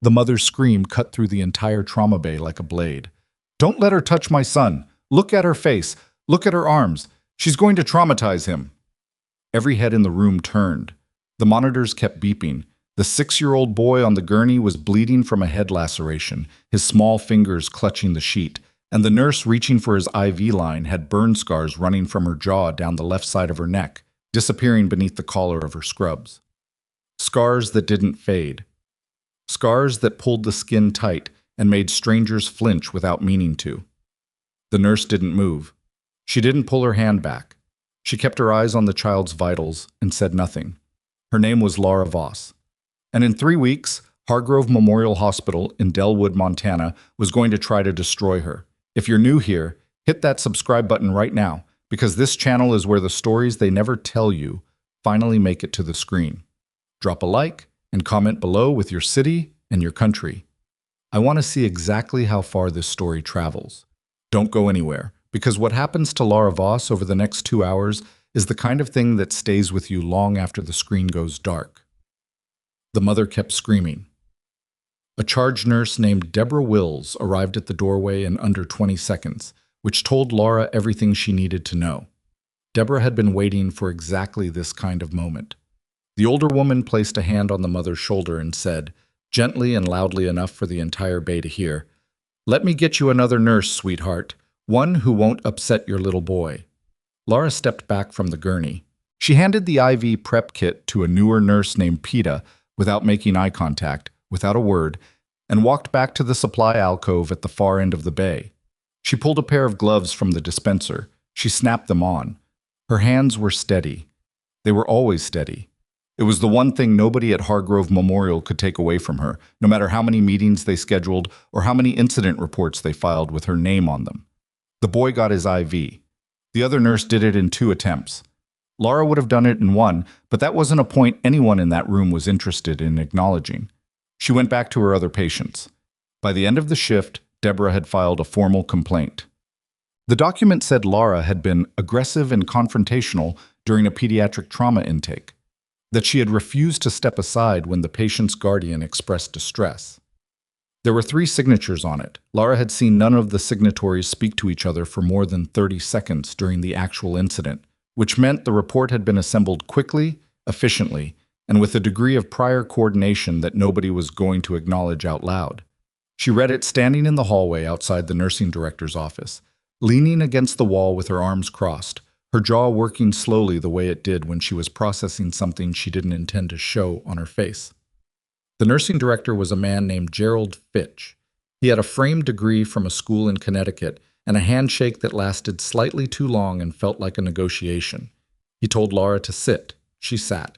The mother's scream cut through the entire trauma bay like a blade. "Don't let her touch my son! Look at her face! Look at her arms! She's going to traumatize him!" Every head in the room turned. The monitors kept beeping. The 6-year-old boy on the gurney was bleeding from a head laceration, his small fingers clutching the sheet, and the nurse reaching for his IV line had burn scars running from her jaw down the left side of her neck, disappearing beneath the collar of her scrubs. Scars that didn't fade. Scars that pulled the skin tight and made strangers flinch without meaning to. The nurse didn't move. She didn't pull her hand back. She kept her eyes on the child's vitals and said nothing. Her name was Lara Voss. And in 3 weeks, Hargrove Memorial Hospital in Delwood, Montana, was going to try to destroy her. If you're new here, hit that subscribe button right now, because this channel is where the stories they never tell you finally make it to the screen. Drop a like and comment below with your city and your country. I want to see exactly how far this story travels. Don't go anywhere, because what happens to Lara Voss over the next 2 hours is the kind of thing that stays with you long after the screen goes dark. The mother kept screaming. A charge nurse named Deborah Wills arrived at the doorway in under 20 seconds, which told Lara everything she needed to know. Deborah had been waiting for exactly this kind of moment. The older woman placed a hand on the mother's shoulder and said, gently and loudly enough for the entire bay to hear, "Let me get you another nurse, sweetheart, one who won't upset your little boy." Lara stepped back from the gurney. She handed the IV prep kit to a newer nurse named Peta without making eye contact, without a word, and walked back to the supply alcove at the far end of the bay. She pulled a pair of gloves from the dispenser. She snapped them on. Her hands were steady. They were always steady. It was the one thing nobody at Hargrove Memorial could take away from her, no matter how many meetings they scheduled or how many incident reports they filed with her name on them. The boy got his IV. The other nurse did it in 2 attempts. Lara would have done it in 1, but that wasn't a point anyone in that room was interested in acknowledging. She went back to her other patients. By the end of the shift, Deborah had filed a formal complaint. The document said Lara had been aggressive and confrontational during a pediatric trauma intake, that she had refused to step aside when the patient's guardian expressed distress. There were 3 signatures on it. Lara had seen none of the signatories speak to each other for more than 30 seconds during the actual incident, which meant the report had been assembled quickly, efficiently, and with a degree of prior coordination that nobody was going to acknowledge out loud. She read it standing in the hallway outside the nursing director's office, leaning against the wall with her arms crossed, her jaw working slowly the way it did when she was processing something she didn't intend to show on her face. The nursing director was a man named Gerald Fitch. He had a framed degree from a school in Connecticut and a handshake that lasted slightly too long and felt like a negotiation. He told Lara to sit. She sat.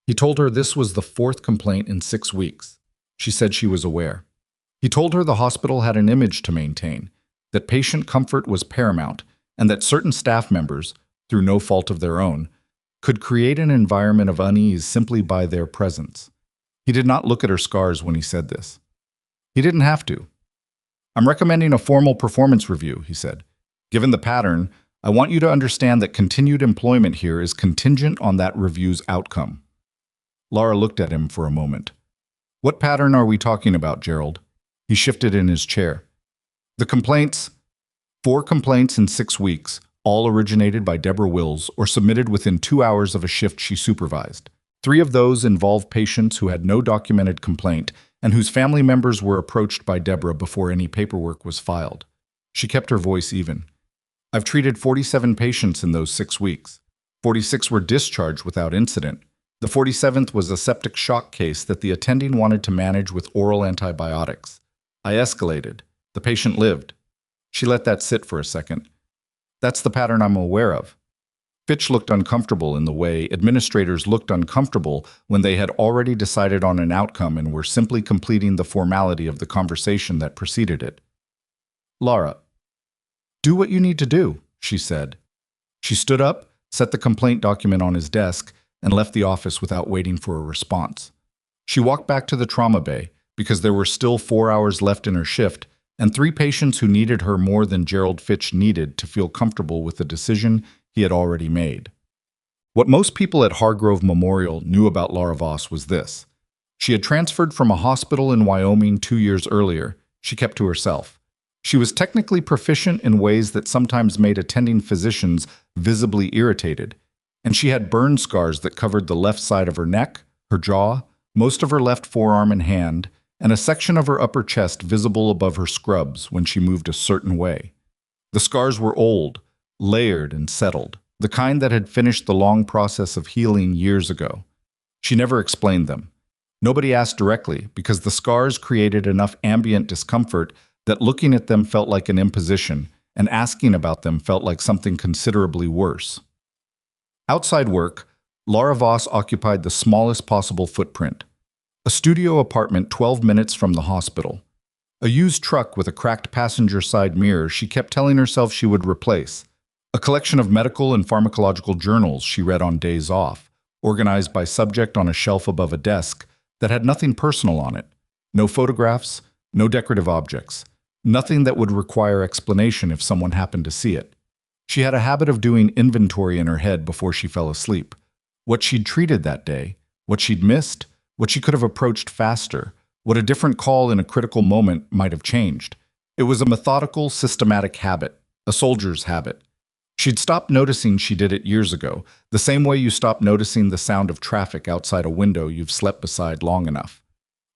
He told her this was the 4th complaint in 6 weeks. She said she was aware. He told her the hospital had an image to maintain, that patient comfort was paramount, and that certain staff members, through no fault of their own, could create an environment of unease simply by their presence. He did not look at her scars when he said this. He didn't have to. "I'm recommending a formal performance review," he said. "Given the pattern, I want you to understand that continued employment here is contingent on that review's outcome." Lara looked at him for a moment. "What pattern are we talking about, Gerald?" He shifted in his chair. "The complaints, 4 complaints in 6 weeks, all originated by Deborah Wills or submitted within 2 hours of a shift she supervised. 3 of those involved patients who had no documented complaint and whose family members were approached by Deborah before any paperwork was filed." She kept her voice even. "I've treated 47 patients in those 6 weeks. 46 were discharged without incident. The 47th was a septic shock case that the attending wanted to manage with oral antibiotics. I escalated. The patient lived." She let that sit for a second. "That's the pattern I'm aware of." Fitch looked uncomfortable in the way administrators looked uncomfortable when they had already decided on an outcome and were simply completing the formality of the conversation that preceded it. "Lara, do what you need to do," she said. She stood up, set the complaint document on his desk, and left the office without waiting for a response. She walked back to the trauma bay because there were still 4 hours left in her shift and 3 patients who needed her more than Gerald Fitch needed to feel comfortable with the decision he had already made. What most people at Hargrove Memorial knew about Lara Voss was this. She had transferred from a hospital in Wyoming 2 years earlier. She kept to herself. She was technically proficient in ways that sometimes made attending physicians visibly irritated, and she had burn scars that covered the left side of her neck, her jaw, most of her left forearm and hand, and a section of her upper chest visible above her scrubs when she moved a certain way. The scars were old, layered and settled, the kind that had finished the long process of healing years ago. She never explained them. Nobody asked directly because the scars created enough ambient discomfort that looking at them felt like an imposition, and asking about them felt like something considerably worse. Outside work, Lara Voss occupied the smallest possible footprint. A studio apartment 12 minutes from the hospital. A used truck with a cracked passenger side mirror she kept telling herself she would replace. A collection of medical and pharmacological journals she read on days off, organized by subject on a shelf above a desk that had nothing personal on it. No photographs, no decorative objects. Nothing that would require explanation if someone happened to see it. She had a habit of doing inventory in her head before she fell asleep. What she'd treated that day, what she'd missed, what she could have approached faster, what a different call in a critical moment might have changed. It was a methodical, systematic habit, a soldier's habit. She'd stopped noticing she did it years ago, the same way you stop noticing the sound of traffic outside a window you've slept beside long enough.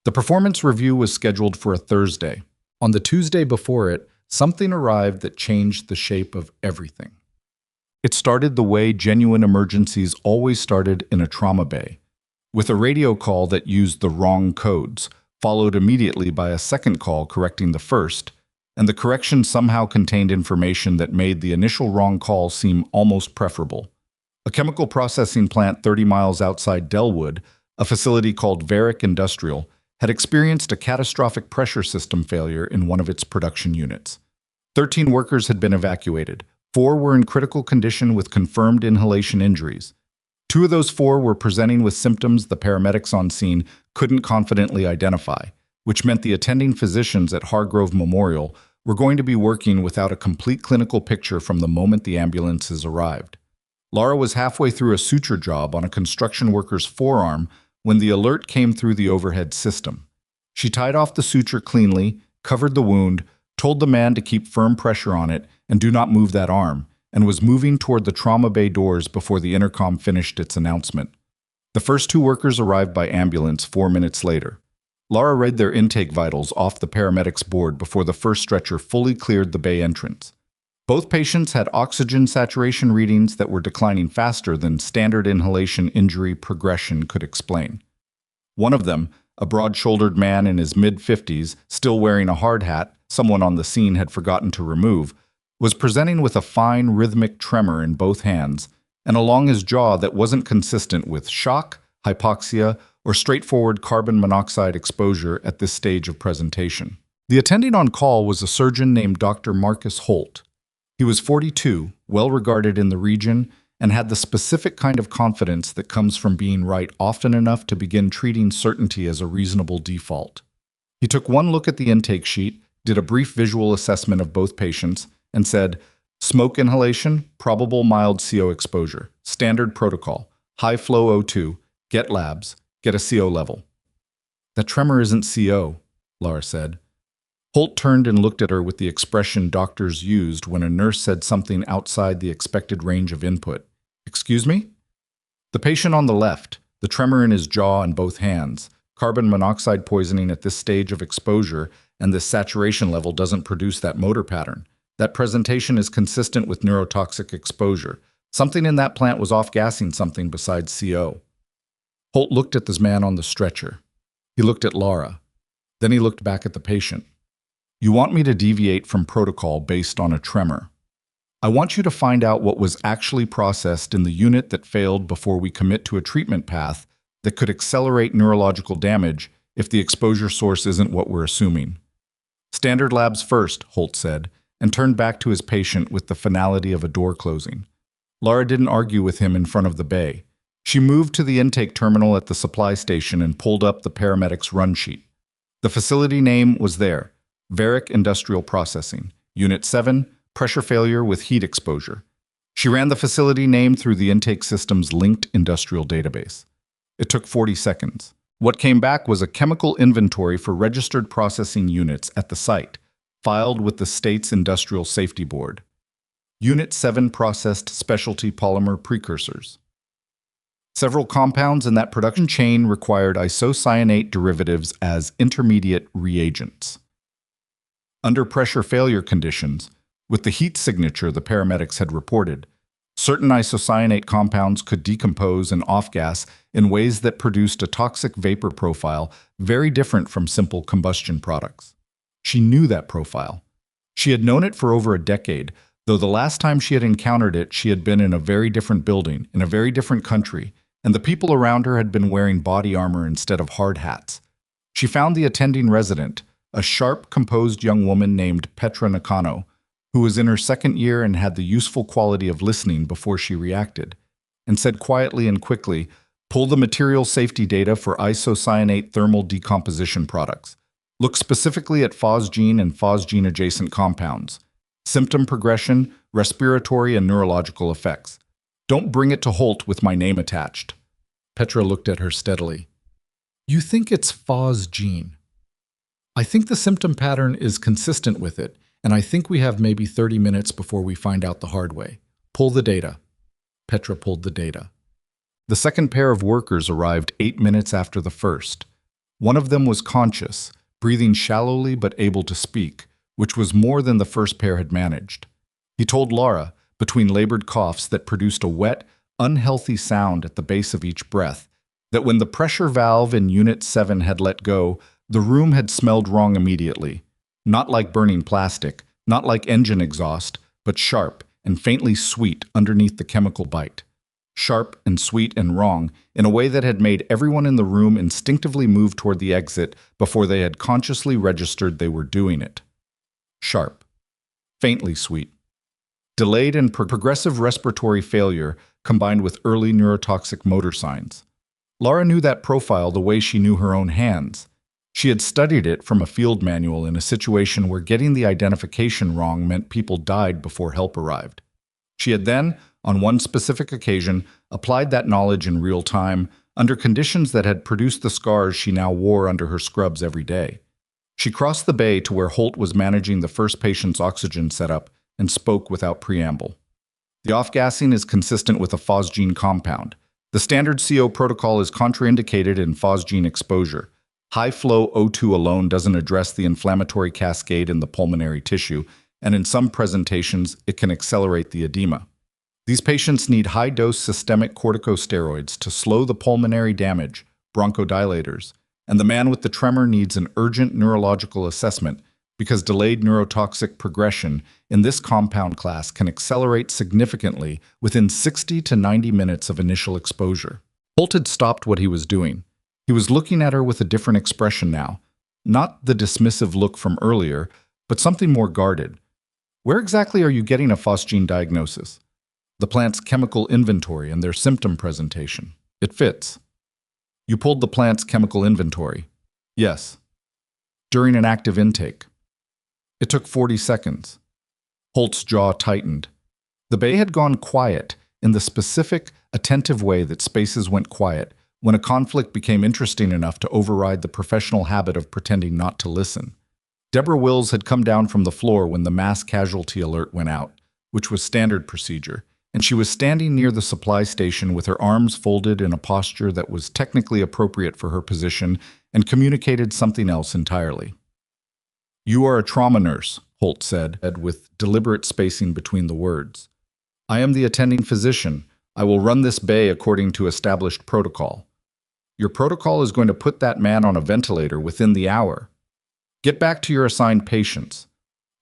The performance review was scheduled for a Thursday. On the Tuesday before it, something arrived that changed the shape of everything. It started the way genuine emergencies always started in a trauma bay, with a radio call that used the wrong codes, followed immediately by a second call correcting the first, and the correction somehow contained information that made the initial wrong call seem almost preferable. A chemical processing plant 30 miles outside Delwood, a facility called Varick Industrial, had experienced a catastrophic pressure system failure in one of its production units. 13 workers had been evacuated. 4 were in critical condition with confirmed inhalation injuries. 2 of those 4 were presenting with symptoms the paramedics on scene couldn't confidently identify, which meant the attending physicians at Hargrove Memorial were going to be working without a complete clinical picture from the moment the ambulances arrived. Lara was halfway through a suture job on a construction worker's forearm when the alert came through the overhead system. She tied off the suture cleanly, covered the wound, told the man to keep firm pressure on it and do not move that arm, and was moving toward the trauma bay doors before the intercom finished its announcement. The first 2 workers arrived by ambulance 4 minutes later. Lara read their intake vitals off the paramedics' board before the first stretcher fully cleared the bay entrance. Both patients had oxygen saturation readings that were declining faster than standard inhalation injury progression could explain. One of them, a broad-shouldered man in his mid-50s, still wearing a hard hat someone on the scene had forgotten to remove, was presenting with a fine rhythmic tremor in both hands and along his jaw that wasn't consistent with shock, hypoxia, or straightforward carbon monoxide exposure at this stage of presentation. The attending on call was a surgeon named Dr. Marcus Holt. He was 42, well-regarded in the region, and had the specific kind of confidence that comes from being right often enough to begin treating certainty as a reasonable default. He took one look at the intake sheet, did a brief visual assessment of both patients, and said, "Smoke inhalation, probable mild CO exposure, standard protocol, high flow O2, get labs, get a CO level." "That tremor isn't CO," Lara said. Holt turned and looked at her with the expression doctors used when a nurse said something outside the expected range of input. "Excuse me?" The patient on the left, the tremor in his jaw and both hands, carbon monoxide poisoning at this stage of exposure, and this saturation level doesn't produce that motor pattern. That presentation is consistent with neurotoxic exposure. Something in that plant was off-gassing something besides CO. Holt looked at this man on the stretcher. He looked at Lara. Then he looked back at the patient. "You want me to deviate from protocol based on a tremor. I want you to find out what was actually processed in the unit that failed before we commit to a treatment path that could accelerate neurological damage if the exposure source isn't what we're assuming." "Standard labs first," Holt said, and turned back to his patient with the finality of a door closing. Lara didn't argue with him in front of the bay. She moved to the intake terminal at the supply station and pulled up the paramedics' run sheet. The facility name was there. Varick Industrial Processing, Unit 7, pressure failure with heat exposure. She ran the facility name through the intake system's linked industrial database. It took 40 seconds. What came back was a chemical inventory for registered processing units at the site, filed with the state's Industrial Safety Board. Unit 7 processed specialty polymer precursors. Several compounds in that production chain required isocyanate derivatives as intermediate reagents. Under pressure failure conditions, with the heat signature the paramedics had reported, certain isocyanate compounds could decompose and off-gas in ways that produced a toxic vapor profile very different from simple combustion products. She knew that profile. She had known it for over a decade, though the last time she had encountered it, she had been in a very different building, in a very different country, and the people around her had been wearing body armor instead of hard hats. She found the attending resident, a sharp, composed young woman named Petra Nakano, who was in her second year and had the useful quality of listening before she reacted, and said quietly and quickly, "Pull the material safety data for isocyanate thermal decomposition products. Look specifically at phosgene and phosgene-adjacent compounds. Symptom progression, respiratory and neurological effects. Don't bring it to Holt with my name attached." Petra looked at her steadily. "You think it's phosgene? I think the symptom pattern is consistent with it, and I think we have maybe 30 minutes before we find out the hard way. Pull the data." Petra pulled the data. The second pair of workers arrived 8 minutes after the first. One of them was conscious, breathing shallowly but able to speak, which was more than the first pair had managed. He told Lara, between labored coughs that produced a wet, unhealthy sound at the base of each breath, that when the pressure valve in Unit 7 had let go, the room had smelled wrong immediately. Not like burning plastic, not like engine exhaust, but sharp and faintly sweet underneath the chemical bite. Sharp and sweet and wrong in a way that had made everyone in the room instinctively move toward the exit before they had consciously registered they were doing it. Sharp. Faintly sweet. Delayed and progressive respiratory failure combined with early neurotoxic motor signs. Lara knew that profile the way she knew her own hands. She had studied it from a field manual in a situation where getting the identification wrong meant people died before help arrived. She had then, on one specific occasion, applied that knowledge in real time, under conditions that had produced the scars she now wore under her scrubs every day. She crossed the bay to where Holt was managing the first patient's oxygen setup and spoke without preamble. "The off-gassing is consistent with a phosgene compound. The standard CO protocol is contraindicated in phosgene exposure. High-flow O2 alone doesn't address the inflammatory cascade in the pulmonary tissue, and in some presentations, it can accelerate the edema. These patients need high-dose systemic corticosteroids to slow the pulmonary damage, bronchodilators, and the man with the tremor needs an urgent neurological assessment because delayed neurotoxic progression in this compound class can accelerate significantly within 60 to 90 minutes of initial exposure." Holt had stopped what he was doing. He was looking at her with a different expression now, not the dismissive look from earlier, but something more guarded. "Where exactly are you getting a phosgene diagnosis?" "The plant's chemical inventory and their symptom presentation. It fits." "You pulled the plant's chemical inventory?" "Yes." "During an active intake?" "It took 40 seconds. Holt's jaw tightened. The bay had gone quiet in the specific, attentive way that spaces went quiet when a conflict became interesting enough to override the professional habit of pretending not to listen. Deborah Wills had come down from the floor when the mass casualty alert went out, which was standard procedure, and she was standing near the supply station with her arms folded in a posture that was technically appropriate for her position and communicated something else entirely. "You are a trauma nurse," Holt said, with deliberate spacing between the words. "I am the attending physician. I will run this bay according to established protocol. Your protocol is going to put that man on a ventilator within the hour. Get back to your assigned patients."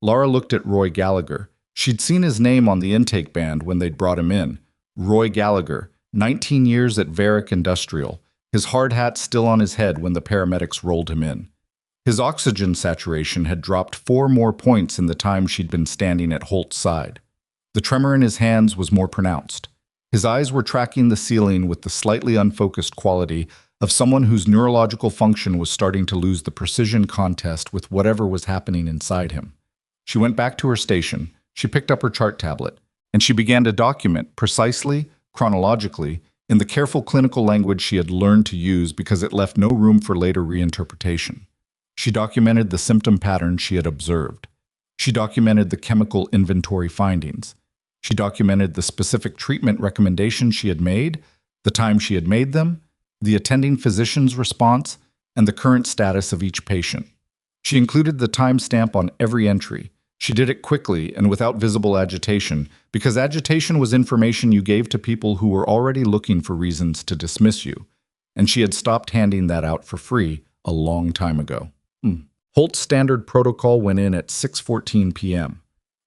Lara looked at Roy Gallagher. She'd seen his name on the intake band when they'd brought him in. Roy Gallagher, 19 years at Varick Industrial, his hard hat still on his head when the paramedics rolled him in. His oxygen saturation had dropped 4 more points in the time she'd been standing at Holt's side. The tremor in his hands was more pronounced. His eyes were tracking the ceiling with the slightly unfocused quality of someone whose neurological function was starting to lose the precision contest with whatever was happening inside him. She went back to her station, she picked up her chart tablet, and she began to document precisely, chronologically, in the careful clinical language she had learned to use because it left no room for later reinterpretation. She documented the symptom patterns she had observed. She documented the chemical inventory findings. She documented the specific treatment recommendations she had made, the time she had made them, the attending physician's response, and the current status of each patient. She included the timestamp on every entry. She did it quickly and without visible agitation, because agitation was information you gave to people who were already looking for reasons to dismiss you, and she had stopped handing that out for free a long time ago. Holt's standard protocol went in at 6:14 p.m.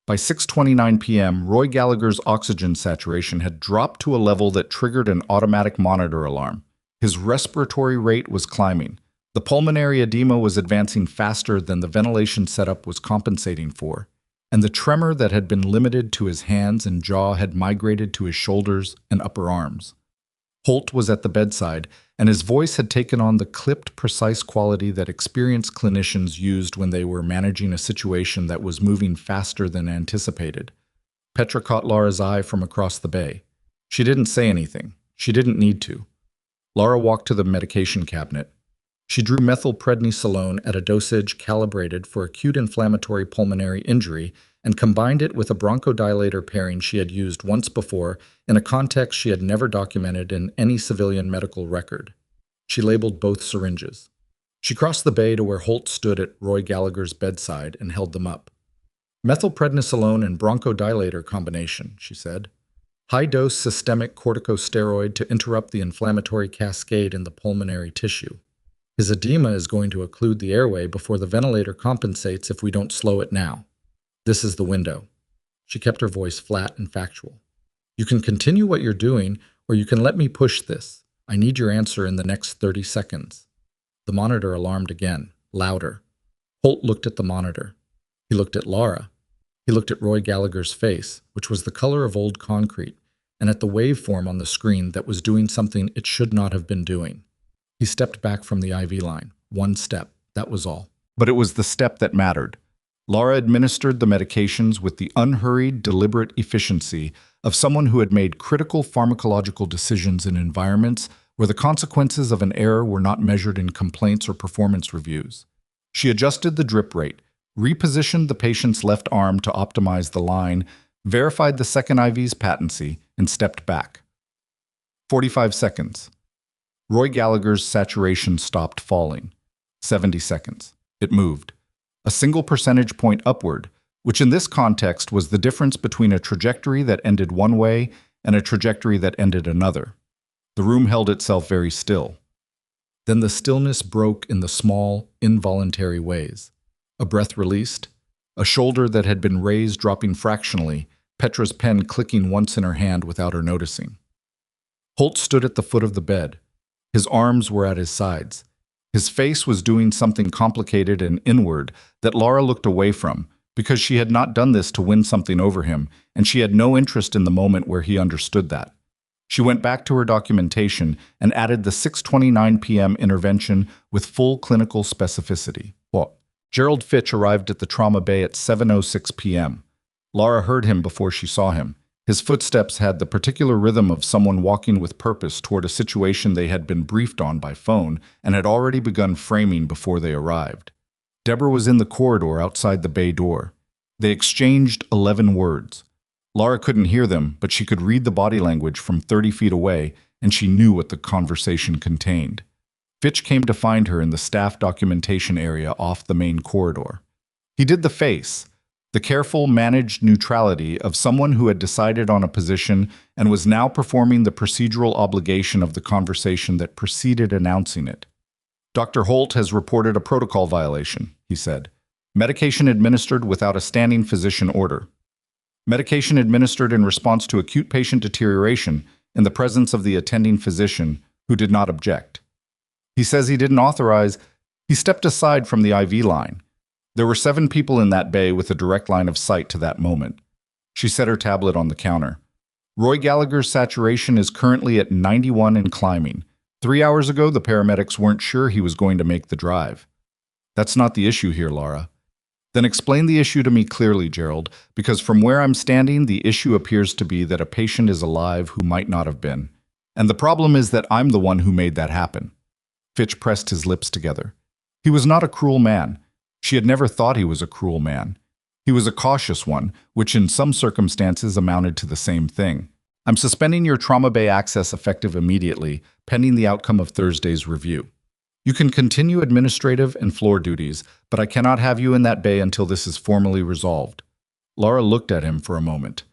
By 6:29 p.m., Roy Gallagher's oxygen saturation had dropped to a level that triggered an automatic monitor alarm. His respiratory rate was climbing. The pulmonary edema was advancing faster than the ventilation setup was compensating for, and the tremor that had been limited to his hands and jaw had migrated to his shoulders and upper arms. Holt was at the bedside, and his voice had taken on the clipped, precise quality that experienced clinicians used when they were managing a situation that was moving faster than anticipated. Petra caught Lara's eye from across the bay. She didn't say anything. She didn't need to. Lara walked to the medication cabinet. She drew methylprednisolone at a dosage calibrated for acute inflammatory pulmonary injury and combined it with a bronchodilator pairing she had used once before in a context she had never documented in any civilian medical record. She labeled both syringes. She crossed the bay to where Holt stood at Roy Gallagher's bedside and held them up. Methylprednisolone and bronchodilator combination, she said. High-dose systemic corticosteroid to interrupt the inflammatory cascade in the pulmonary tissue. His edema is going to occlude the airway before the ventilator compensates if we don't slow it now. This is the window. She kept her voice flat and factual. You can continue what you're doing, or you can let me push this. I need your answer in the next 30 seconds. The monitor alarmed again, louder. Holt looked at the monitor. He looked at Lara. He looked at Roy Gallagher's face, which was the color of old concrete, and at the waveform on the screen that was doing something it should not have been doing. He stepped back from the IV line. One step, that was all. But it was the step that mattered. Lara administered the medications with the unhurried, deliberate efficiency of someone who had made critical pharmacological decisions in environments where the consequences of an error were not measured in complaints or performance reviews. She adjusted the drip rate, repositioned the patient's left arm to optimize the line, verified the second IV's patency, and stepped back. 45 seconds. Roy Gallagher's saturation stopped falling. 70 seconds. It moved. A single percentage point upward, which in this context was the difference between a trajectory that ended one way and a trajectory that ended another. The room held itself very still. Then the stillness broke in the small, involuntary ways. A breath released, a shoulder that had been raised dropping fractionally, Petra's pen clicking once in her hand without her noticing. Holt stood at the foot of the bed. His arms were at his sides. His face was doing something complicated and inward that Lara looked away from, because she had not done this to win something over him, and she had no interest in the moment where he understood that. She went back to her documentation and added the 6:29 p.m. intervention with full clinical specificity. Gerald Fitch arrived at the trauma bay at 7:06 p.m. Lara heard him before she saw him. His footsteps had the particular rhythm of someone walking with purpose toward a situation they had been briefed on by phone and had already begun framing before they arrived. Deborah was in the corridor outside the bay door. They exchanged 11 words. Lara couldn't hear them, but she could read the body language from 30 feet away, and she knew what the conversation contained. Fitch came to find her in the staff documentation area off the main corridor. He did the face, the careful, managed neutrality of someone who had decided on a position and was now performing the procedural obligation of the conversation that preceded announcing it. Dr. Holt has reported a protocol violation, he said. Medication administered without a standing physician order. Medication administered in response to acute patient deterioration in the presence of the attending physician who did not object. He says he didn't authorize. He stepped aside from the IV line. There were 7 people in that bay with a direct line of sight to that moment. She set her tablet on the counter. Roy Gallagher's saturation is currently at 91 and climbing. 3 hours ago, the paramedics weren't sure he was going to make the drive. That's not the issue here, Lara. Then explain the issue to me clearly, Gerald, because from where I'm standing, the issue appears to be that a patient is alive who might not have been. And the problem is that I'm the one who made that happen. Fitch pressed his lips together. He was not a cruel man. She had never thought he was a cruel man. He was a cautious one, which in some circumstances amounted to the same thing. I'm suspending your trauma bay access effective immediately, pending the outcome of Thursday's review. You can continue administrative and floor duties, but I cannot have you in that bay until this is formally resolved. Lara looked at him for a moment.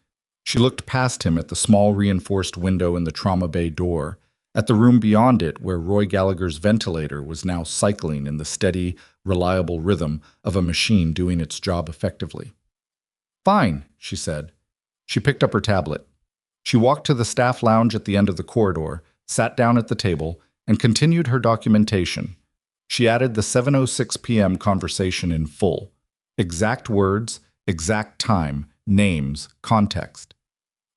She looked past him at the small reinforced window in the trauma bay door, at the room beyond it where Roy Gallagher's ventilator was now cycling in the steady, reliable rhythm of a machine doing its job effectively. Fine, she said. She picked up her tablet. She walked to the staff lounge at the end of the corridor, sat down at the table, and continued her documentation. She added the 7:06 p.m. conversation in full. Exact words, exact time, names, context.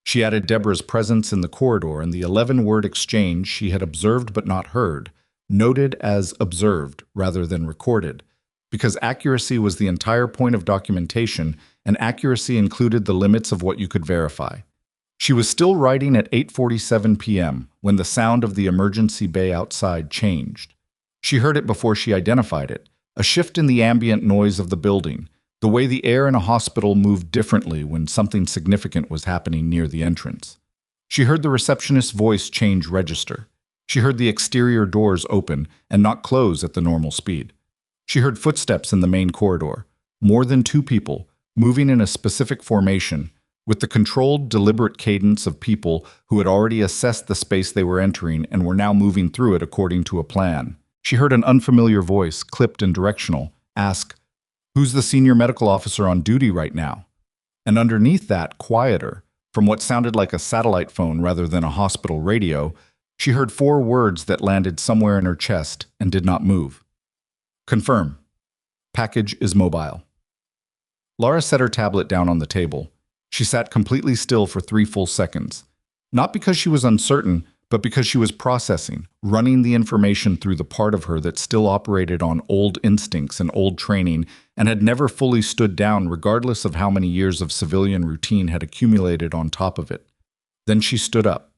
She added Deborah's presence in the corridor and the 11-word exchange she had observed but not heard, noted as observed rather than recorded, because accuracy was the entire point of documentation, and accuracy included the limits of what you could verify. She was still writing at 8:47 p.m. when the sound of the emergency bay outside changed. She heard it before she identified it, a shift in the ambient noise of the building, the way the air in a hospital moved differently when something significant was happening near the entrance. She heard the receptionist's voice change register. She heard the exterior doors open and not close at the normal speed. She heard footsteps in the main corridor, more than two people, moving in a specific formation, with the controlled, deliberate cadence of people who had already assessed the space they were entering and were now moving through it according to a plan. She heard an unfamiliar voice, clipped and directional, ask, "Who's the senior medical officer on duty right now?" And underneath that, quieter, from what sounded like a satellite phone rather than a hospital radio, she heard 4 words that landed somewhere in her chest and did not move. Confirm. Package is mobile. Lara set her tablet down on the table. She sat completely still for 3 full seconds. Not because she was uncertain, but because she was processing, running the information through the part of her that still operated on old instincts and old training and had never fully stood down regardless of how many years of civilian routine had accumulated on top of it. Then she stood up.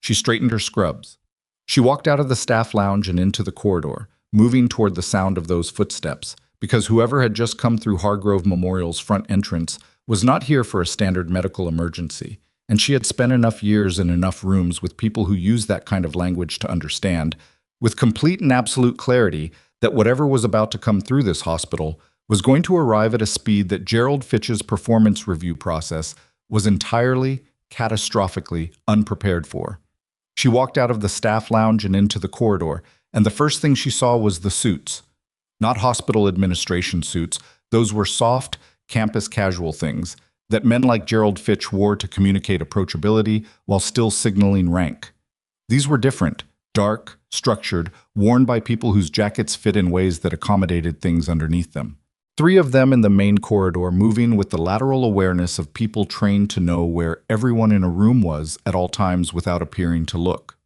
She straightened her scrubs. She walked out of the staff lounge and into the corridor, moving toward the sound of those footsteps, because whoever had just come through Hargrove Memorial's front entrance was not here for a standard medical emergency, and she had spent enough years in enough rooms with people who used that kind of language to understand, with complete and absolute clarity, that whatever was about to come through this hospital was going to arrive at a speed that Gerald Fitch's performance review process was entirely, catastrophically unprepared for. She walked out of the staff lounge and into the corridor, and the first thing she saw was the suits. Not hospital administration suits, those were soft, campus casual things that men like Gerald Fitch wore to communicate approachability while still signaling rank. These were different, dark, structured, worn by people whose jackets fit in ways that accommodated things underneath them. 3 of them in the main corridor, moving with the lateral awareness of people trained to know where everyone in a room was at all times without appearing to look.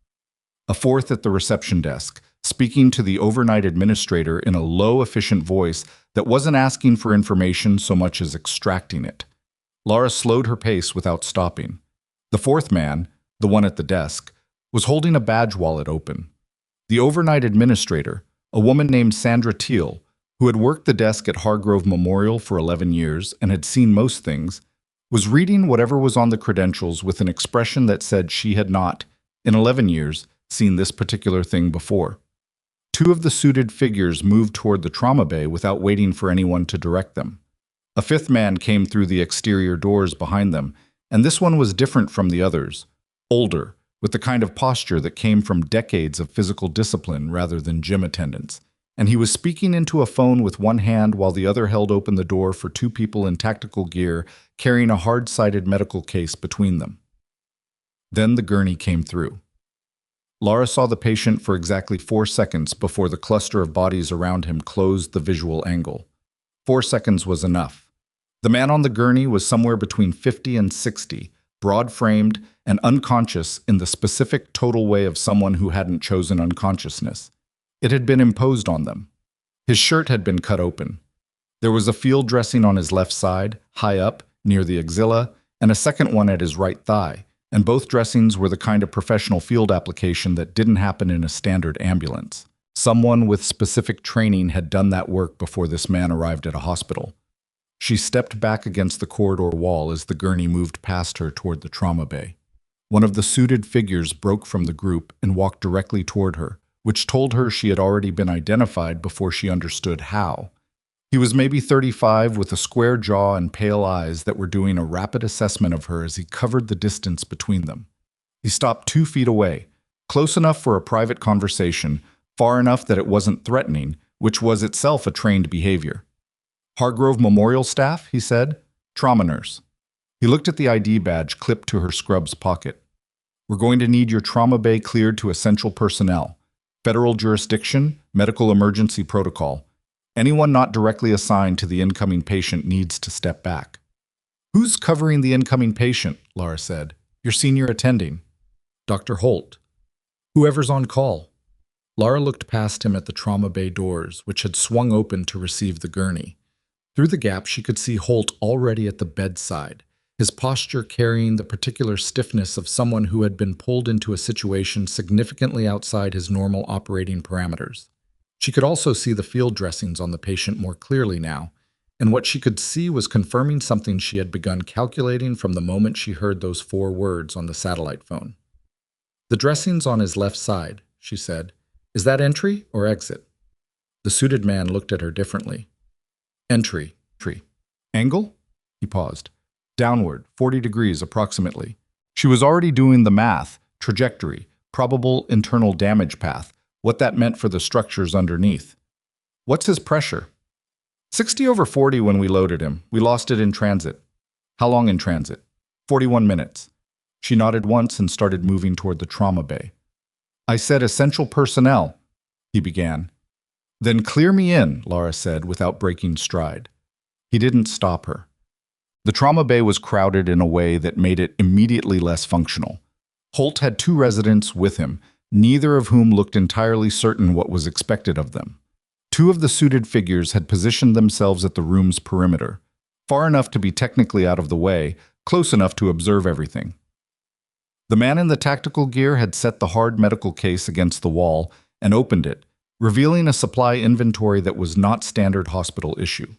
A 4th at the reception desk, speaking to the overnight administrator in a low, efficient voice that wasn't asking for information so much as extracting it. Lara slowed her pace without stopping. The 4th man, the one at the desk, was holding a badge wallet open. The overnight administrator, a woman named Sandra Teal, who had worked the desk at Hargrove Memorial for 11 years and had seen most things, was reading whatever was on the credentials with an expression that said she had not, in 11 years, seen this particular thing before. 2 of the suited figures moved toward the trauma bay without waiting for anyone to direct them. A 5th man came through the exterior doors behind them, and this one was different from the others, older, with the kind of posture that came from decades of physical discipline rather than gym attendance. And he was speaking into a phone with one hand while the other held open the door for 2 people in tactical gear carrying a hard-sided medical case between them. Then the gurney came through. Lara saw the patient for exactly 4 seconds before the cluster of bodies around him closed the visual angle. 4 seconds was enough. The man on the gurney was somewhere between 50 and 60, broad-framed and unconscious in the specific total way of someone who hadn't chosen unconsciousness. It had been imposed on them. His shirt had been cut open. There was a field dressing on his left side, high up, near the axilla, and a second one at his right thigh, and both dressings were the kind of professional field application that didn't happen in a standard ambulance. Someone with specific training had done that work before this man arrived at a hospital. She stepped back against the corridor wall as the gurney moved past her toward the trauma bay. One of the suited figures broke from the group and walked directly toward her, which told her she had already been identified before she understood how. He was maybe 35, with a square jaw and pale eyes that were doing a rapid assessment of her as he covered the distance between them. He stopped 2 feet away, close enough for a private conversation, far enough that it wasn't threatening, which was itself a trained behavior. "Hargrove Memorial Staff," he said. "Trauma nurse." He looked at the ID badge clipped to her scrub's pocket. "We're going to need your trauma bay cleared to essential personnel. Federal jurisdiction, medical emergency protocol. Anyone not directly assigned to the incoming patient needs to step back." "Who's covering the incoming patient?" Lara said. "Your senior attending." "Dr. Holt." "Whoever's on call." Lara looked past him at the trauma bay doors, which had swung open to receive the gurney. Through the gap, she could see Holt already at the bedside, his posture carrying the particular stiffness of someone who had been pulled into a situation significantly outside his normal operating parameters. She could also see the field dressings on the patient more clearly now, and what she could see was confirming something she had begun calculating from the moment she heard those 4 words on the satellite phone. "The dressings on his left side," she said. "Is that entry or exit?" The suited man looked at her differently. "Entry." "Angle?" He paused. "Downward, 40 degrees approximately." She was already doing the math, trajectory, probable internal damage path, what that meant for the structures underneath. "What's his pressure?" 60/40 when we loaded him. We lost it in transit." "How long in transit?" 41 minutes. She nodded once and started moving toward the trauma bay. "I said essential personnel," he began. "Then clear me in," Lara said without breaking stride. He didn't stop her. The trauma bay was crowded in a way that made it immediately less functional. Holt had 2 residents with him, neither of whom looked entirely certain what was expected of them. 2 of the suited figures had positioned themselves at the room's perimeter, far enough to be technically out of the way, close enough to observe everything. The man in the tactical gear had set the hard medical case against the wall and opened it, revealing a supply inventory that was not standard hospital issue.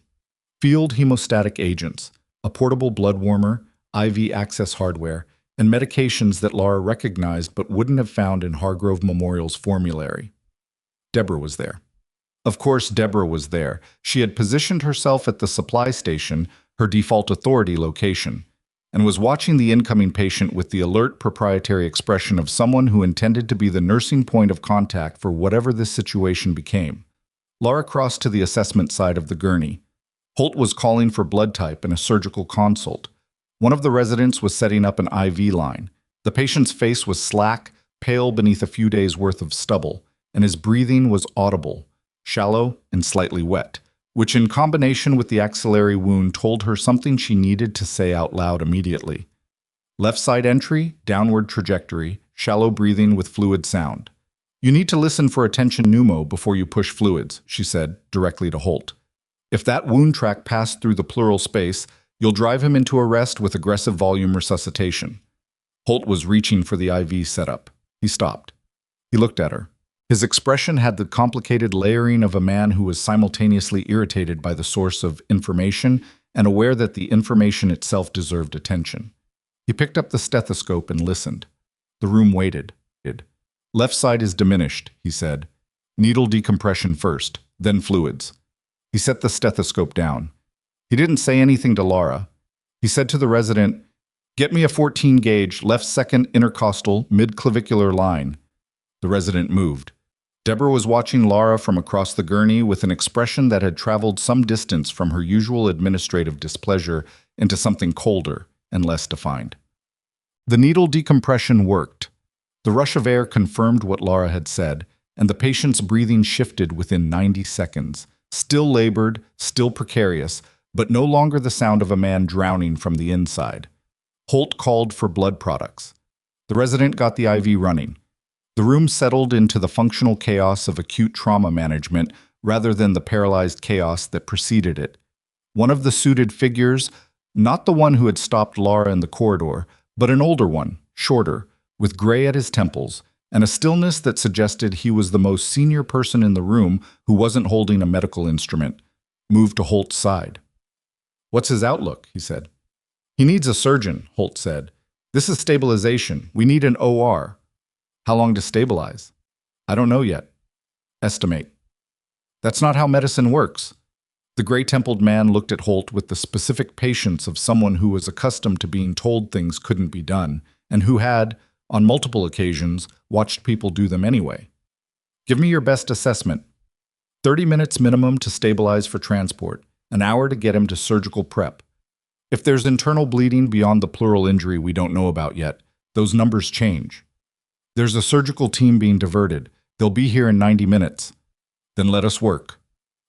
Field hemostatic agents, a portable blood warmer, IV access hardware, and medications that Lara recognized but wouldn't have found in Hargrove Memorial's formulary. Deborah was there. Of course, Deborah was there. She had positioned herself at the supply station, her default authority location, and was watching the incoming patient with the alert proprietary expression of someone who intended to be the nursing point of contact for whatever this situation became. Lara crossed to the assessment side of the gurney. Holt was calling for blood type and a surgical consult. One of the residents was setting up an IV line. The patient's face was slack, pale beneath a few days' worth of stubble, and his breathing was audible, shallow and slightly wet, which in combination with the axillary wound told her something she needed to say out loud immediately. Left side entry, downward trajectory, shallow breathing with fluid sound. "You need to listen for attention pneumo before you push fluids," she said, directly to Holt. "If that wound track passed through the pleural space, you'll drive him into arrest with aggressive volume resuscitation." Holt was reaching for the IV setup. He stopped. He looked at her. His expression had the complicated layering of a man who was simultaneously irritated by the source of information and aware that the information itself deserved attention. He picked up the stethoscope and listened. The room waited. "Left side is diminished," he said. "Needle decompression first, then fluids." He set the stethoscope down. He didn't say anything to Lara. He said to the resident, "Get me a 14 gauge, left second intercostal, mid-clavicular line." The resident moved. Deborah was watching Lara from across the gurney with an expression that had traveled some distance from her usual administrative displeasure into something colder and less defined. The needle decompression worked. The rush of air confirmed what Lara had said, and the patient's breathing shifted within 90 seconds. Still labored, still precarious, but no longer the sound of a man drowning from the inside. Holt called for blood products. The resident got the IV running. The room settled into the functional chaos of acute trauma management rather than the paralyzed chaos that preceded it. One of the suited figures, not the one who had stopped Lara in the corridor, but an older one, shorter, with gray at his temples, and a stillness that suggested he was the most senior person in the room who wasn't holding a medical instrument, moved to Holt's side. "What's his outlook?" he said. "He needs a surgeon," Holt said. "This is stabilization. We need an OR. "How long to stabilize?" "I don't know yet." "Estimate." "That's not how medicine works." The gray-templed man looked at Holt with the specific patience of someone who was accustomed to being told things couldn't be done, and who had, on multiple occasions, watched people do them anyway. "Give me your best assessment." 30 minutes minimum to stabilize for transport, an hour to get him to surgical prep. If there's internal bleeding beyond the pleural injury we don't know about yet, those numbers change. There's a surgical team being diverted. They'll be here in 90 minutes. Then let us work.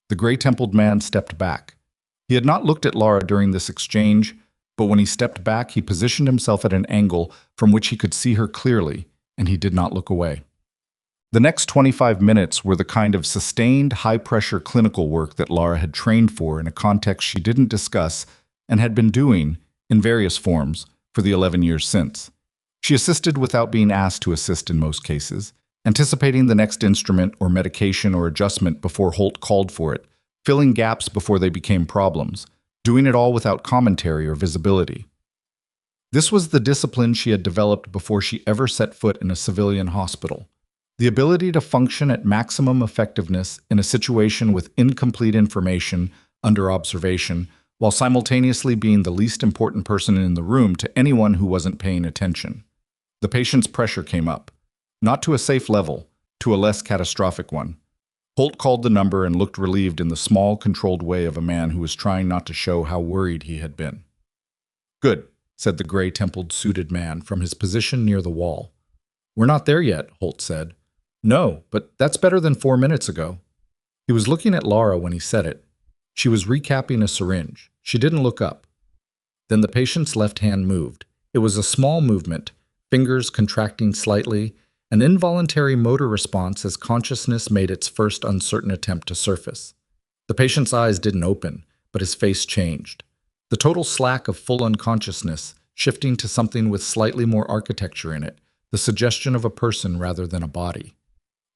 The gray-templed man stepped back. He had not looked at Lara during this exchange, but when he stepped back, he positioned himself at an angle from which he could see her clearly, and he did not look away. The next 25 minutes were the kind of sustained, high-pressure clinical work that Lara had trained for in a context she didn't discuss and had been doing, in various forms, for the 11 years since. She assisted without being asked to assist in most cases, anticipating the next instrument or medication or adjustment before Holt called for it, filling gaps before they became problems, doing it all without commentary or visibility. This was the discipline she had developed before she ever set foot in a civilian hospital. The ability to function at maximum effectiveness in a situation with incomplete information under observation, while simultaneously being the least important person in the room to anyone who wasn't paying attention. The patient's pressure came up, not to a safe level, to a less catastrophic one. Holt called the number and looked relieved in the small, controlled way of a man who was trying not to show how worried he had been. "Good," said the gray-templed, suited man from his position near the wall. "We're not there yet," Holt said. "No, but that's better than 4 minutes ago." He was looking at Lara when he said it. She was recapping a syringe. She didn't look up. Then the patient's left hand moved. It was a small movement, fingers contracting slightly, an involuntary motor response as consciousness made its first uncertain attempt to surface. The patient's eyes didn't open, but his face changed. The total slack of full unconsciousness, shifting to something with slightly more architecture in it, the suggestion of a person rather than a body.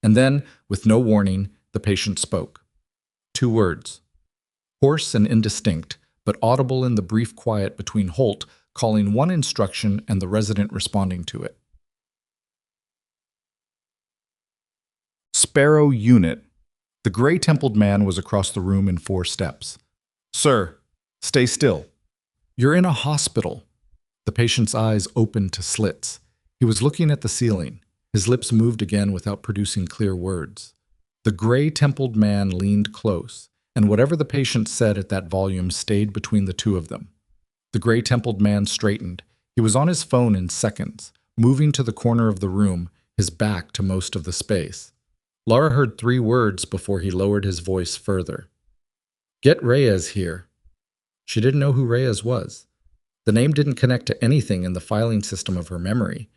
And then, with no warning, the patient spoke. 2 words. Hoarse and indistinct, but audible in the brief quiet between Holt calling one instruction and the resident responding to it. Sparrow Unit. The gray-templed man was across the room in 4 steps. "Sir, stay still." "You're in a hospital." The patient's eyes opened to slits. He was looking at the ceiling. His lips moved again without producing clear words. The gray-templed man leaned close, and whatever the patient said at that volume stayed between the two of them. The gray-templed man straightened. He was on his phone in seconds, moving to the corner of the room, his back to most of the space. Lara heard 3 words before he lowered his voice further. "Get Reyes here." She didn't know who Reyes was. The name didn't connect to anything in the filing system of her memory,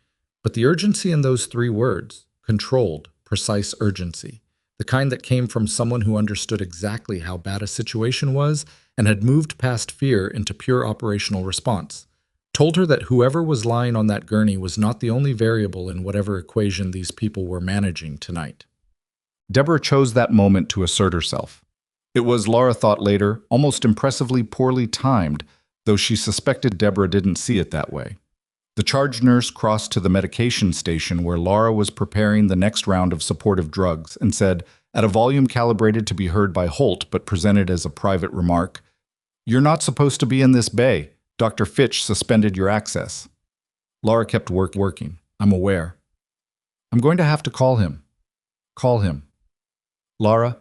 but the urgency in those 3 words, controlled, precise urgency, the kind that came from someone who understood exactly how bad a situation was and had moved past fear into pure operational response, told her that whoever was lying on that gurney was not the only variable in whatever equation these people were managing tonight. Deborah chose that moment to assert herself. It was, Lara thought later, almost impressively poorly timed, though she suspected Deborah didn't see it that way. The charge nurse crossed to the medication station where Lara was preparing the next round of supportive drugs and said, at a volume calibrated to be heard by Holt but presented as a private remark, "You're not supposed to be in this bay. Dr. Fitch suspended your access." Lara kept working. "I'm aware." "I'm going to have to call him." "Call him." "Lara."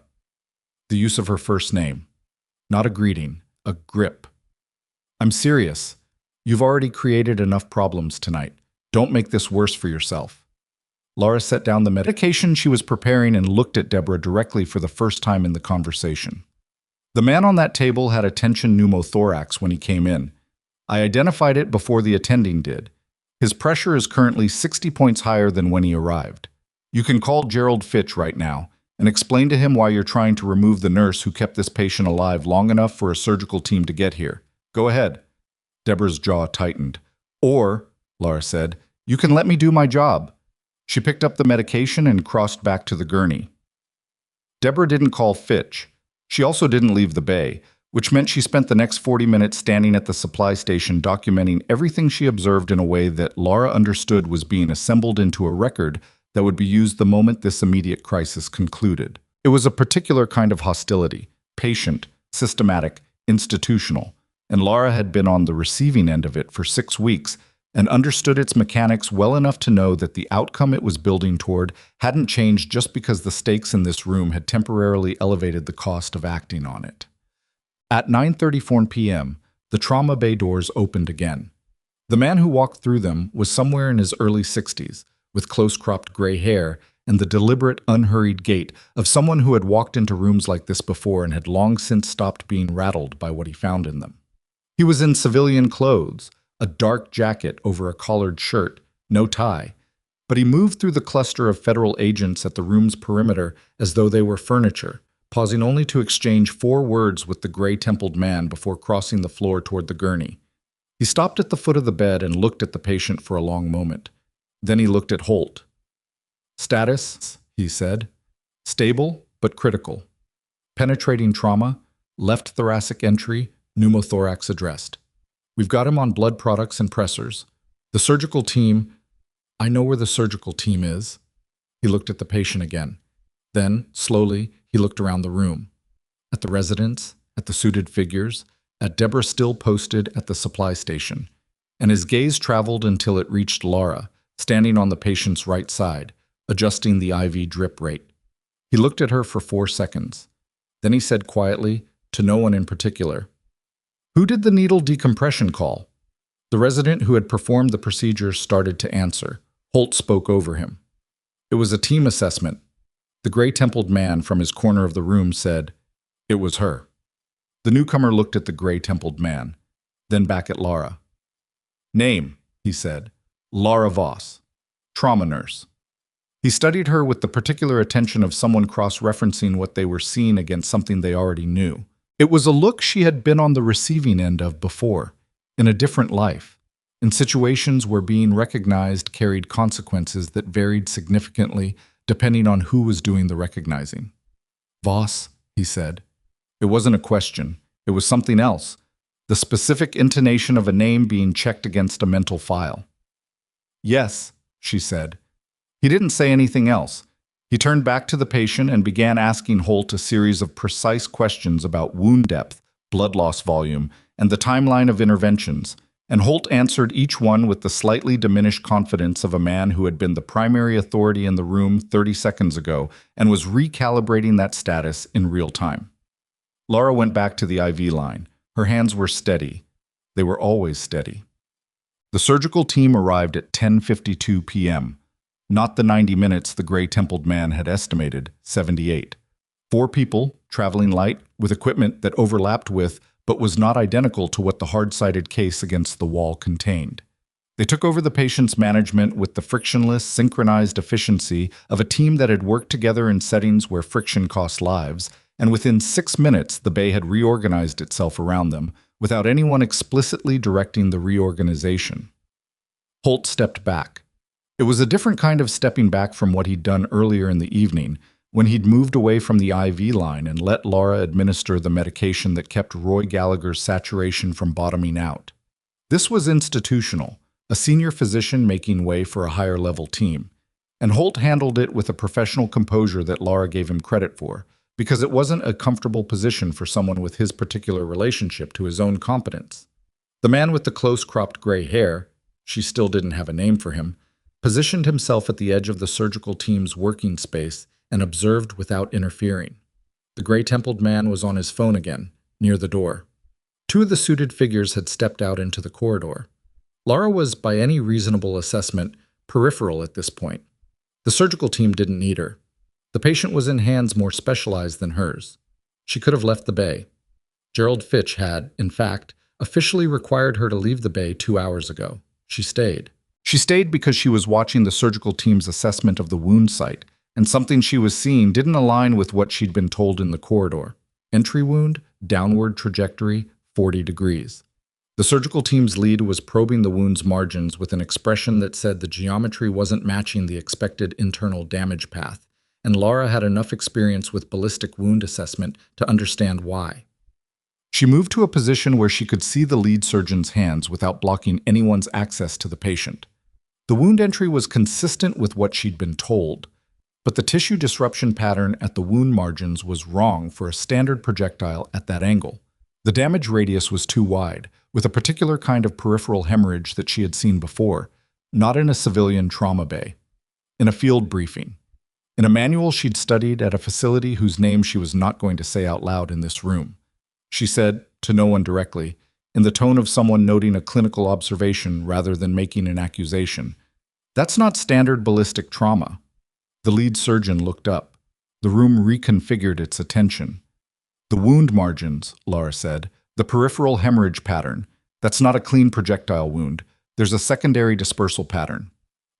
The use of her first name. Not a greeting, a grip. "I'm serious. You've already created enough problems tonight. Don't make this worse for yourself." Lara set down the medication she was preparing and looked at Deborah directly for the first time in the conversation. The man on that table had a tension pneumothorax when he came in. I identified it before the attending did. His pressure is currently 60 points higher than when he arrived. You can call Gerald Fitch right now and explain to him why you're trying to remove the nurse who kept this patient alive long enough for a surgical team to get here. Go ahead. Deborah's jaw tightened. Or Lara said. "You can let me do my job." She picked up the medication and crossed back to the gurney. Deborah didn't call Fitch. She also didn't leave the bay, which meant she spent the next 40 minutes standing at the supply station documenting everything she observed in a way that Lara understood was being assembled into a record that would be used the moment this immediate crisis concluded. It was a particular kind of hostility, patient, systematic, institutional, and Lara had been on the receiving end of it for 6 weeks and understood its mechanics well enough to know that the outcome it was building toward hadn't changed just because the stakes in this room had temporarily elevated the cost of acting on it. At 9:34 p.m., the trauma bay doors opened again. The man who walked through them was somewhere in his early 60s, with close-cropped gray hair and the deliberate, unhurried gait of someone who had walked into rooms like this before and had long since stopped being rattled by what he found in them. He was in civilian clothes, a dark jacket over a collared shirt, no tie, but he moved through the cluster of federal agents at the room's perimeter as though they were furniture, pausing only to exchange 4 words with the gray-templed man before crossing the floor toward the gurney. He stopped at the foot of the bed and looked at the patient for a long moment. Then he looked at Holt. "Status," he said. "Stable, but critical. Penetrating trauma, left thoracic entry, pneumothorax addressed. We've got him on blood products and pressors. The surgical team—" "I know where the surgical team is." He looked at the patient again. Then, slowly, he looked around the room. At the residents, at the suited figures, at Deborah still posted at the supply station. And his gaze traveled until it reached Lara, standing on the patient's right side, adjusting the IV drip rate. He looked at her for 4 seconds. Then he said quietly, to no one in particular, "Who did the needle decompression call?" The resident who had performed the procedure started to answer. Holt spoke over him. "It was a team assessment." The gray-templed man from his corner of the room said, "It was her." The newcomer looked at the gray-templed man, then back at Lara. "Name," he said, "Lara Voss. Trauma nurse." He studied her with the particular attention of someone cross-referencing what they were seeing against something they already knew. It was a look she had been on the receiving end of before, in a different life, in situations where being recognized carried consequences that varied significantly depending on who was doing the recognizing. "Voss," he said. It wasn't a question. It was something else, the specific intonation of a name being checked against a mental file. "Yes," she said. He didn't say anything else. He turned back to the patient and began asking Holt a series of precise questions about wound depth, blood loss volume, and the timeline of interventions, and Holt answered each one with the slightly diminished confidence of a man who had been the primary authority in the room 30 seconds ago and was recalibrating that status in real time. Lara went back to the IV line. Her hands were steady. They were always steady. The surgical team arrived at 10:52 p.m., not the 90 minutes the gray-templed man had estimated, 78. 4 people, traveling light, with equipment that overlapped with, but was not identical to what the hard-sided case against the wall contained. They took over the patient's management with the frictionless, synchronized efficiency of a team that had worked together in settings where friction cost lives, and within 6 minutes the bay had reorganized itself around them, without anyone explicitly directing the reorganization. Holt stepped back. It was a different kind of stepping back from what he'd done earlier in the evening, when he'd moved away from the IV line and let Lara administer the medication that kept Roy Gallagher's saturation from bottoming out. This was institutional, a senior physician making way for a higher-level team, and Holt handled it with a professional composure that Lara gave him credit for, because it wasn't a comfortable position for someone with his particular relationship to his own competence. The man with the close-cropped gray hair, she still didn't have a name for him, positioned himself at the edge of the surgical team's working space and observed without interfering. The gray-templed man was on his phone again, near the door. 2 of the suited figures had stepped out into the corridor. Lara was, by any reasonable assessment, peripheral at this point. The surgical team didn't need her. The patient was in hands more specialized than hers. She could have left the bay. Gerald Fitch had, in fact, officially required her to leave the bay 2 hours ago. She stayed. She stayed because she was watching the surgical team's assessment of the wound site, and something she was seeing didn't align with what she'd been told in the corridor. Entry wound, downward trajectory, 40 degrees. The surgical team's lead was probing the wound's margins with an expression that said the geometry wasn't matching the expected internal damage path, and Lara had enough experience with ballistic wound assessment to understand why. She moved to a position where she could see the lead surgeon's hands without blocking anyone's access to the patient. The wound entry was consistent with what she'd been told, but the tissue disruption pattern at the wound margins was wrong for a standard projectile at that angle. The damage radius was too wide, with a particular kind of peripheral hemorrhage that she had seen before, not in a civilian trauma bay. In a field briefing. In a manual she'd studied at a facility whose name she was not going to say out loud in this room. She said, to no one directly, in the tone of someone noting a clinical observation rather than making an accusation, "That's not standard ballistic trauma." The lead surgeon looked up. The room reconfigured its attention. "The wound margins," Lara said, "the peripheral hemorrhage pattern. That's not a clean projectile wound. There's a secondary dispersal pattern."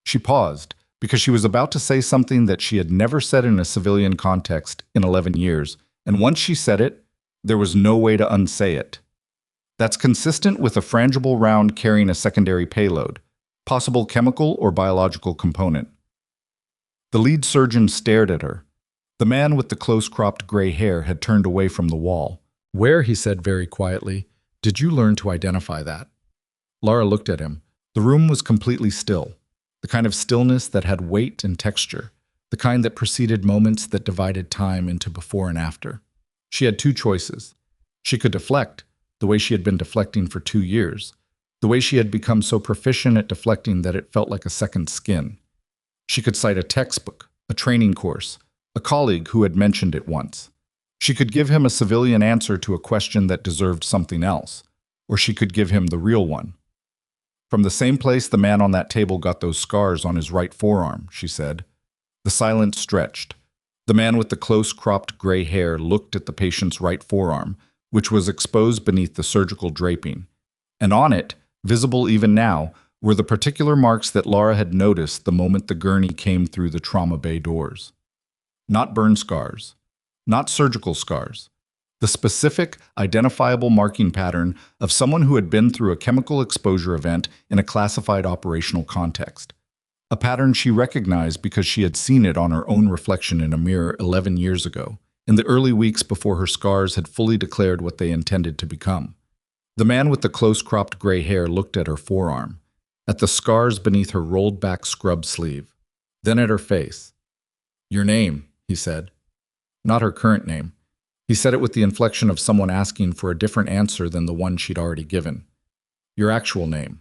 She paused, because she was about to say something that she had never said in a civilian context in 11 years, and once she said it, there was no way to unsay it. "That's consistent with a frangible round carrying a secondary payload, possible chemical or biological component." The lead surgeon stared at her. The man with the close-cropped gray hair had turned away from the wall. "Where," he said very quietly, "did you learn to identify that?" Lara looked at him. The room was completely still, the kind of stillness that had weight and texture, the kind that preceded moments that divided time into before and after. She had two choices. She could deflect, the way she had been deflecting for 2 years, the way she had become so proficient at deflecting that it felt like a second skin. She could cite a textbook, a training course, a colleague who had mentioned it once. She could give him a civilian answer to a question that deserved something else, or she could give him the real one. "From the same place the man on that table got those scars on his right forearm," she said. The silence stretched. The man with the close-cropped gray hair looked at the patient's right forearm, which was exposed beneath the surgical draping. And on it, visible even now, were the particular marks that Lara had noticed the moment the gurney came through the trauma bay doors. Not burn scars, not surgical scars. The specific, identifiable marking pattern of someone who had been through a chemical exposure event in a classified operational context. A pattern she recognized because she had seen it on her own reflection in a mirror 11 years ago, in the early weeks before her scars had fully declared what they intended to become. The man with the close-cropped gray hair looked at her forearm, at the scars beneath her rolled-back scrub sleeve, then at her face. "Your name," he said. Not her current name. He said it with the inflection of someone asking for a different answer than the one she'd already given. "Your actual name."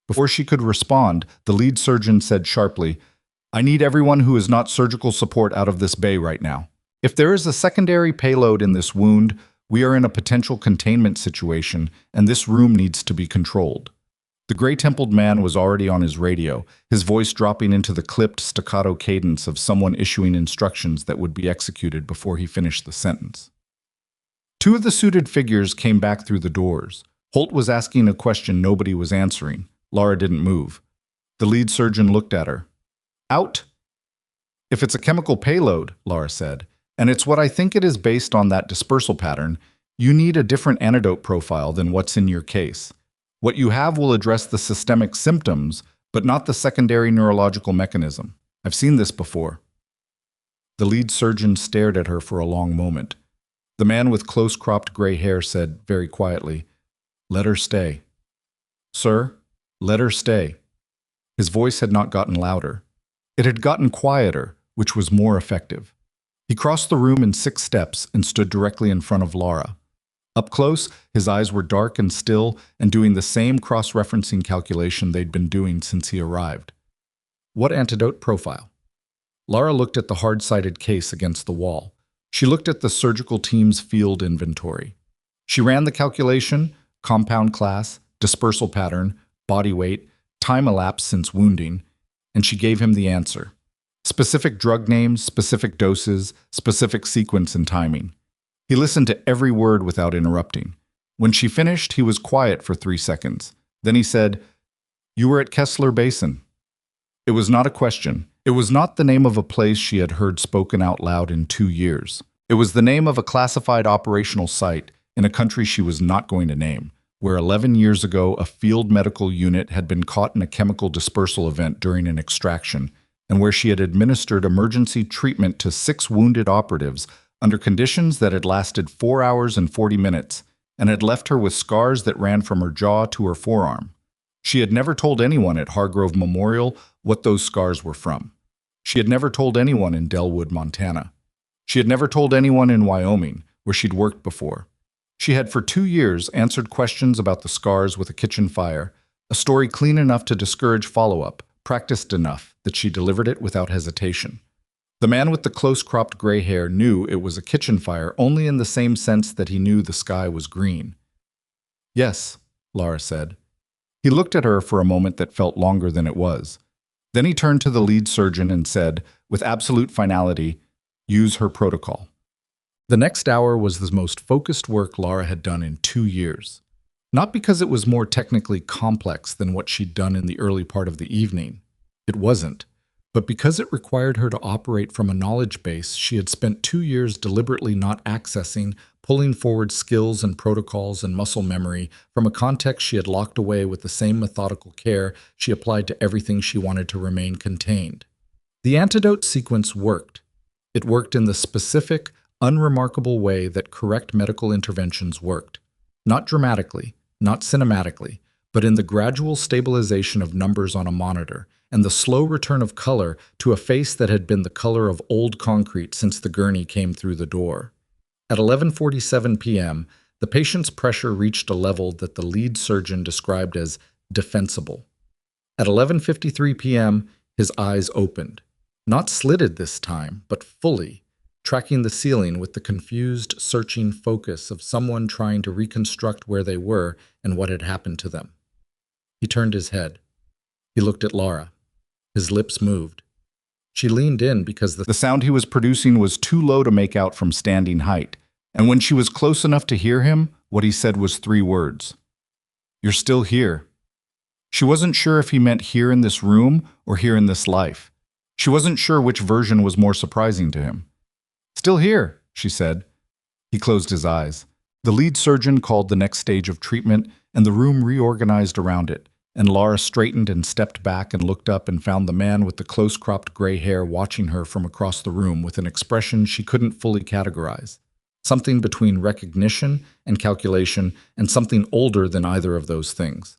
Before she could respond, the lead surgeon said sharply, "I need everyone who is not surgical support out of this bay right now. If there is a secondary payload in this wound, we are in a potential containment situation, and this room needs to be controlled." The gray-templed man was already on his radio, his voice dropping into the clipped staccato cadence of someone issuing instructions that would be executed before he finished the sentence. Two of the suited figures came back through the doors. Holt was asking a question nobody was answering. Lara didn't move. The lead surgeon looked at her. "Out." "If it's a chemical payload," Lara said, "and it's what I think it is based on that dispersal pattern, you need a different antidote profile than what's in your case. What you have will address the systemic symptoms, but not the secondary neurological mechanism. I've seen this before." The lead surgeon stared at her for a long moment. The man with close-cropped gray hair said very quietly, "Let her stay." "Sir, let her stay." His voice had not gotten louder. It had gotten quieter, which was more effective. He crossed the room in 6 steps and stood directly in front of Lara. Up close, his eyes were dark and still and doing the same cross-referencing calculation they'd been doing since he arrived. "What antidote profile?" Lara looked at the hard-sided case against the wall. She looked at the surgical team's field inventory. She ran the calculation, compound class, dispersal pattern, body weight, time elapsed since wounding, and she gave him the answer. Specific drug names, specific doses, specific sequence and timing. He listened to every word without interrupting. When she finished, he was quiet for 3 seconds. Then he said, "You were at Kessler Basin." It was not a question. It was not the name of a place she had heard spoken out loud in 2 years. It was the name of a classified operational site in a country she was not going to name, where 11 years ago a field medical unit had been caught in a chemical dispersal event during an extraction, and where she had administered emergency treatment to 6 wounded operatives under conditions that had lasted 4 hours and 40 minutes, and had left her with scars that ran from her jaw to her forearm. She had never told anyone at Hargrove Memorial what those scars were from. She had never told anyone in Delwood, Montana. She had never told anyone in Wyoming, where she'd worked before. She had for 2 years answered questions about the scars with a kitchen fire, a story clean enough to discourage follow-up, practiced enough that she delivered it without hesitation. The man with the close-cropped gray hair knew it was a kitchen fire only in the same sense that he knew the sky was green. "Yes," Lara said. He looked at her for a moment that felt longer than it was. Then he turned to the lead surgeon and said, with absolute finality, "Use her protocol." The next hour was the most focused work Lara had done in 2 years. Not because it was more technically complex than what she'd done in the early part of the evening. It wasn't. But because it required her to operate from a knowledge base she had spent 2 years deliberately not accessing, pulling forward skills and protocols and muscle memory from a context she had locked away with the same methodical care she applied to everything she wanted to remain contained. The antidote sequence worked. It worked in the specific, unremarkable way that correct medical interventions worked. Not dramatically, not cinematically, but in the gradual stabilization of numbers on a monitor and the slow return of color to a face that had been the color of old concrete since the gurney came through the door. At 11:47 p.m., the patient's pressure reached a level that the lead surgeon described as defensible. At 11:53 p.m., his eyes opened. Not slitted this time, but fully, tracking the ceiling with the confused, searching focus of someone trying to reconstruct where they were and what had happened to them. He turned his head. He looked at Lara. His lips moved. She leaned in because the sound he was producing was too low to make out from standing height, and when she was close enough to hear him, what he said was 3 words. "You're still here." She wasn't sure if he meant here in this room or here in this life. She wasn't sure which version was more surprising to him. "Still here," she said. He closed his eyes. The lead surgeon called the next stage of treatment, and the room reorganized around it, and Lara straightened and stepped back and looked up and found the man with the close-cropped gray hair watching her from across the room with an expression she couldn't fully categorize. Something between recognition and calculation, and something older than either of those things.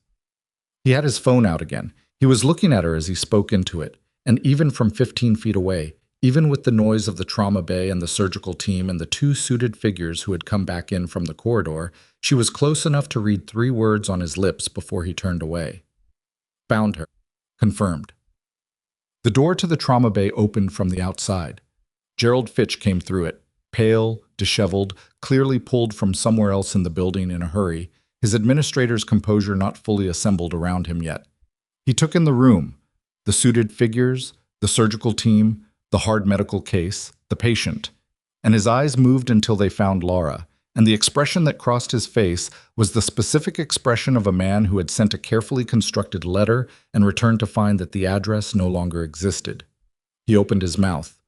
He had his phone out again. He was looking at her as he spoke into it, and even from 15 feet away, even with the noise of the trauma bay and the surgical team and the 2 suited figures who had come back in from the corridor, she was close enough to read 3 words on his lips before he turned away. "Found her. Confirmed." The door to the trauma bay opened from the outside. Gerald Fitch came through it, pale, disheveled, clearly pulled from somewhere else in the building in a hurry, his administrator's composure not fully assembled around him yet. He took in the room, the suited figures, the surgical team, the hard medical case, the patient, and his eyes moved until they found Lara, and the expression that crossed his face was the specific expression of a man who had sent a carefully constructed letter and returned to find that the address no longer existed. He opened his mouth.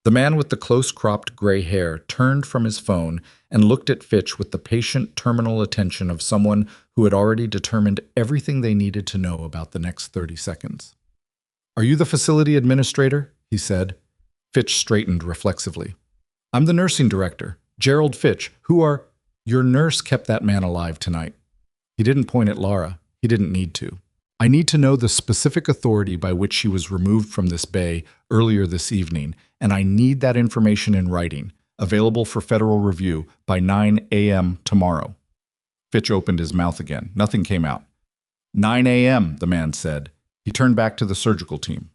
The man with the close-cropped gray hair turned from his phone and looked at Fitch with the patient terminal attention of someone who had already determined everything they needed to know about the next 30 seconds. "Are you the facility administrator?" he said. Fitch straightened reflexively. "I'm the nursing director, Gerald Fitch. Who are—" "Your nurse kept that man alive tonight." He didn't point at Lara. He didn't need to. "I need to know the specific authority by which she was removed from this bay earlier this evening, and I need that information in writing, available for federal review by 9 a.m. tomorrow." Fitch opened his mouth again. Nothing came out. 9 a.m., the man said. He turned back to the surgical team.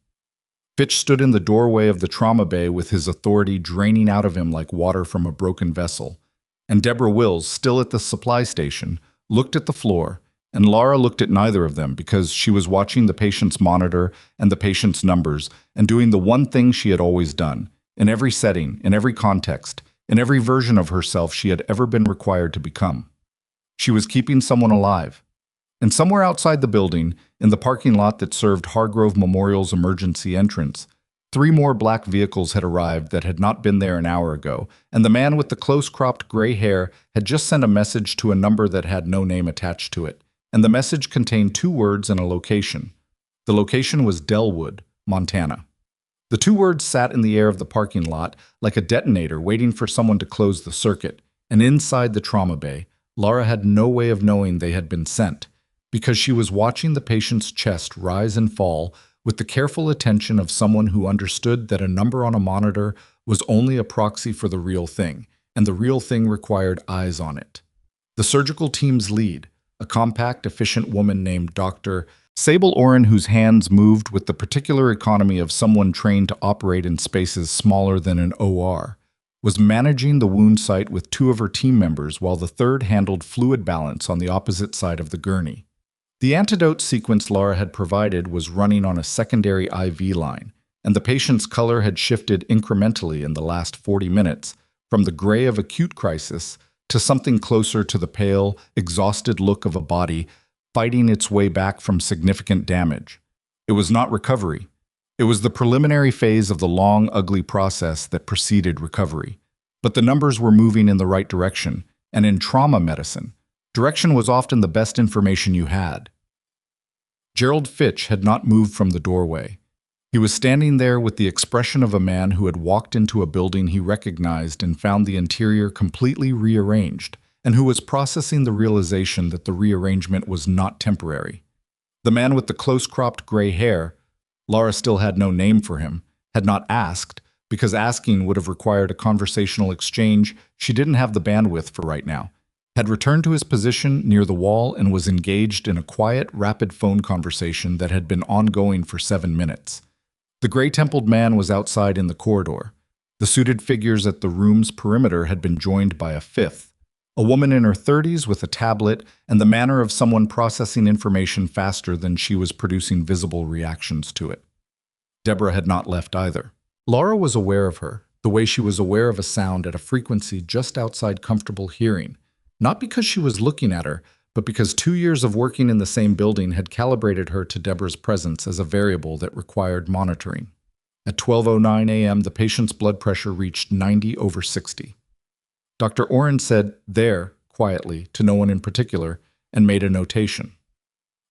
Fitch stood in the doorway of the trauma bay with his authority draining out of him like water from a broken vessel. And Deborah Wills, still at the supply station, looked at the floor, and Lara looked at neither of them because she was watching the patient's monitor and the patient's numbers and doing the one thing she had always done, in every setting, in every context, in every version of herself she had ever been required to become. She was keeping someone alive. And somewhere outside the building, in the parking lot that served Hargrove Memorial's emergency entrance, 3 more black vehicles had arrived that had not been there an hour ago, and the man with the close-cropped gray hair had just sent a message to a number that had no name attached to it, and the message contained 2 words and a location. The location was Delwood, Montana. The 2 words sat in the air of the parking lot like a detonator waiting for someone to close the circuit, and inside the trauma bay, Lara had no way of knowing they had been sent, because she was watching the patient's chest rise and fall with the careful attention of someone who understood that a number on a monitor was only a proxy for the real thing, and the real thing required eyes on it. The surgical team's lead, a compact, efficient woman named Dr. Sable Oren, whose hands moved with the particular economy of someone trained to operate in spaces smaller than an OR, was managing the wound site with 2 of her team members while the third handled fluid balance on the opposite side of the gurney. The antidote sequence Lara had provided was running on a secondary IV line, and the patient's color had shifted incrementally in the last 40 minutes, from the gray of acute crisis to something closer to the pale, exhausted look of a body fighting its way back from significant damage. It was not recovery. It was the preliminary phase of the long, ugly process that preceded recovery. But the numbers were moving in the right direction, and in trauma medicine, direction was often the best information you had. Gerald Fitch had not moved from the doorway. He was standing there with the expression of a man who had walked into a building he recognized and found the interior completely rearranged, and who was processing the realization that the rearrangement was not temporary. The man with the close-cropped gray hair, Lara still had no name for him, had not asked, because asking would have required a conversational exchange she didn't have the bandwidth for right now, had returned to his position near the wall and was engaged in a quiet, rapid phone conversation that had been ongoing for 7 minutes. The gray-templed man was outside in the corridor. The suited figures at the room's perimeter had been joined by a 5th, a woman in her 30s with a tablet and the manner of someone processing information faster than she was producing visible reactions to it. Deborah had not left either. Lara was aware of her, the way she was aware of a sound at a frequency just outside comfortable hearing, not because she was looking at her, but because 2 years of working in the same building had calibrated her to Deborah's presence as a variable that required monitoring. At 12:09 a.m., the patient's blood pressure reached 90/60. Dr. Oren said, "There," quietly, to no one in particular, and made a notation.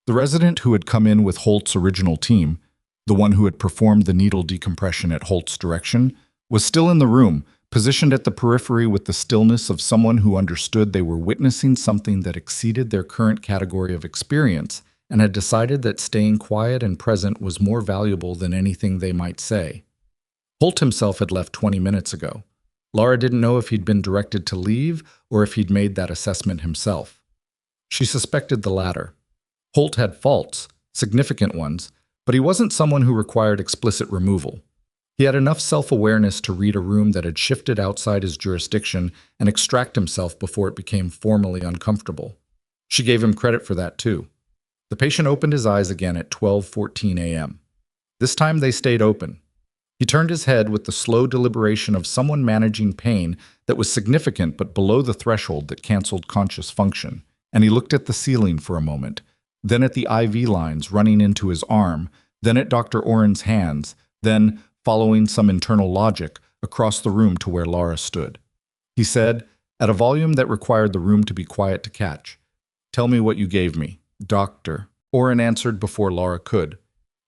The resident who had come in with Holt's original team, the one who had performed the needle decompression at Holt's direction, was still in the room, positioned at the periphery with the stillness of someone who understood they were witnessing something that exceeded their current category of experience and had decided that staying quiet and present was more valuable than anything they might say. Holt himself had left 20 minutes ago. Lara didn't know if he'd been directed to leave or if he'd made that assessment himself. She suspected the latter. Holt had faults, significant ones, but he wasn't someone who required explicit removal. He had enough self-awareness to read a room that had shifted outside his jurisdiction and extract himself before it became formally uncomfortable. She gave him credit for that, too. The patient opened his eyes again at 12:14 a.m. This time they stayed open. He turned his head with the slow deliberation of someone managing pain that was significant but below the threshold that canceled conscious function, and he looked at the ceiling for a moment, then at the IV lines running into his arm, then at Dr. Oren's hands, then, following some internal logic, across the room to where Lara stood. He said, at a volume that required the room to be quiet to catch, "Tell me what you gave me, Doctor." Oren answered before Lara could.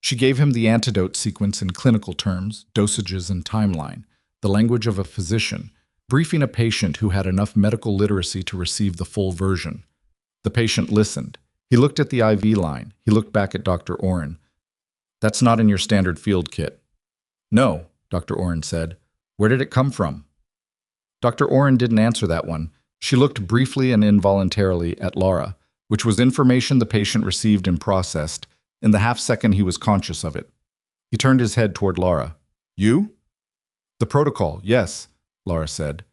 She gave him the antidote sequence in clinical terms, dosages, and timeline, the language of a physician, briefing a patient who had enough medical literacy to receive the full version. The patient listened. He looked at the IV line. He looked back at Dr. Oren. "That's not in your standard field kit." "No," Dr. Oren said. "Where did it come from?" Dr. Oren didn't answer that one. She looked briefly and involuntarily at Lara, which was information the patient received and processed. In the half-second he was conscious of it. He turned his head toward Lara. "You?" "The protocol, yes," Lara said.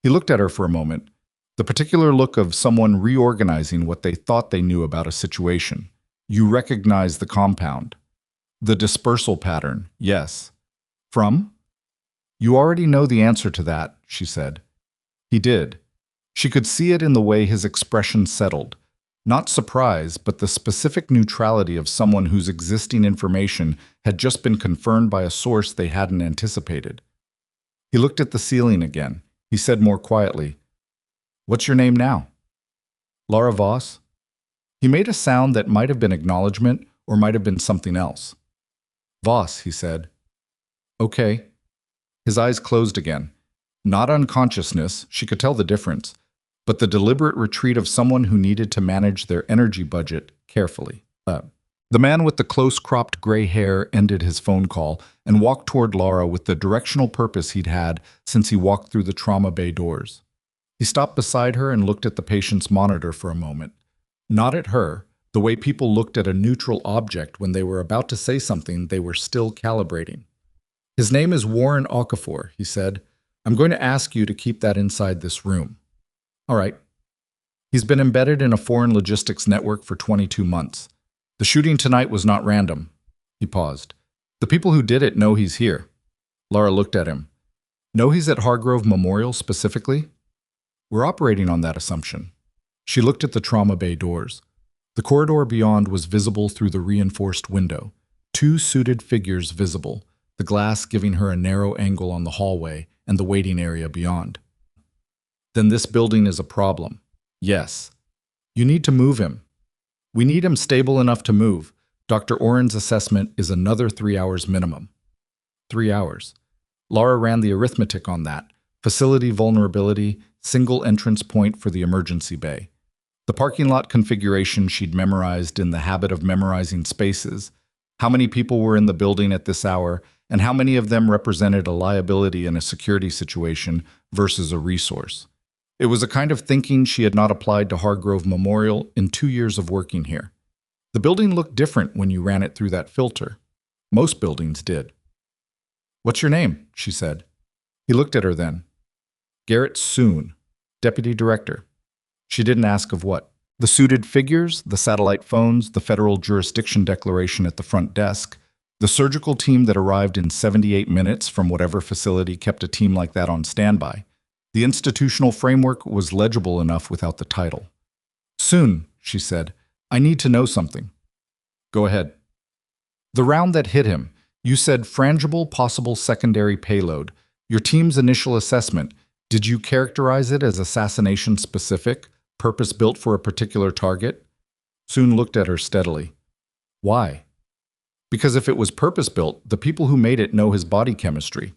He looked at her for a moment, the particular look of someone reorganizing what they thought they knew about a situation. "You recognize the compound." "The dispersal pattern, yes." "From?" "You already know the answer to that," she said. He did. She could see it in the way his expression settled. Not surprise, but the specific neutrality of someone whose existing information had just been confirmed by a source they hadn't anticipated. He looked at the ceiling again. He said more quietly, "What's your name now?" "Lara Voss?" He made a sound that might have been acknowledgement or might have been something else. "Voss," he said. "Okay." His eyes closed again. Not unconsciousness, she could tell the difference, but the deliberate retreat of someone who needed to manage their energy budget carefully. The man with the close-cropped gray hair ended his phone call and walked toward Lara with the directional purpose he'd had since he walked through the trauma bay doors. He stopped beside her and looked at the patient's monitor for a moment. Not at her, the way people looked at a neutral object when they were about to say something they were still calibrating. "His name is Warren Okafor," he said. "I'm going to ask you to keep that inside this room." "All right." He's been embedded in a foreign logistics network for 22 months. The shooting tonight was not random. He paused. "The people who did it know he's here." Lara looked at him. "Know he's at Hargrove Memorial specifically?" "We're operating on that assumption." She looked at the trauma bay doors. The corridor beyond was visible through the reinforced window. Two suited figures visible, the glass giving her a narrow angle on the hallway and the waiting area beyond. "Then this building is a problem." "Yes." "You need to move him." "We need him stable enough to move. Dr. Oren's assessment is another 3 hours minimum." 3 hours. Lara ran the arithmetic on that. Facility vulnerability, single entrance point for the emergency bay. The parking lot configuration she'd memorized in the habit of memorizing spaces. How many people were in the building at this hour, and how many of them represented a liability in a security situation versus a resource. It was a kind of thinking she had not applied to Hargrove Memorial in 2 years of working here. The building looked different when you ran it through that filter. Most buildings did. "What's your name?" she said. He looked at her then. "Garrett Soon, Deputy Director." She didn't ask of what. The suited figures, the satellite phones, the federal jurisdiction declaration at the front desk, the surgical team that arrived in 78 minutes from whatever facility kept a team like that on standby. The institutional framework was legible enough without the title. "Soon," she said, "I need to know something." "Go ahead." "The round that hit him, you said frangible possible secondary payload. Your team's initial assessment, did you characterize it as assassination specific, purpose-built for a particular target?" Soon looked at her steadily. "Why?" "Because if it was purpose-built, the people who made it know his body chemistry.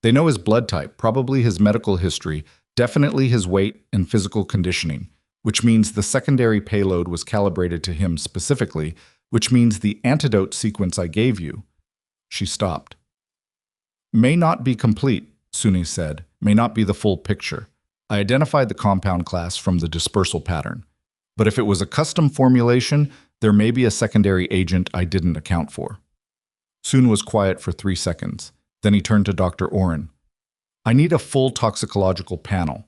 They know his blood type, probably his medical history, definitely his weight and physical conditioning, which means the secondary payload was calibrated to him specifically, which means the antidote sequence I gave you." She stopped. "May not be complete," Suni said, "may not be the full picture. I identified the compound class from the dispersal pattern. But if it was a custom formulation, there may be a secondary agent I didn't account for." Soon was quiet for 3 seconds. Then he turned to Dr. Oren. "I need a full toxicological panel.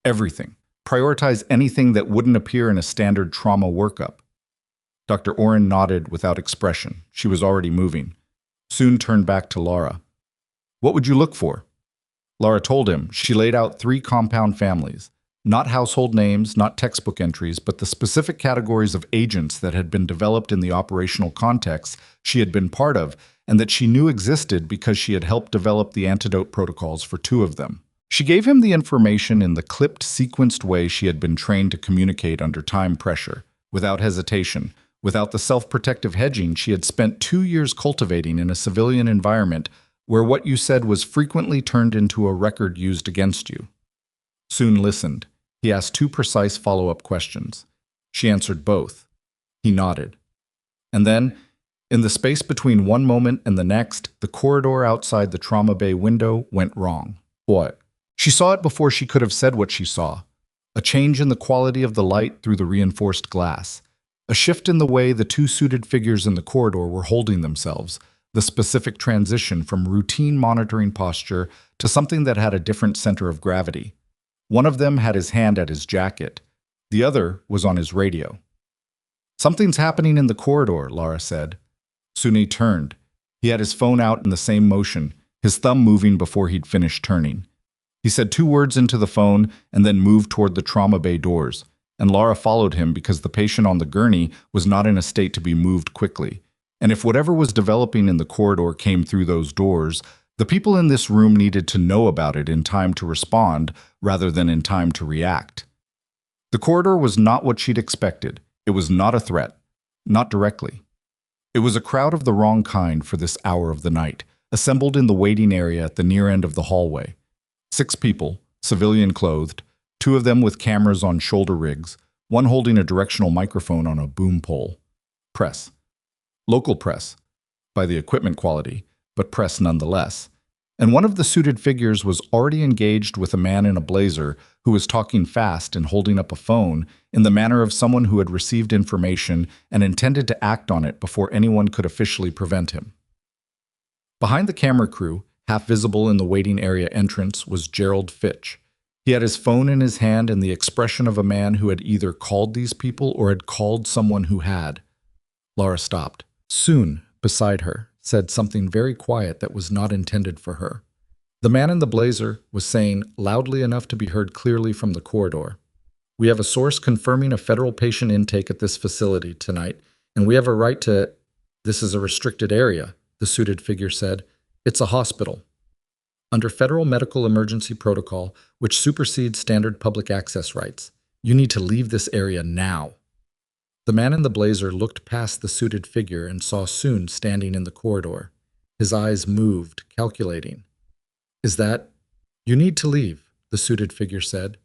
Everything. Prioritize anything that wouldn't appear in a standard trauma workup." Dr. Oren nodded without expression. She was already moving. Soon turned back to Lara. "What would you look for?" Lara told him. She laid out 3 compound families. Not household names, not textbook entries, but the specific categories of agents that had been developed in the operational context she had been part of, and that she knew existed because she had helped develop the antidote protocols for 2 of them. She gave him the information in the clipped, sequenced way she had been trained to communicate under time pressure, without hesitation, without the self-protective hedging she had spent 2 years cultivating in a civilian environment where what you said was frequently turned into a record used against you. Soon listened. He asked 2 precise follow-up questions. She answered both. He nodded. And then, in the space between one moment and the next, the corridor outside the trauma bay window went wrong. What? She saw it before she could have said what she saw. A change in the quality of the light through the reinforced glass. A shift in the way the 2 suited figures in the corridor were holding themselves. The specific transition from routine monitoring posture to something that had a different center of gravity. One of them had his hand at his jacket. The other was on his radio. "Something's happening in the corridor," Lara said. Suni turned. He had his phone out in the same motion, his thumb moving before he'd finished turning. He said 2 words into the phone and then moved toward the trauma bay doors, and Lara followed him because the patient on the gurney was not in a state to be moved quickly. And if whatever was developing in the corridor came through those doors, the people in this room needed to know about it in time to respond rather than in time to react. The corridor was not what she'd expected. It was not a threat, not directly. It was a crowd of the wrong kind for this hour of the night, assembled in the waiting area at the near end of the hallway. 6 people, civilian-clothed, 2 of them with cameras on shoulder rigs, 1 holding a directional microphone on a boom pole. Press. Local press, by the equipment quality, but press nonetheless. And one of the suited figures was already engaged with a man in a blazer who was talking fast and holding up a phone in the manner of someone who had received information and intended to act on it before anyone could officially prevent him. Behind the camera crew, half visible in the waiting area entrance, was Gerald Fitch. He had his phone in his hand and the expression of a man who had either called these people or had called someone who had. Lara stopped. Soon, beside her, said something very quiet that was not intended for her. The man in the blazer was saying, loudly enough to be heard clearly from the corridor, "We have a source confirming a federal patient intake at this facility tonight, and we have a right to—" "This is a restricted area," the suited figure said. "It's a hospital. Under federal medical emergency protocol, which supersedes standard public access rights, you need to leave this area now." The man in the blazer looked past the suited figure and saw Soon standing in the corridor. His eyes moved, calculating. "Is that—" "You need to leave," the suited figure said.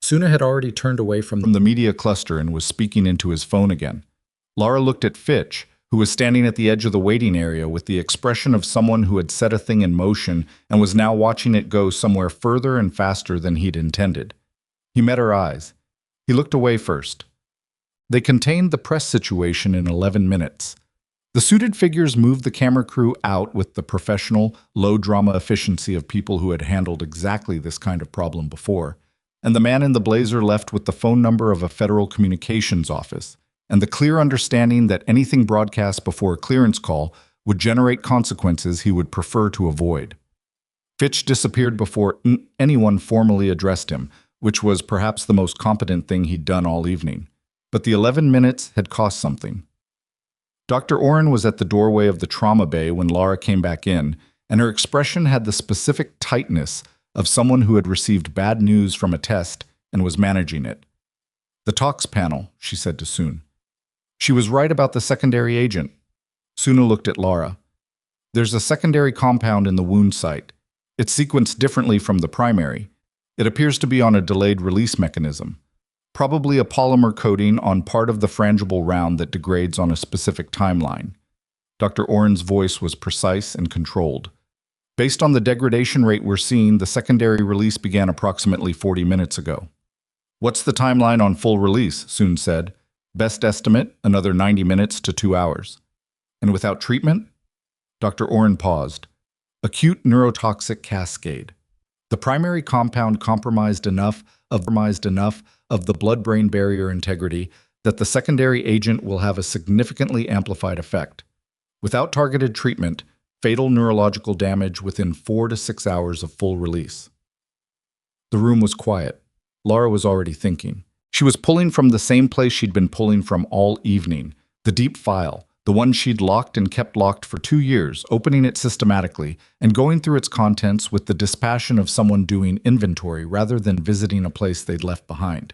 Suna had already turned away from the media cluster and was speaking into his phone again. Lara looked at Fitch, who was standing at the edge of the waiting area with the expression of someone who had set a thing in motion and was now watching it go somewhere further and faster than he'd intended. He met her eyes. He looked away first. They contained the press situation in 11 minutes. The suited figures moved the camera crew out with the professional, low-drama efficiency of people who had handled exactly this kind of problem before, and the man in the blazer left with the phone number of a federal communications office, and the clear understanding that anything broadcast before a clearance call would generate consequences he would prefer to avoid. Fitch disappeared before anyone formally addressed him, which was perhaps the most competent thing he'd done all evening. But the 11 minutes had cost something. Dr. Oren was at the doorway of the trauma bay when Lara came back in, and her expression had the specific tightness of someone who had received bad news from a test and was managing it. "The talks panel," she said to Soon. "She was right about the secondary agent." Suna looked at Lara. "There's a secondary compound in the wound site. It's sequenced differently from the primary. It appears to be on a delayed release mechanism. Probably a polymer coating on part of the frangible round that degrades on a specific timeline." Dr. Oren's voice was precise and controlled. "Based on the degradation rate we're seeing, the secondary release began approximately 40 minutes ago." "What's the timeline on full release?" Soon said. "Best estimate, another 90 minutes to 2 hours. And without treatment?" Dr. Oren paused. "Acute neurotoxic cascade. The primary compound compromised enough of the blood-brain barrier integrity that the secondary agent will have a significantly amplified effect. Without targeted treatment, fatal neurological damage within 4 to 6 hours of full release." The room was quiet. Lara was already thinking. She was pulling from the same place she'd been pulling from all evening, the deep file, the one she'd locked and kept locked for 2 years, opening it systematically and going through its contents with the dispassion of someone doing inventory rather than visiting a place they'd left behind.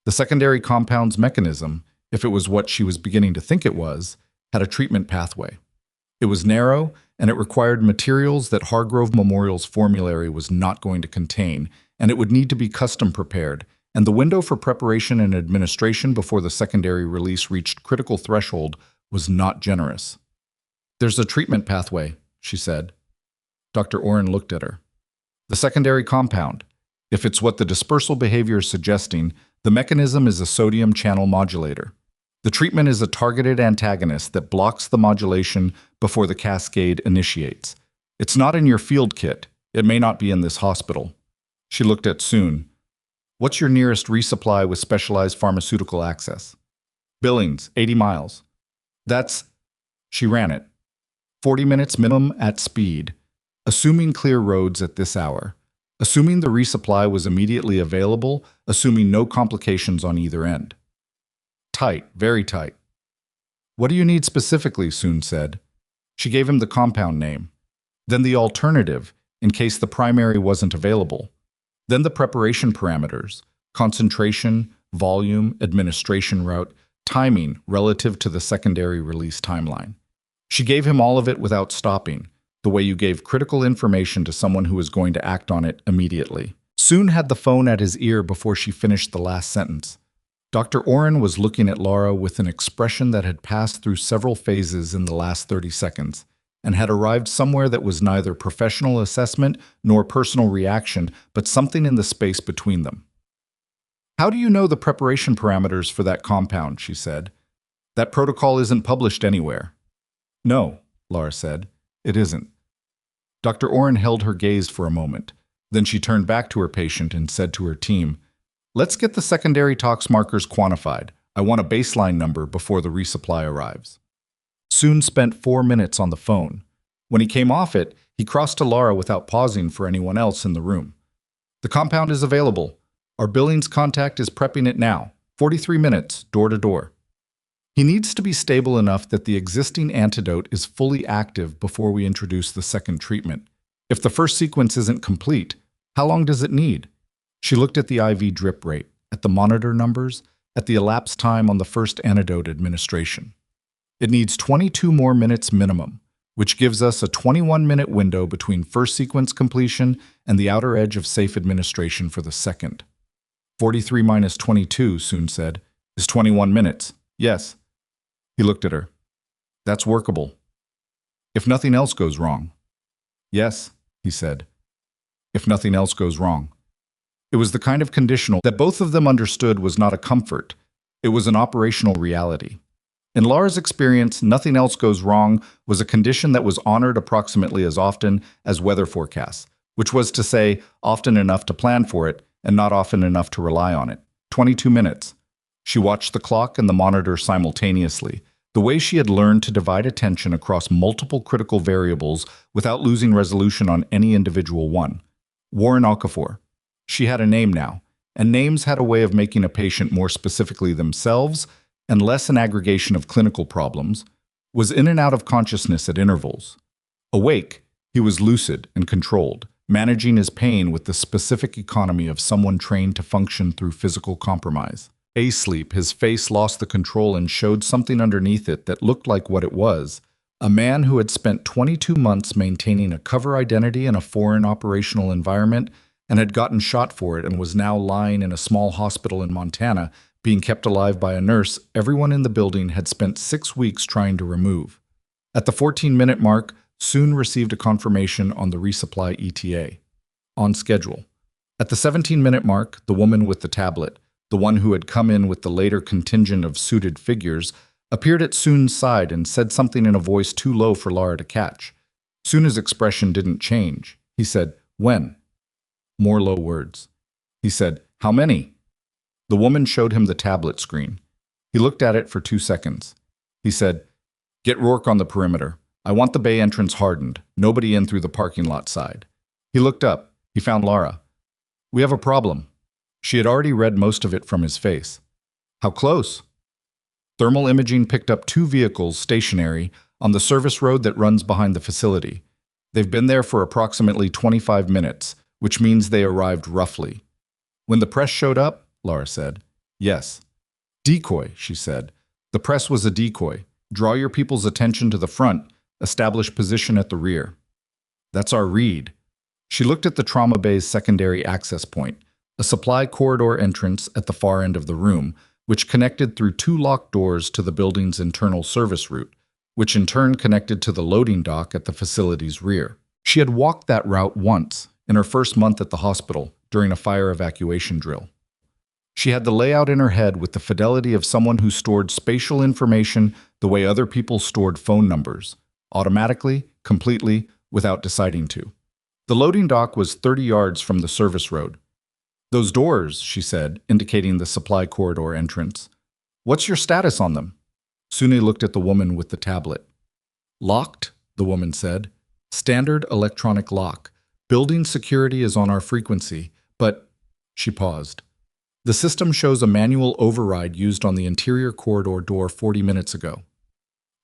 The secondary compound's mechanism, if it was what she was beginning to think it was, had a treatment pathway. It was narrow, and it required materials that Hargrove Memorial's formulary was not going to contain, and it would need to be custom prepared, and the window for preparation and administration before the secondary release reached critical threshold was not generous. "There's a treatment pathway," she said. Dr. Oren looked at her. "The secondary compound. If it's what the dispersal behavior is suggesting, the mechanism is a sodium channel modulator. The treatment is a targeted antagonist that blocks the modulation before the cascade initiates. It's not in your field kit. It may not be in this hospital." She looked at Soon. "What's your nearest resupply with specialized pharmaceutical access?" "Billings, 80 miles. That's—" She ran it. 40 minutes minimum at speed, assuming clear roads at this hour. assuming the resupply was immediately available, assuming no complications on either end. Tight, very tight. What do you need specifically? Soon said. She gave him the compound name. Then the alternative, in case the primary wasn't available. Then the preparation parameters, concentration, volume, administration route, timing relative to the secondary release timeline. She gave him all of it without stopping, the way you gave critical information to someone who was going to act on it immediately. Soon had the phone at his ear before she finished the last sentence. Dr. Oren was looking at Lara with an expression that had passed through several phases in the last 30 seconds and had arrived somewhere that was neither professional assessment nor personal reaction, but something in the space between them. How do you know the preparation parameters for that compound? She said. That protocol isn't published anywhere. No, Lara said. It isn't. Dr. Oren held her gaze for a moment. Then she turned back to her patient and said to her team, "Let's get the secondary tox markers quantified. I want a baseline number before the resupply arrives." Soon spent 4 minutes on the phone. When he came off it, he crossed to Lara without pausing for anyone else in the room. "The compound is available. Our billings contact is prepping it now. 43 minutes, door to door." He needs to be stable enough that the existing antidote is fully active before we introduce the second treatment. If the first sequence isn't complete, how long does it need? She looked at the IV drip rate, at the monitor numbers, at the elapsed time on the first antidote administration. It needs 22 more minutes minimum, which gives us a 21-minute window between first sequence completion and the outer edge of safe administration for the second. 43 minus 22, Soon said, is 21 minutes. Yes. He looked at her. That's workable. If nothing else goes wrong. Yes, he said. If nothing else goes wrong. It was the kind of conditional that both of them understood was not a comfort. It was an operational reality. In Lara's experience, nothing else goes wrong was a condition that was honored approximately as often as weather forecasts, which was to say, often enough to plan for it and not often enough to rely on it. 22 minutes. She watched the clock and the monitor simultaneously, the way she had learned to divide attention across multiple critical variables without losing resolution on any individual one. Warren Okafor. She had a name now, and names had a way of making a patient more specifically themselves and less an aggregation of clinical problems, was in and out of consciousness at intervals. Awake, he was lucid and controlled, managing his pain with the specific economy of someone trained to function through physical compromise. Asleep, his face lost the control and showed something underneath it that looked like what it was. A man who had spent 22 months maintaining a cover identity in a foreign operational environment and had gotten shot for it and was now lying in a small hospital in Montana, being kept alive by a nurse everyone in the building had spent 6 weeks trying to remove. At the 14-minute mark, Soon received a confirmation on the resupply ETA. On schedule. At the 17-minute mark, the woman with the tablet, the one who had come in with the later contingent of suited figures, appeared at Soon's side and said something in a voice too low for Lara to catch. Soon's expression didn't change. He said, "When?" More low words. He said, "How many?" The woman showed him the tablet screen. He looked at it for 2 seconds. He said, "Get Rourke on the perimeter. I want the bay entrance hardened. Nobody in through the parking lot side." He looked up. He found Lara. "We have a problem." She had already read most of it from his face. "How close?" Thermal imaging picked up 2 vehicles stationary on the service road that runs behind the facility. They've been there for approximately 25 minutes, which means they arrived roughly. "When the press showed up," Lara said. "Yes." "Decoy," she said. "The press was a decoy. Draw your people's attention to the front, establish position at the rear." "That's our read." She looked at the trauma bay's secondary access point, a supply corridor entrance at the far end of the room, which connected through 2 locked doors to the building's internal service route, which in turn connected to the loading dock at the facility's rear. She had walked that route once, in her first month at the hospital, during a fire evacuation drill. She had the layout in her head with the fidelity of someone who stored spatial information the way other people stored phone numbers, automatically, completely, without deciding to. The loading dock was 30 yards from the service road. "Those doors," she said, indicating the supply corridor entrance. "What's your status on them?" Sune looked at the woman with the tablet. "Locked," the woman said. "Standard electronic lock. Building security is on our frequency, but she paused. The system shows a manual override used on the interior corridor door 40 minutes ago.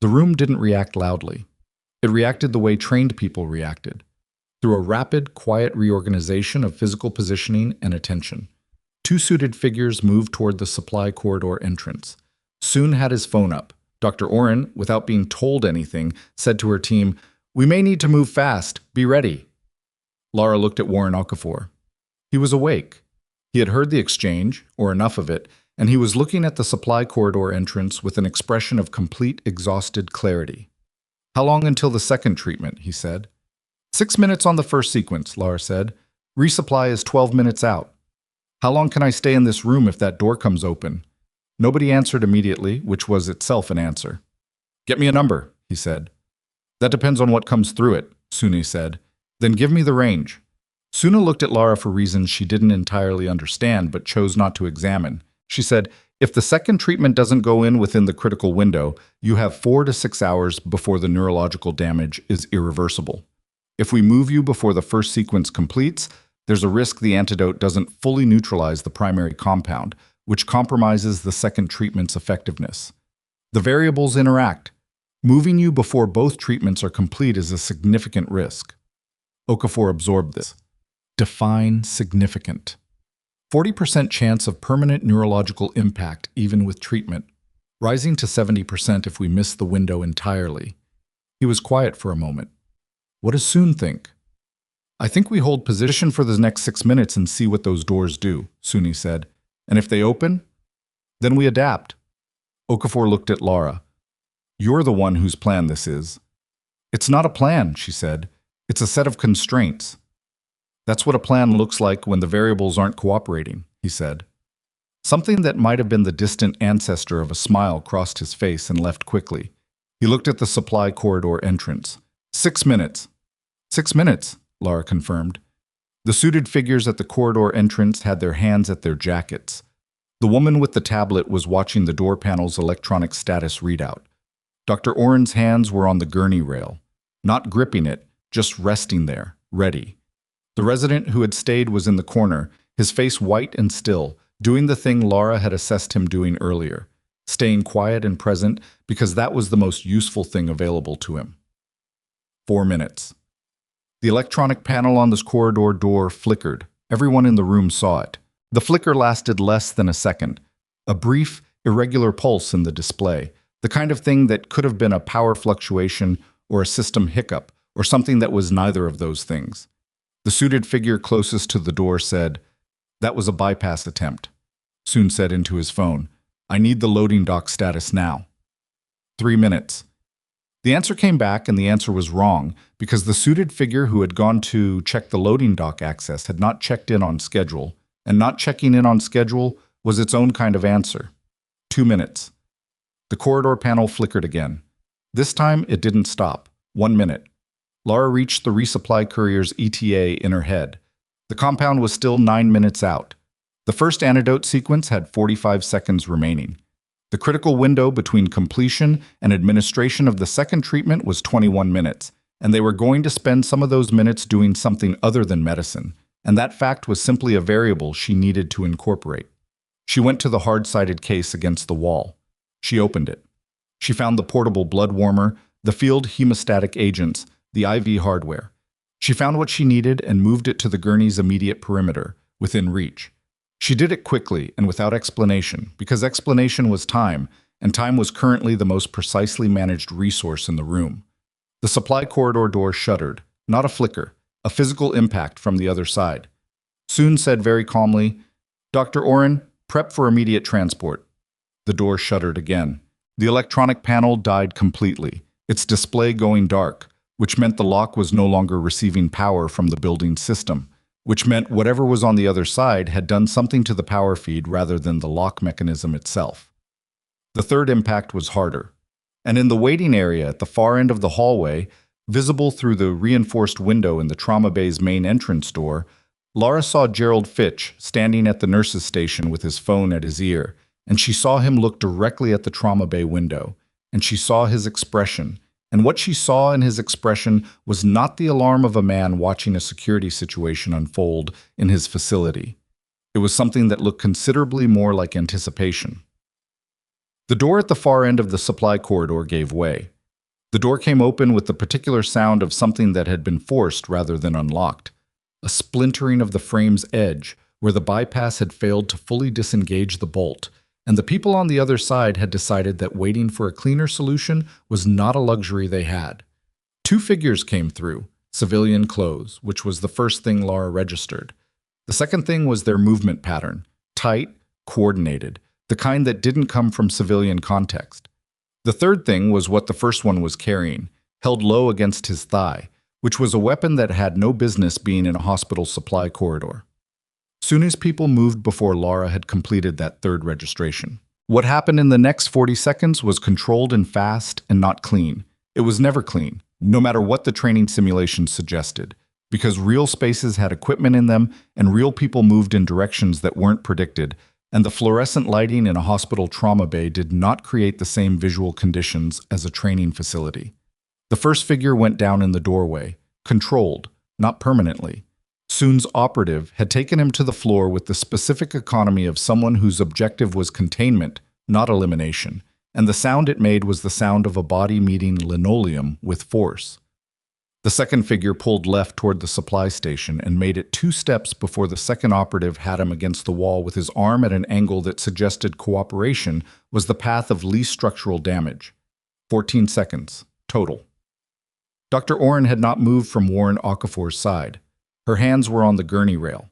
The room didn't react loudly. It reacted the way trained people reacted, through a rapid, quiet reorganization of physical positioning and attention. Two suited figures moved toward the supply corridor entrance. Soon had his phone up. Dr. Oren, without being told anything, said to her team, "We may need to move fast. Be ready." Lara looked at Warren Okafor. He was awake. He had heard the exchange, or enough of it, and he was looking at the supply corridor entrance with an expression of complete, exhausted clarity. "How long until the second treatment?" he said. 6 minutes on the first sequence, Lara said. "Resupply is 12 minutes out." "How long can I stay in this room if that door comes open?" Nobody answered immediately, which was itself an answer. "Get me a number," he said. "That depends on what comes through it," Suni said. "Then give me the range." Suna looked at Lara for reasons she didn't entirely understand but chose not to examine. She said, "If the second treatment doesn't go in within the critical window, you have 4 to 6 hours before the neurological damage is irreversible. If we move you before the first sequence completes, there's a risk the antidote doesn't fully neutralize the primary compound, which compromises the second treatment's effectiveness. The variables interact. Moving you before both treatments are complete is a significant risk." Okafor absorbed this. Define significant. 40% chance of permanent neurological impact even with treatment, rising to 70% if we miss the window entirely. He was quiet for a moment. "What does Soon think?" "I think we hold position for the next 6 minutes and see what those doors do," Suni said. "And if they open, then we adapt." Okafor looked at Lara. "You're the one whose plan this is." "It's not a plan," she said. "It's a set of constraints." "That's what a plan looks like when the variables aren't cooperating," he said. Something that might have been the distant ancestor of a smile crossed his face and left quickly. He looked at the supply corridor entrance. 6 minutes. 6 minutes, Lara confirmed. The suited figures at the corridor entrance had their hands at their jackets. The woman with the tablet was watching the door panel's electronic status readout. Dr. Oren's hands were on the gurney rail, not gripping it, just resting there, ready. The resident who had stayed was in the corner, his face white and still, doing the thing Lara had assessed him doing earlier, staying quiet and present because that was the most useful thing available to him. 4 minutes. The electronic panel on this corridor door flickered. Everyone in the room saw it. The flicker lasted less than a second. A brief, irregular pulse in the display, the kind of thing that could have been a power fluctuation or a system hiccup, or something that was neither of those things. The suited figure closest to the door said, "That was a bypass attempt." Soon said into his phone, "I need the loading dock status now." 3 minutes. The answer came back, and the answer was wrong, because the suited figure who had gone to check the loading dock access had not checked in on schedule, and not checking in on schedule was its own kind of answer. 2 minutes. The corridor panel flickered again. This time, it didn't stop. 1 minute. Lara reached the resupply courier's ETA in her head. The compound was still 9 minutes out. The first antidote sequence had 45 seconds remaining. The critical window between completion and administration of the second treatment was 21 minutes, and they were going to spend some of those minutes doing something other than medicine, and that fact was simply a variable she needed to incorporate. She went to the hard-sided case against the wall. She opened it. She found the portable blood warmer, the field hemostatic agents, the IV hardware. She found what she needed and moved it to the gurney's immediate perimeter, within reach. She did it quickly and without explanation, because explanation was time, and time was currently the most precisely managed resource in the room. The supply corridor door shuddered, not a flicker, a physical impact from the other side. Soon said very calmly, "Dr. Oren, prep for immediate transport." The door shuddered again. The electronic panel died completely, its display going dark, which meant the lock was no longer receiving power from the building system, which meant whatever was on the other side had done something to the power feed rather than the lock mechanism itself. The third impact was harder. And in the waiting area at the far end of the hallway, visible through the reinforced window in the trauma bay's main entrance door, Lara saw Gerald Fitch standing at the nurse's station with his phone at his ear, and she saw him look directly at the trauma bay window, and she saw his expression, And what she saw in his expression was not the alarm of a man watching a security situation unfold in his facility. It was something that looked considerably more like anticipation. The door at the far end of the supply corridor gave way. The door came open with the particular sound of something that had been forced rather than unlocked. A splintering of the frame's edge, where the bypass had failed to fully disengage the bolt, and the people on the other side had decided that waiting for a cleaner solution was not a luxury they had. Two figures came through, civilian clothes, which was the first thing Lara registered. The second thing was their movement pattern, tight, coordinated, the kind that didn't come from civilian context. The third thing was what the first one was carrying, held low against his thigh, which was a weapon that had no business being in a hospital supply corridor. Soon as people moved before Lara had completed that third registration. What happened in the next 40 seconds was controlled and fast and not clean. It was never clean, no matter what the training simulation suggested, because real spaces had equipment in them and real people moved in directions that weren't predicted, and the fluorescent lighting in a hospital trauma bay did not create the same visual conditions as a training facility. The first figure went down in the doorway, controlled, not permanently. Soon's operative had taken him to the floor with the specific economy of someone whose objective was containment, not elimination, and the sound it made was the sound of a body meeting linoleum with force. The second figure pulled left toward the supply station and made it 2 steps before the second operative had him against the wall with his arm at an angle that suggested cooperation was the path of least structural damage. 14 seconds, total. Dr. Oren had not moved from Warren Okafor's side. Her hands were on the gurney rail.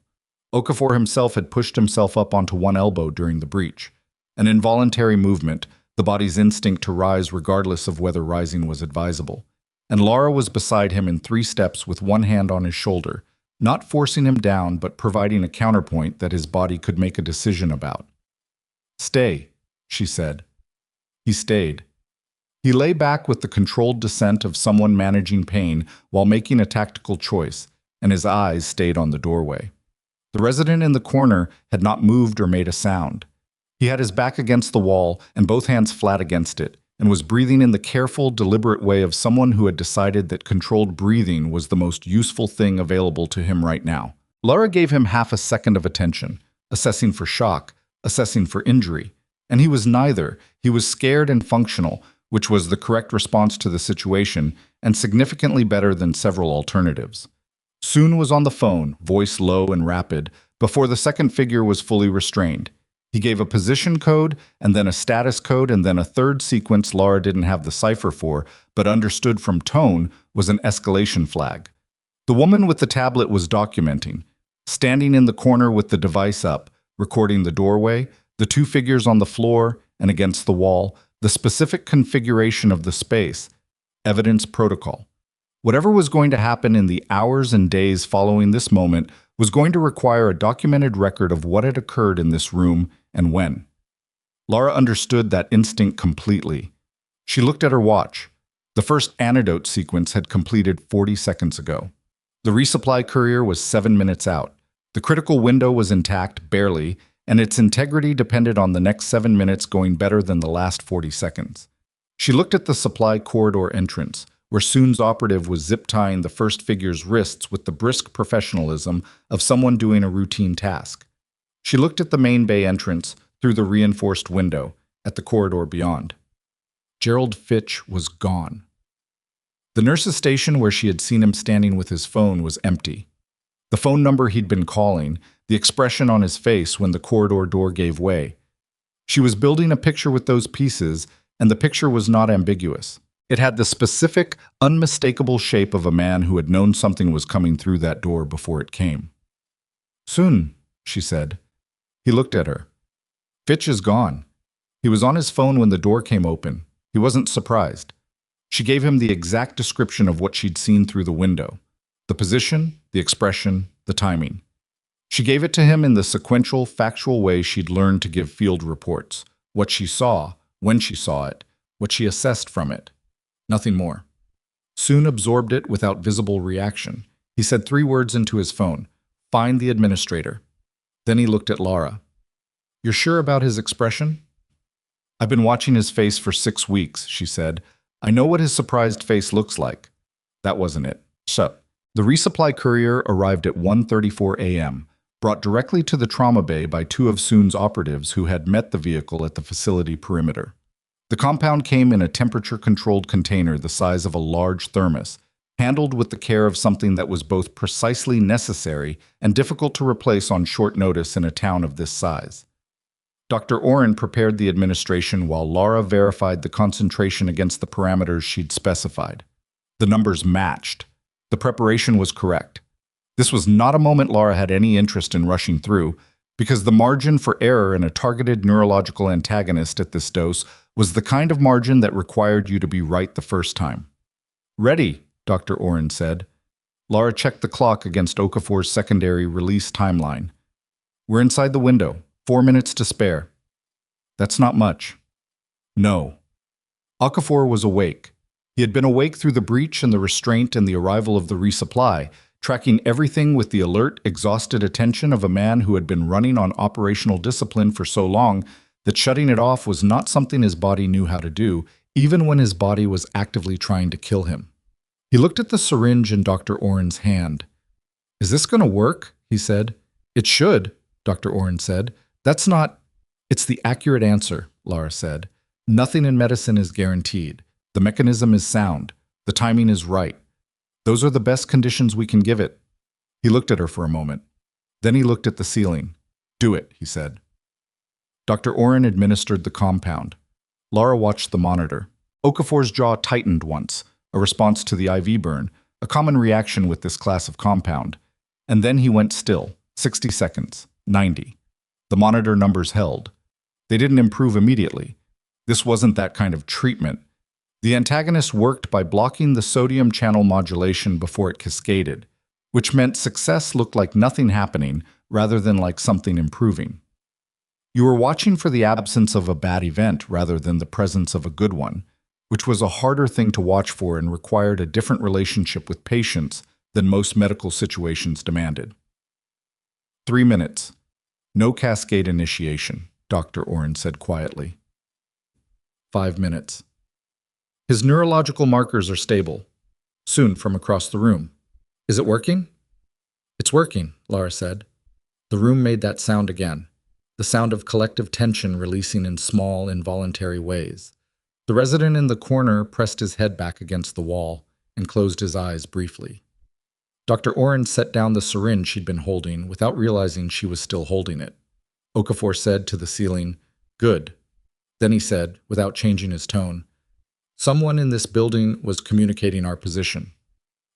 Okafor himself had pushed himself up onto one elbow during the breach. An involuntary movement, the body's instinct to rise regardless of whether rising was advisable. And Lara was beside him in 3 steps with one hand on his shoulder, not forcing him down but providing a counterpoint that his body could make a decision about. "Stay," she said. He stayed. He lay back with the controlled descent of someone managing pain while making a tactical choice, and his eyes stayed on the doorway. The resident in the corner had not moved or made a sound. He had his back against the wall and both hands flat against it, and was breathing in the careful, deliberate way of someone who had decided that controlled breathing was the most useful thing available to him right now. Lara gave him half a second of attention, assessing for shock, assessing for injury, and he was neither. He was scared and functional, which was the correct response to the situation and significantly better than several alternatives. Soon was on the phone, voice low and rapid, before the second figure was fully restrained. He gave a position code, and then a status code, and then a third sequence Lara didn't have the cipher for, but understood from tone was an escalation flag. The woman with the tablet was documenting, standing in the corner with the device up, recording the doorway, the 2 figures on the floor and against the wall, the specific configuration of the space, evidence protocol. Whatever was going to happen in the hours and days following this moment was going to require a documented record of what had occurred in this room and when. Lara understood that instinct completely. She looked at her watch. The first antidote sequence had completed 40 seconds ago. The resupply courier was 7 minutes out. The critical window was intact, barely, and its integrity depended on the next 7 minutes going better than the last 40 seconds. She looked at the supply corridor entrance, where Soon's operative was zip-tying the first figure's wrists with the brisk professionalism of someone doing a routine task. She looked at the main bay entrance through the reinforced window at the corridor beyond. Gerald Fitch was gone. The nurse's station where she had seen him standing with his phone was empty. The phone number he'd been calling, the expression on his face when the corridor door gave way. She was building a picture with those pieces, and the picture was not ambiguous. It had the specific, unmistakable shape of a man who had known something was coming through that door before it came. "Soon," she said. He looked at her. "Fitch is gone." He was on his phone when the door came open. He wasn't surprised. She gave him the exact description of what she'd seen through the window. The position, the expression, the timing. She gave it to him in the sequential, factual way she'd learned to give field reports. What she saw, when she saw it, what she assessed from it. Nothing more. Soon absorbed it without visible reaction. He said 3 words into his phone. "Find the administrator." Then he looked at Lara. "You're sure about his expression?" "I've been watching his face for 6 weeks," she said. I know what his surprised face looks like. That wasn't it. So, the resupply courier arrived at 1:34 a.m., brought directly to the trauma bay by two of Soon's operatives who had met the vehicle at the facility perimeter. The compound came in a temperature-controlled container the size of a large thermos, handled with the care of something that was both precisely necessary and difficult to replace on short notice in a town of this size. Dr. Oren prepared the administration while Lara verified the concentration against the parameters she'd specified. The numbers matched. The preparation was correct. This was not a moment Lara had any interest in rushing through, because the margin for error in a targeted neurological antagonist at this dose was the kind of margin that required you to be right the first time. "Ready," Dr. Oren said. Lara checked the clock against Okafor's secondary release timeline. "We're inside the window. 4 minutes to spare." "That's not much." "No." Okafor was awake. He had been awake through the breach and the restraint and the arrival of the resupply, tracking everything with the alert, exhausted attention of a man who had been running on operational discipline for so long that shutting it off was not something his body knew how to do, even when his body was actively trying to kill him. He looked at the syringe in Dr. Oren's hand. "Is this going to work?" he said. "It should," Dr. Oren said. "That's not—" "It's the accurate answer," Lara said. "Nothing in medicine is guaranteed. The mechanism is sound. The timing is right. Those are the best conditions we can give it." He looked at her for a moment. Then he looked at the ceiling. "Do it," he said. Dr. Oren administered the compound. Lara watched the monitor. Okafor's jaw tightened once, a response to the IV burn, a common reaction with this class of compound. And then he went still. 60 seconds. 90. The monitor numbers held. They didn't improve immediately. This wasn't that kind of treatment. The antagonist worked by blocking the sodium channel modulation before it cascaded, which meant success looked like nothing happening rather than like something improving. You were watching for the absence of a bad event rather than the presence of a good one, which was a harder thing to watch for and required a different relationship with patients than most medical situations demanded. 3 minutes. No cascade initiation, Dr. Oren said quietly. 5 minutes. His neurological markers are stable. Soon from across the room. "Is it working?" "It's working," Lara said. The room made that sound again, the sound of collective tension releasing in small, involuntary ways. The resident in the corner pressed his head back against the wall and closed his eyes briefly. Dr. Oren set down the syringe she'd been holding without realizing she was still holding it. Okafor said to the ceiling, "Good." Then he said, without changing his tone, "Someone in this building was communicating our position."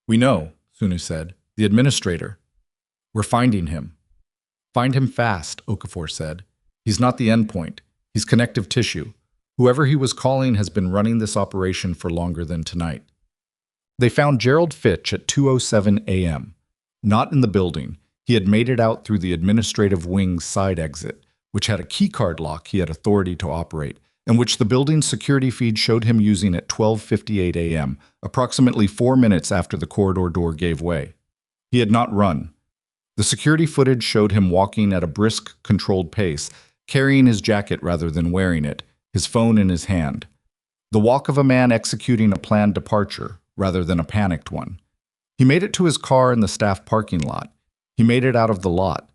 "We know," Sunu said. "The administrator." "We're finding him." "Find him fast," Okafor said. "He's not the endpoint. He's connective tissue. Whoever he was calling has been running this operation for longer than tonight." They found Gerald Fitch at 2:07 a.m. Not in the building. He had made it out through the administrative wing's side exit, which had a keycard lock he had authority to operate, and which the building's security feed showed him using at 12:58 a.m., approximately 4 minutes after the corridor door gave way. He had not run. The security footage showed him walking at a brisk, controlled pace, carrying his jacket rather than wearing it, his phone in his hand. The walk of a man executing a planned departure, rather than a panicked one. He made it to his car in the staff parking lot. He made it out of the lot.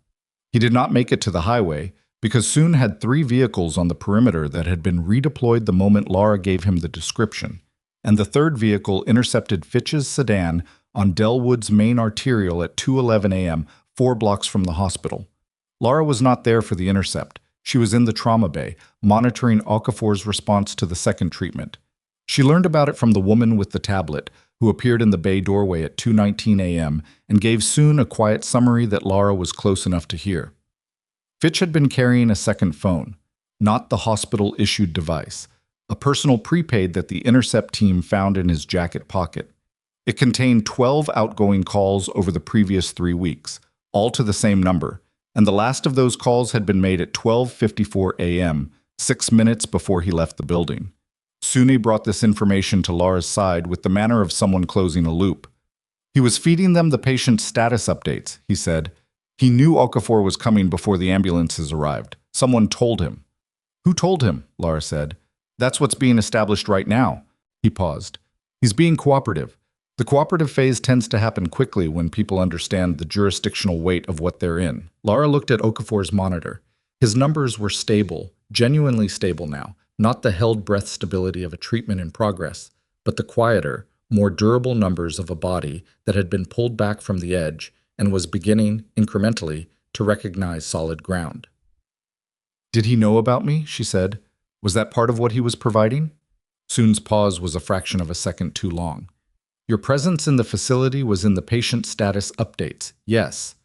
He did not make it to the highway, because Soon had 3 vehicles on the perimeter that had been redeployed the moment Lara gave him the description, and the 3rd vehicle intercepted Fitch's sedan on Delwood's main arterial at 2:11 a.m., 4 blocks from the hospital. Lara was not there for the intercept. She was in the trauma bay, monitoring Okafor's response to the second treatment. She learned about it from the woman with the tablet, who appeared in the bay doorway at 2:19 a.m. and gave Soon a quiet summary that Lara was close enough to hear. Fitch had been carrying a second phone, not the hospital-issued device, a personal prepaid that the intercept team found in his jacket pocket. It contained 12 outgoing calls over the previous 3 weeks, all to the same number, and the last of those calls had been made at 12:54 a.m., 6 minutes before he left the building. Suni brought this information to Lara's side with the manner of someone closing a loop. He was feeding them the patient's status updates, he said. He knew Okafor was coming before the ambulances arrived. Someone told him. "Who told him?" Lara said. "That's what's being established right now. He paused. He's being cooperative. The cooperative phase tends to happen quickly when people understand the jurisdictional weight of what they're in. Lara looked at Okafor's monitor. His numbers were stable, genuinely stable now, not the held breath stability of a treatment in progress, but the quieter, more durable numbers of a body that had been pulled back from the edge and was beginning, incrementally, to recognize solid ground. "Did he know about me?" she said. "Was that part of what he was providing?" Soon's pause was a fraction of a second too long. "Your presence in the facility was in the patient status updates, yes."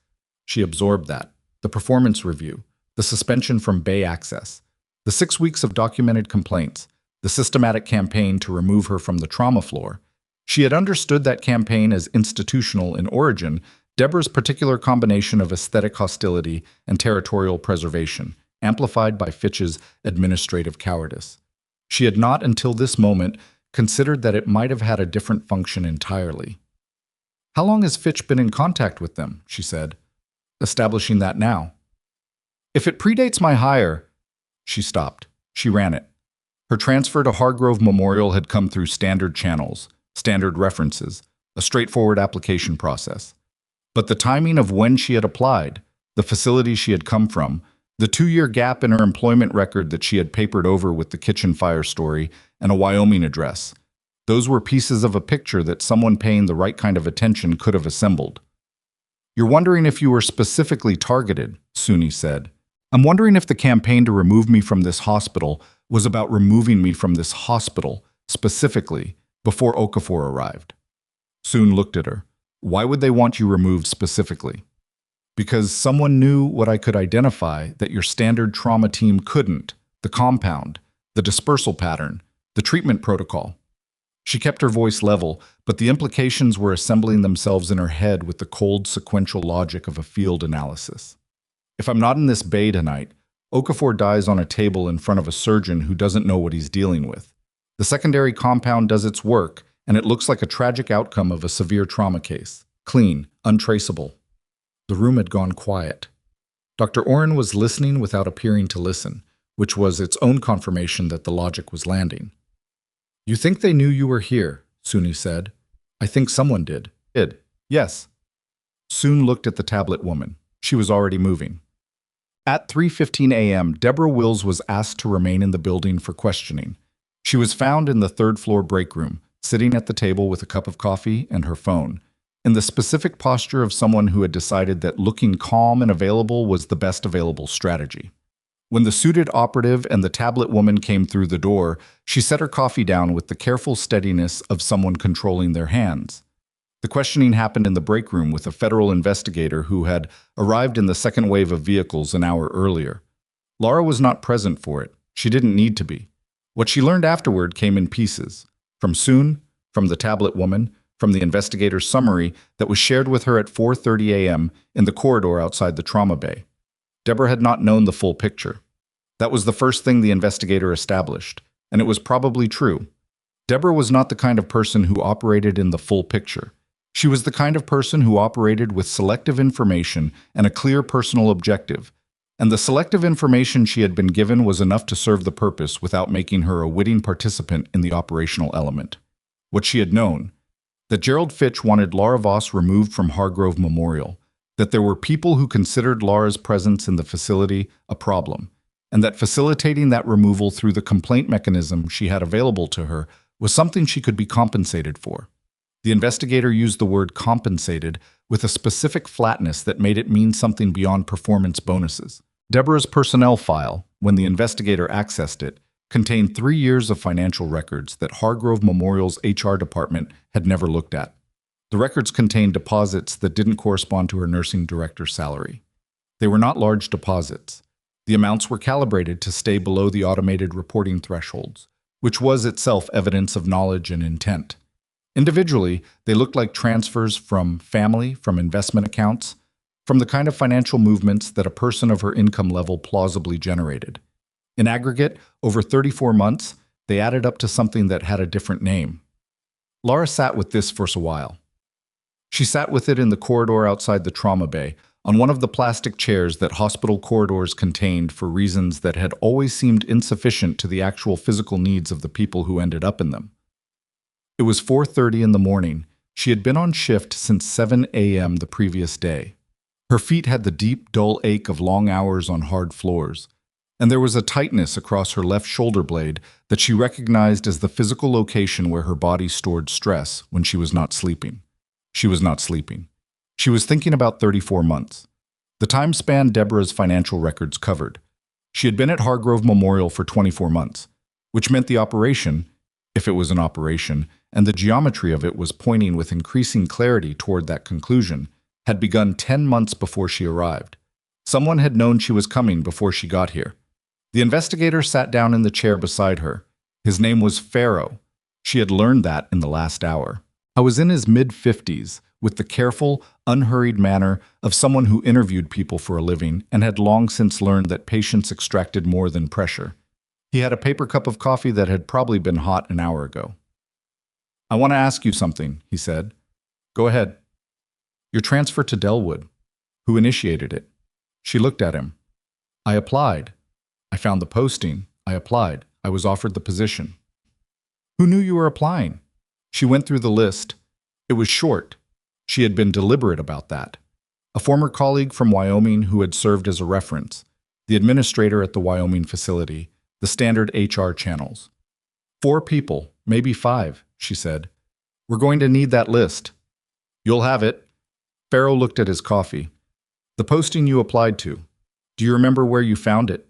She absorbed that. The performance review, the suspension from Bay access, the 6 weeks of documented complaints, the systematic campaign to remove her from the trauma floor. She had understood that campaign as institutional in origin, Deborah's particular combination of aesthetic hostility and territorial preservation, amplified by Fitch's administrative cowardice. She had not, until this moment, considered that it might have had a different function entirely. "How long has Fitch been in contact with them?" she said. "Establishing that now." "If it predates my hire—" She stopped. She ran it. Her transfer to Hargrove Memorial had come through standard channels, standard references, a straightforward application process. But the timing of when she had applied, the facility she had come from, the 2-year gap in her employment record that she had papered over with the kitchen fire story and a Wyoming address, those were pieces of a picture that someone paying the right kind of attention could have assembled. "You're wondering if you were specifically targeted," Suni said. "I'm wondering if the campaign to remove me from this hospital was about removing me from this hospital, specifically, before Okafor arrived." Soon looked at her. "Why would they want you removed specifically?" "Because someone knew what I could identify that your standard trauma team couldn't, the compound, the dispersal pattern, the treatment protocol." She kept her voice level, but the implications were assembling themselves in her head with the cold sequential logic of a field analysis. "If I'm not in this bay tonight, Okafor dies on a table in front of a surgeon who doesn't know what he's dealing with. The secondary compound does its work, and it looks like a tragic outcome of a severe trauma case. Clean, untraceable." The room had gone quiet. Dr. Oren was listening without appearing to listen, which was its own confirmation that the logic was landing. "You think they knew you were here," Suni said. "I think someone did." "Yes." Soon looked at the tablet woman. She was already moving. At 3:15 a.m., Deborah Wills was asked to remain in the building for questioning. She was found in the third-floor break room, sitting at the table with a cup of coffee and her phone, in the specific posture of someone who had decided that looking calm and available was the best available strategy. When the suited operative and the tablet woman came through the door, she set her coffee down with the careful steadiness of someone controlling their hands. The questioning happened in the break room with a federal investigator who had arrived in the second wave of vehicles an hour earlier. Lara was not present for it. She didn't need to be. What she learned afterward came in pieces. From Soon, from the tablet woman, from the investigator's summary that was shared with her at 4:30 a.m. in the corridor outside the trauma bay. Deborah had not known the full picture. That was the first thing the investigator established, and it was probably true. Deborah was not the kind of person who operated in the full picture. She was the kind of person who operated with selective information and a clear personal objective, and the selective information she had been given was enough to serve the purpose without making her a witting participant in the operational element. What she had known: that Gerald Fitch wanted Lara Voss removed from Hargrove Memorial, that there were people who considered Lara's presence in the facility a problem, and that facilitating that removal through the complaint mechanism she had available to her was something she could be compensated for. The investigator used the word compensated with a specific flatness that made it mean something beyond performance bonuses. Deborah's personnel file, when the investigator accessed it, contained 3 years of financial records that Hargrove Memorial's HR department had never looked at. The records contained deposits that didn't correspond to her nursing director's salary. They were not large deposits. The amounts were calibrated to stay below the automated reporting thresholds, which was itself evidence of knowledge and intent. Individually, they looked like transfers from family, from investment accounts, from the kind of financial movements that a person of her income level plausibly generated. In aggregate, over 34 months, they added up to something that had a different name. Lara sat with this for a while. She sat with it in the corridor outside the trauma bay, on one of the plastic chairs that hospital corridors contained for reasons that had always seemed insufficient to the actual physical needs of the people who ended up in them. It was 4:30 in the morning. She had been on shift since 7 a.m. the previous day. Her feet had the deep, dull ache of long hours on hard floors, and there was a tightness across her left shoulder blade that she recognized as the physical location where her body stored stress when she was not sleeping. She was not sleeping. She was thinking about 34 months. The time span Deborah's financial records covered. She had been at Hargrove Memorial for 24 months, which meant the operation, if it was an operation, and the geometry of it was pointing with increasing clarity toward that conclusion, had begun 10 months before she arrived. Someone had known she was coming before she got here. The investigator sat down in the chair beside her. His name was Pharaoh. She had learned that in the last hour. I was in his mid-50s, with the careful, unhurried manner of someone who interviewed people for a living and had long since learned that patience extracted more than pressure. He had a paper cup of coffee that had probably been hot an hour ago. "I want to ask you something," he said. "Go ahead." "Your transfer to Delwood. Who initiated it?" She looked at him. "I applied. I found the posting. I applied. I was offered the position." "Who knew you were applying?" She went through the list. It was short. She had been deliberate about that. A former colleague from Wyoming who had served as a reference, the administrator at the Wyoming facility, the standard HR channels. 4 people, maybe 5, she said. "We're going to need that list." "You'll have it." Pharaoh looked at his coffee. "The posting you applied to. Do you remember where you found it?"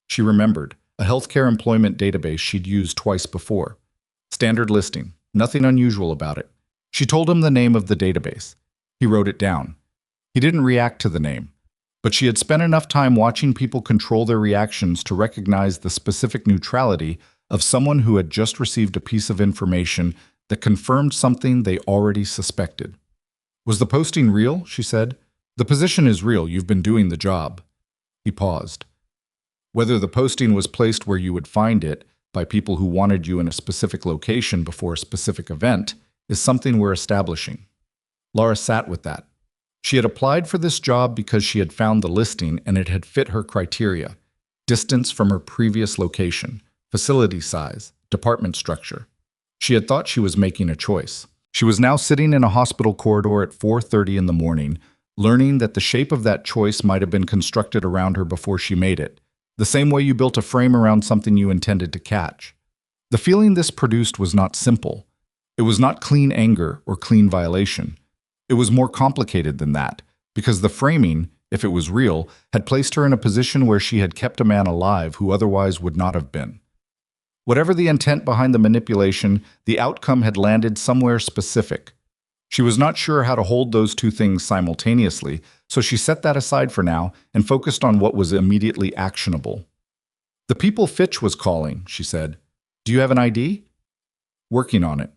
She remembered. A healthcare employment database she'd used twice before. Standard listing. Nothing unusual about it. She told him the name of the database. He wrote it down. He didn't react to the name, but she had spent enough time watching people control their reactions to recognize the specific neutrality of someone who had just received a piece of information that confirmed something they already suspected. "Was the posting real?" she said. "The position is real. You've been doing the job." He paused. "Whether the posting was placed where you would find it, by people who wanted you in a specific location before a specific event, is something we're establishing." Lara sat with that. She had applied for this job because she had found the listing and it had fit her criteria: distance from her previous location, facility size, department structure. She had thought she was making a choice. She was now sitting in a hospital corridor at 4:30 in the morning, learning that the shape of that choice might have been constructed around her before she made it, the same way you built a frame around something you intended to catch. The feeling this produced was not simple. It was not clean anger or clean violation. It was more complicated than that, because the framing, if it was real, had placed her in a position where she had kept a man alive who otherwise would not have been. Whatever the intent behind the manipulation, the outcome had landed somewhere specific. She was not sure how to hold those two things simultaneously, so she set that aside for now and focused on what was immediately actionable. "The people Fitch was calling," she said. "Do you have an ID?" "Working on it."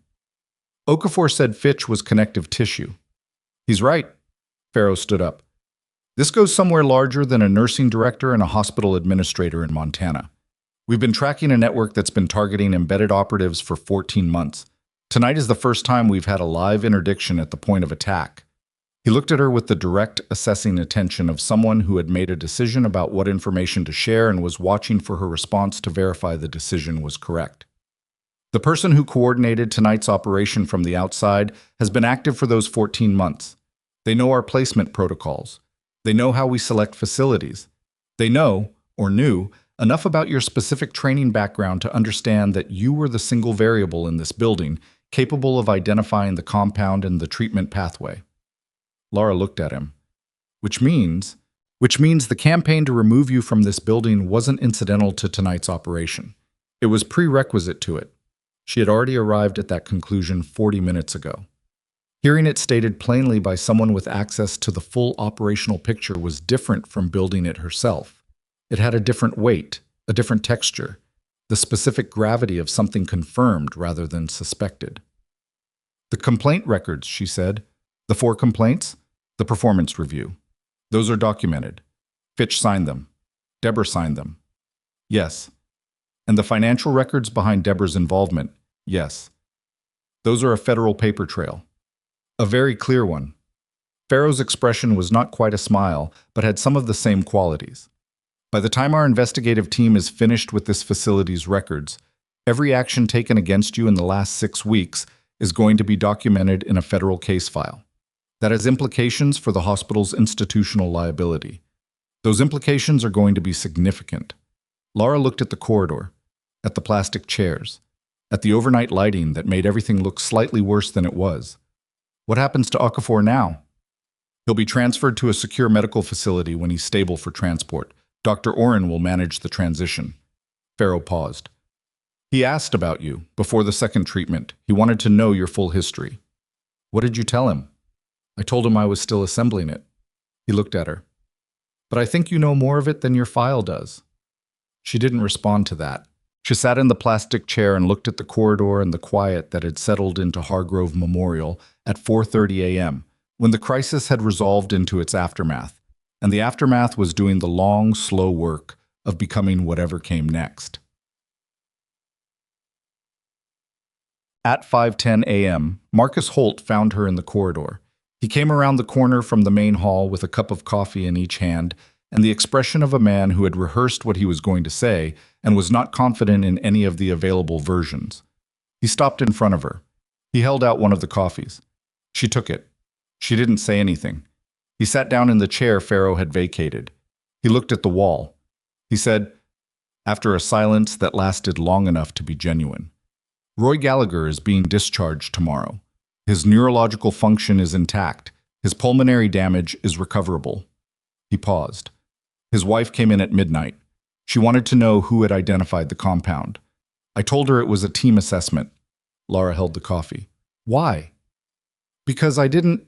Okafor said Fitch was connective tissue. "He's right." Pharaoh stood up. "This goes somewhere larger than a nursing director and a hospital administrator in Montana. We've been tracking a network that's been targeting embedded operatives for 14 months. Tonight is the first time we've had a live interdiction at the point of attack." He looked at her with the direct, assessing attention of someone who had made a decision about what information to share and was watching for her response to verify the decision was correct. "The person who coordinated tonight's operation from the outside has been active for those 14 months. They know our placement protocols. They know how we select facilities. They know, or knew, enough about your specific training background to understand that you were the single variable in this building, capable of identifying the compound and the treatment pathway." Lara looked at him. Which means the campaign to remove you from this building wasn't incidental to tonight's operation. It was prerequisite to it. She had already arrived at that conclusion 40 minutes ago. Hearing it stated plainly by someone with access to the full operational picture was different from building it herself. It had a different weight, a different texture, the specific gravity of something confirmed rather than suspected. "The complaint records," she said. "The 4 complaints, the performance review. Those are documented. Fitch signed them. Deborah signed them." "Yes." "And the financial records behind Deborah's involvement?" "Yes." "Those are a federal paper trail." "A very clear one." Pharaoh's expression was not quite a smile, but had some of the same qualities. "By the time our investigative team is finished with this facility's records, every action taken against you in the last 6 weeks is going to be documented in a federal case file. That has implications for the hospital's institutional liability. Those implications are going to be significant. Lara looked at the corridor, at the plastic chairs, at the overnight lighting that made everything look slightly worse than it was. What happens to Okafor now? He'll be transferred to a secure medical facility when he's stable for transport. Dr. Oren will manage the transition. Pharaoh paused. He asked about you before the second treatment. He wanted to know your full history. What did you tell him? I told him I was still assembling it. He looked at her. But I think you know more of it than your file does. She didn't respond to that. She sat in the plastic chair and looked at the corridor and the quiet that had settled into Hargrove Memorial at 4:30 a.m., when the crisis had resolved into its aftermath, and the aftermath was doing the long, slow work of becoming whatever came next. At 5:10 a.m., Marcus Holt found her in the corridor. He came around the corner from the main hall with a cup of coffee in each hand and the expression of a man who had rehearsed what he was going to say and was not confident in any of the available versions. He stopped in front of her. He held out one of the coffees. She took it. She didn't say anything. He sat down in the chair Pharaoh had vacated. He looked at the wall. He said, after a silence that lasted long enough to be genuine, Roy Gallagher is being discharged tomorrow. His neurological function is intact. His pulmonary damage is recoverable. He paused. His wife came in at midnight. She wanted to know who had identified the compound. I told her it was a team assessment. Lara held the coffee. Why? Because I didn't...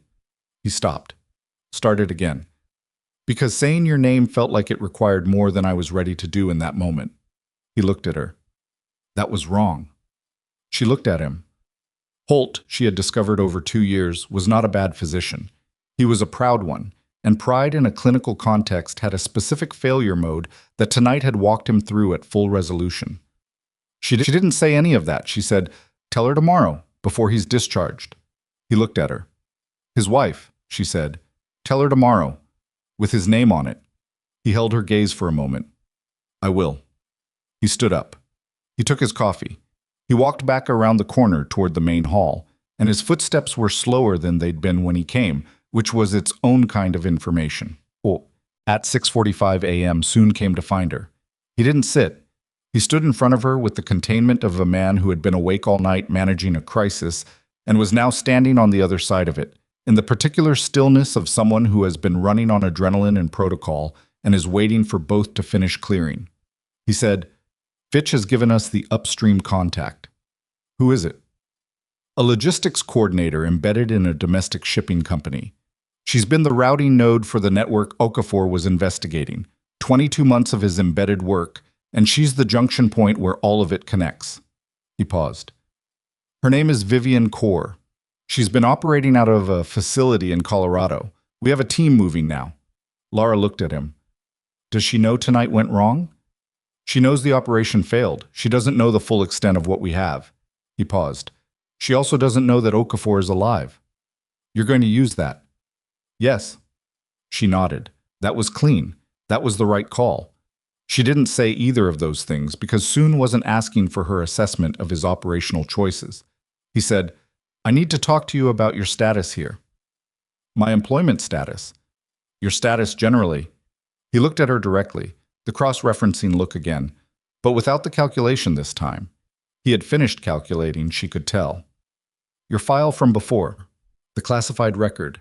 He stopped. Started again. Because saying your name felt like it required more than I was ready to do in that moment. He looked at her. That was wrong. She looked at him. Holt, she had discovered over 2 years, was not a bad physician. He was a proud one, and pride in a clinical context had a specific failure mode that tonight had walked him through at full resolution. She didn't say any of that. She said, tell her tomorrow, before he's discharged. He looked at her. His wife, she said, tell her tomorrow, with his name on it. He held her gaze for a moment. I will. He stood up. He took his coffee. He walked back around the corner toward the main hall, and his footsteps were slower than they'd been when he came, which was its own kind of information. At 6:45 a.m. soon came to find her. He didn't sit. He stood in front of her with the containment of a man who had been awake all night managing a crisis and was now standing on the other side of it, in the particular stillness of someone who has been running on adrenaline and protocol and is waiting for both to finish clearing. He said, Fitch has given us the upstream contact. Who is it? A logistics coordinator embedded in a domestic shipping company. She's been the routing node for the network Okafor was investigating, 22 months of his embedded work, and she's the junction point where all of it connects. He paused. Her name is Vivian Kaur. She's been operating out of a facility in Colorado. We have a team moving now. Lara looked at him. Does she know tonight went wrong? She knows the operation failed. She doesn't know the full extent of what we have. He paused. She also doesn't know that Okafor is alive. You're going to use that? Yes. She nodded. That was clean. That was the right call. She didn't say either of those things because Soon wasn't asking for her assessment of his operational choices. He said, I need to talk to you about your status here. My employment status. Your status generally. He looked at her directly, the cross-referencing look again, but without the calculation this time. He had finished calculating, she could tell. Your file from before. The classified record.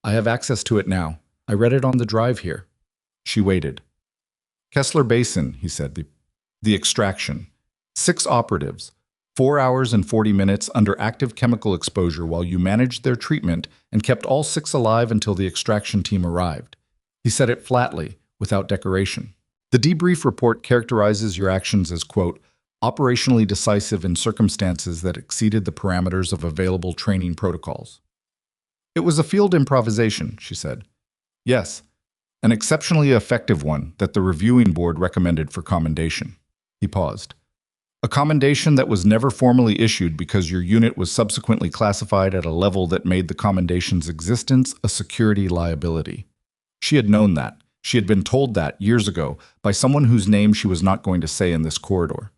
I have access to it now. I read it on the drive here. She waited. Kessler Basin, he said, the extraction. 6 operatives, 4 hours and 40 minutes under active chemical exposure while you managed their treatment and kept all 6 alive until the extraction team arrived. He said it flatly, without decoration. The debrief report characterizes your actions as, quote, operationally decisive in circumstances that exceeded the parameters of available training protocols. It was a field improvisation, she said. Yes, an exceptionally effective one that the reviewing board recommended for commendation. He paused. A commendation that was never formally issued because your unit was subsequently classified at a level that made the commendation's existence a security liability. She had known that. She had been told that years ago by someone whose name she was not going to say in this corridor.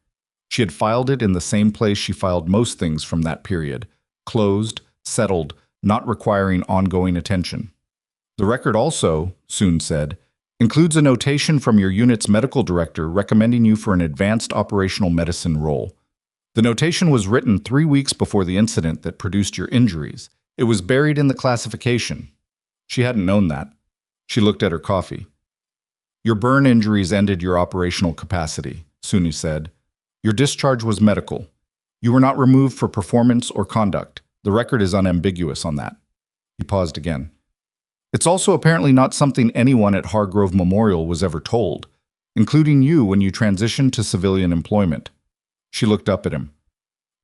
She had filed it in the same place she filed most things from that period, closed, settled, not requiring ongoing attention. The record also, Soon said, includes a notation from your unit's medical director recommending you for an advanced operational medicine role. The notation was written 3 weeks before the incident that produced your injuries. It was buried in the classification. She hadn't known that. She looked at her coffee. Your burn injuries ended your operational capacity, Suni said. Your discharge was medical. You were not removed for performance or conduct. The record is unambiguous on that. He paused again. It's also apparently not something anyone at Hargrove Memorial was ever told, including you when you transitioned to civilian employment. She looked up at him.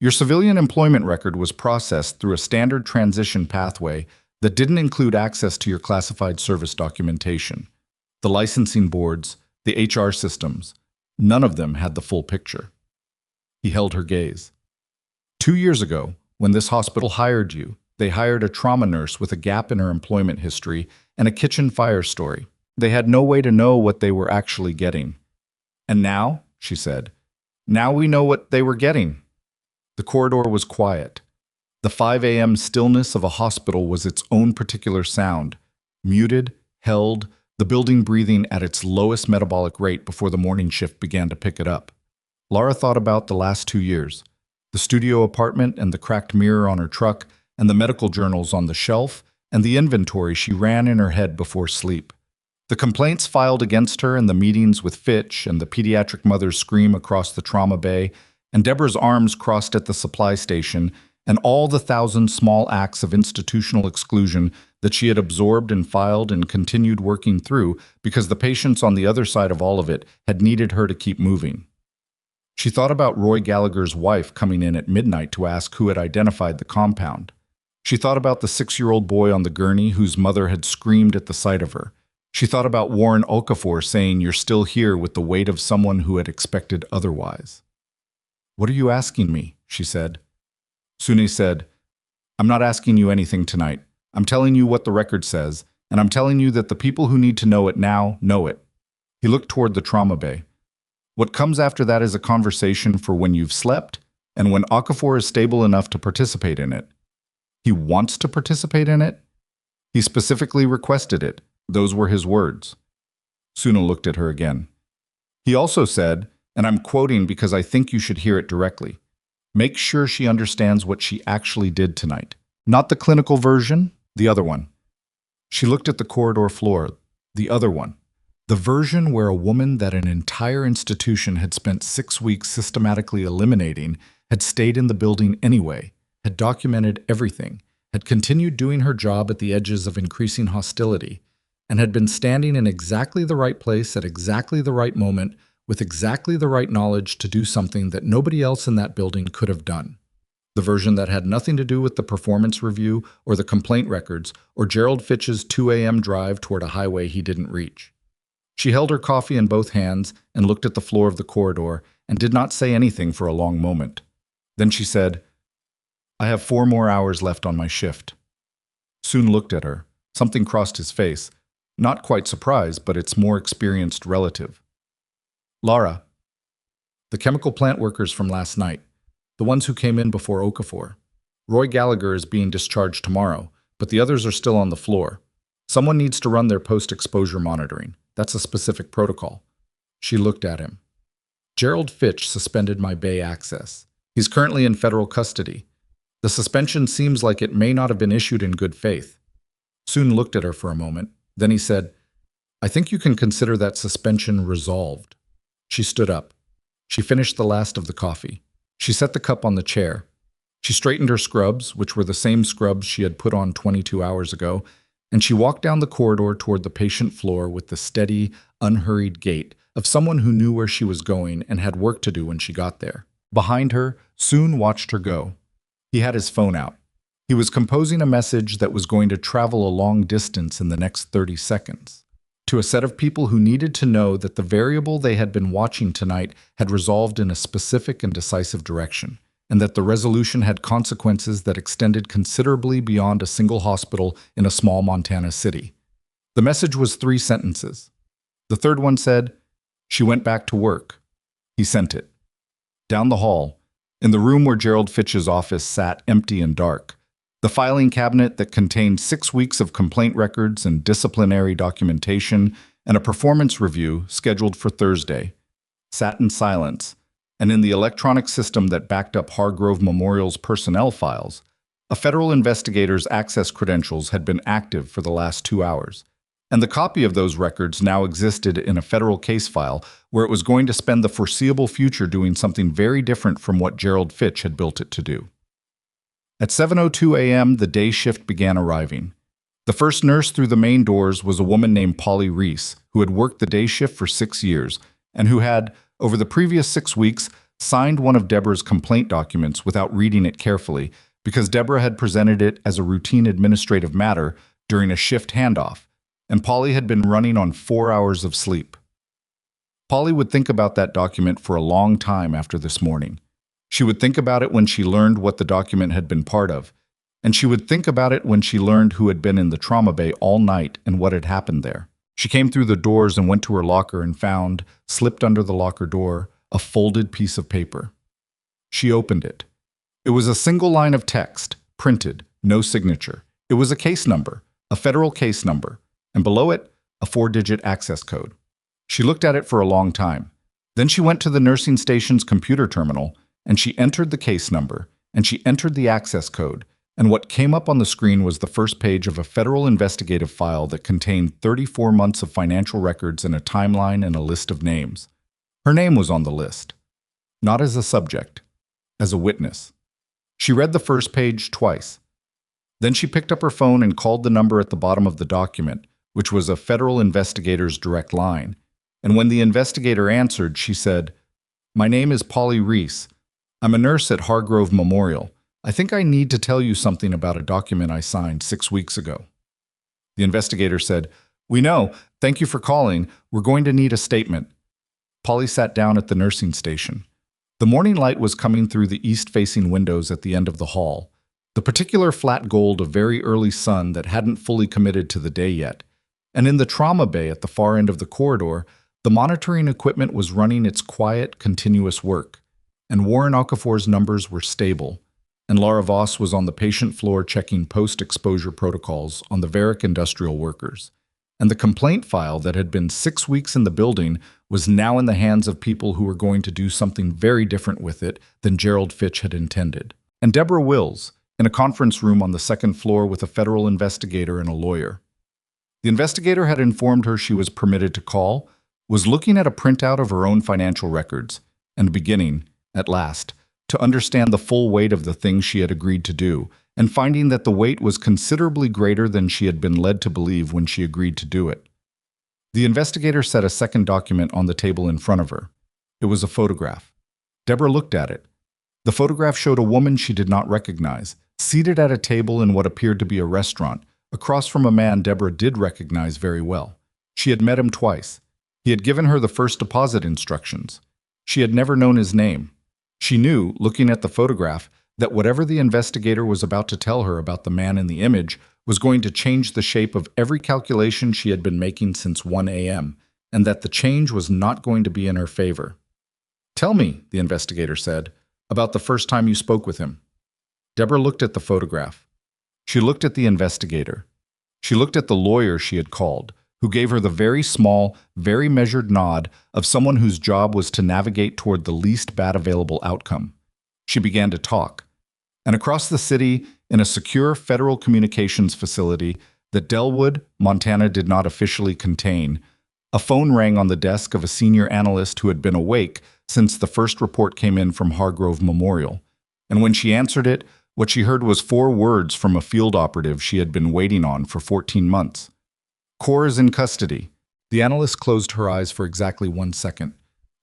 Your civilian employment record was processed through a standard transition pathway that didn't include access to your classified service documentation. The licensing boards, the HR systems, none of them had the full picture. He held her gaze. 2 years ago, when this hospital hired you, they hired a trauma nurse with a gap in her employment history and a kitchen fire story. They had no way to know what they were actually getting. And now, she said, now we know what they were getting. The corridor was quiet. The 5 a.m. stillness of a hospital was its own particular sound, muted, held, the building breathing at its lowest metabolic rate before the morning shift began to pick it up. Lara thought about the last 2 years, the studio apartment and the cracked mirror on her truck, and the medical journals on the shelf, and the inventory she ran in her head before sleep. The complaints filed against her and the meetings with Fitch and the pediatric mother's scream across the trauma bay, and Deborah's arms crossed at the supply station, and all the 1,000 small acts of institutional exclusion that she had absorbed and filed and continued working through because the patients on the other side of all of it had needed her to keep moving. She thought about Roy Gallagher's wife coming in at midnight to ask who had identified the compound. She thought about the 6-year-old boy on the gurney whose mother had screamed at the sight of her. She thought about Warren Okafor saying, "You're still here," with the weight of someone who had expected otherwise. "What are you asking me?" she said. Suni said, "I'm not asking you anything tonight. I'm telling you what the record says, and I'm telling you that the people who need to know it now know it." He looked toward the trauma bay. "What comes after that is a conversation for when you've slept and when Okafor is stable enough to participate in it." He wants to participate in it? He specifically requested it. Those were his words. Suna looked at her again. He also said, and I'm quoting because I think you should hear it directly, "Make sure she understands what she actually did tonight. Not the clinical version, the other one." She looked at the corridor floor, the other one. The version where a woman that an entire institution had spent 6 weeks systematically eliminating had stayed in the building anyway, had documented everything, had continued doing her job at the edges of increasing hostility, and had been standing in exactly the right place at exactly the right moment with exactly the right knowledge to do something that nobody else in that building could have done. The version that had nothing to do with the performance review or the complaint records or Gerald Fitch's 2 a.m. drive toward a highway he didn't reach. She held her coffee in both hands and looked at the floor of the corridor and did not say anything for a long moment. Then she said, "I have 4 more hours left on my shift." Soon looked at her. Something crossed his face. Not quite surprise, but its more experienced relative. "Lara, the chemical plant workers from last night, the ones who came in before Okafor. Roy Gallagher is being discharged tomorrow, but the others are still on the floor. Someone needs to run their post-exposure monitoring. That's a specific protocol." She looked at him. "Gerald Fitch suspended my bay access. He's currently in federal custody. The suspension seems like it may not have been issued in good faith." Soon looked at her for a moment. Then he said, "I think you can consider that suspension resolved." She stood up. She finished the last of the coffee. She set the cup on the chair. She straightened her scrubs, which were the same scrubs she had put on 22 hours ago, and she walked down the corridor toward the patient floor with the steady, unhurried gait of someone who knew where she was going and had work to do when she got there. Behind her, Soon watched her go. He had his phone out. He was composing a message that was going to travel a long distance in the next 30 seconds. To a set of people who needed to know that the variable they had been watching tonight had resolved in a specific and decisive direction, and that the resolution had consequences that extended considerably beyond a single hospital in a small Montana city. The message was 3 sentences. The third one said, "She went back to work." He sent it. Down the hall, In the room where Gerald Fitch's office sat empty and dark, the filing cabinet that contained 6 weeks of complaint records and disciplinary documentation and a performance review scheduled for Thursday sat in silence, and in the electronic system that backed up Hargrove Memorial's personnel files, a federal investigator's access credentials had been active for the last 2 hours, and the copy of those records now existed in a federal case file where it was going to spend the foreseeable future doing something very different from what Gerald Fitch had built it to do. At 7:02 a.m., the day shift began arriving. The first nurse through the main doors was a woman named Polly Reese, who had worked the day shift for 6 years and who had, over the previous 6 weeks, signed one of Deborah's complaint documents without reading it carefully because Deborah had presented it as a routine administrative matter during a shift handoff, and Polly had been running on 4 hours of sleep. Polly would think about that document for a long time after this morning. She would think about it when she learned what the document had been part of, and she would think about it when she learned who had been in the trauma bay all night and what had happened there. She came through the doors and went to her locker and found, slipped under the locker door, a folded piece of paper. She opened it. It was a single line of text, printed, no signature. It was a case number, a federal case number, and below it, a 4-digit access code. She looked at it for a long time. Then she went to the nursing station's computer terminal, and she entered the case number, and she entered the access code, and what came up on the screen was the first page of a federal investigative file that contained 34 months of financial records and a timeline and a list of names. Her name was on the list, not as a subject, as a witness. She read the first page twice. Then she picked up her phone and called the number at the bottom of the document, which was a federal investigator's direct line. And when the investigator answered, she said, "My name is Polly Reese. I'm a nurse at Hargrove Memorial. I think I need to tell you something about a document I signed 6 weeks ago." The investigator said, "We know. Thank you for calling. We're going to need a statement." Polly sat down at the nursing station. The morning light was coming through the east-facing windows at the end of the hall, the particular flat gold of very early sun that hadn't fully committed to the day yet. And in the trauma bay at the far end of the corridor, the monitoring equipment was running its quiet, continuous work, and Warren Okafor's numbers were stable, and Lara Voss was on the patient floor checking post-exposure protocols on the Varick industrial workers. And the complaint file that had been 6 weeks in the building was now in the hands of people who were going to do something very different with it than Gerald Fitch had intended. And Deborah Wills, in a conference room on the second floor with a federal investigator and a lawyer. The investigator had informed her she was permitted to call, was looking at a printout of her own financial records, and beginning, at last, to understand the full weight of the things she had agreed to do, and finding that the weight was considerably greater than she had been led to believe when she agreed to do it. The investigator set a second document on the table in front of her. It was a photograph. Deborah looked at it. The photograph showed a woman she did not recognize, seated at a table in what appeared to be a restaurant, across from a man Deborah did recognize very well. She had met him twice. He had given her the first deposit instructions. She had never known his name. She knew, looking at the photograph, that whatever the investigator was about to tell her about the man in the image was going to change the shape of every calculation she had been making since 1 a.m., and that the change was not going to be in her favor. "Tell me," the investigator said, "about the first time you spoke with him." Deborah looked at the photograph. She looked at the investigator. She looked at the lawyer she had called, who gave her the very small, very measured nod of someone whose job was to navigate toward the least bad available outcome. She began to talk. And across the city, in a secure federal communications facility that Delwood, Montana did not officially contain, a phone rang on the desk of a senior analyst who had been awake since the first report came in from Hargrove Memorial. And when she answered it, what she heard was 4 words from a field operative she had been waiting on for 14 months. "Core is in custody." The analyst closed her eyes for exactly 1 second.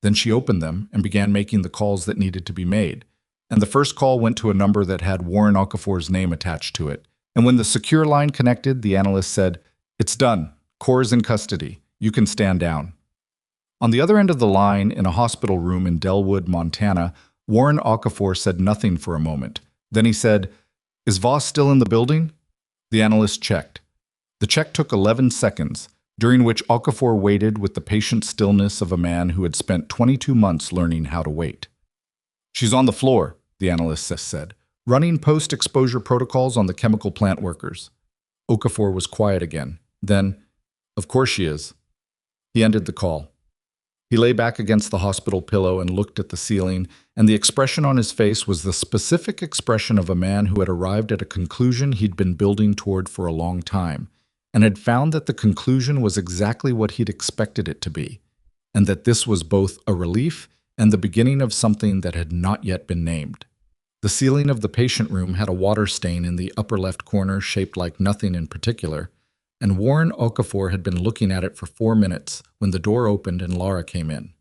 Then she opened them and began making the calls that needed to be made. And the first call went to a number that had Warren Okafor's name attached to it. And when the secure line connected, the analyst said, "It's done. Core is in custody. You can stand down." On the other end of the line, in a hospital room in Delwood, Montana, Warren Okafor said nothing for a moment. Then he said, "Is Voss still in the building?" The analyst checked. The check took 11 seconds, during which Okafor waited with the patient stillness of a man who had spent 22 months learning how to wait. "She's on the floor," the analyst said. Running post-exposure protocols on the chemical plant workers. Okafor was quiet again. Then, of course she is. He ended the call. He lay back against the hospital pillow and looked at the ceiling, and the expression on his face was the specific expression of a man who had arrived at a conclusion he'd been building toward for a long time, and had found that the conclusion was exactly what he'd expected it to be, and that this was both a relief and the beginning of something that had not yet been named. The ceiling of the patient room had a water stain in the upper left corner shaped like nothing in particular, and Warren Okafor had been looking at it for 4 minutes when the door opened and Lara came in.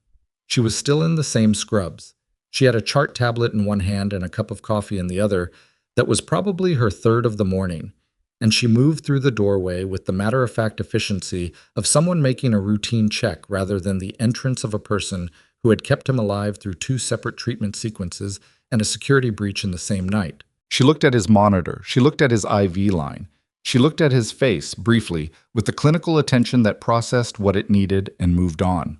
She was still in the same scrubs. She had a chart tablet in one hand and a cup of coffee in the other that was probably her third of the morning, and she moved through the doorway with the matter-of-fact efficiency of someone making a routine check rather than the entrance of a person who had kept him alive through 2 separate treatment sequences and a security breach in the same night. She looked at his monitor. She looked at his IV line. She looked at his face, briefly, with the clinical attention that processed what it needed and moved on.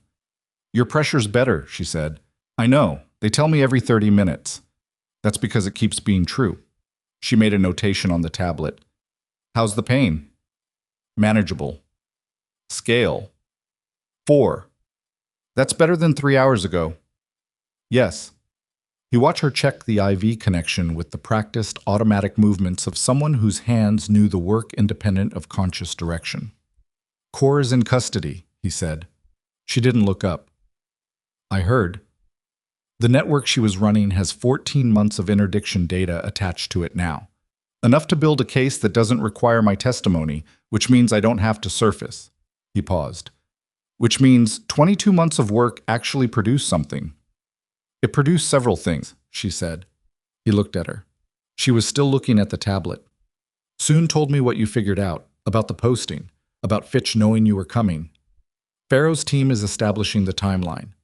"Your pressure's better," she said. "I know. They tell me every 30 minutes. That's because it keeps being true." She made a notation on the tablet. "How's the pain?" "Manageable." "Scale?" 4. "That's better than 3 hours ago." "Yes." He watched her check the IV connection with the practiced, automatic movements of someone whose hands knew the work independent of conscious direction. "Core is in custody," he said. She didn't look up. "I heard." The network she was running has 14 months of interdiction data attached to it now. Enough to build a case that doesn't require my testimony, which means I don't have to surface. He paused. Which means 22 months of work actually produced something. "It produced several things," she said. He looked at her. She was still looking at the tablet. "Soon told me what you figured out, about the posting, about Fitch knowing you were coming. Pharaoh's team is establishing the timeline.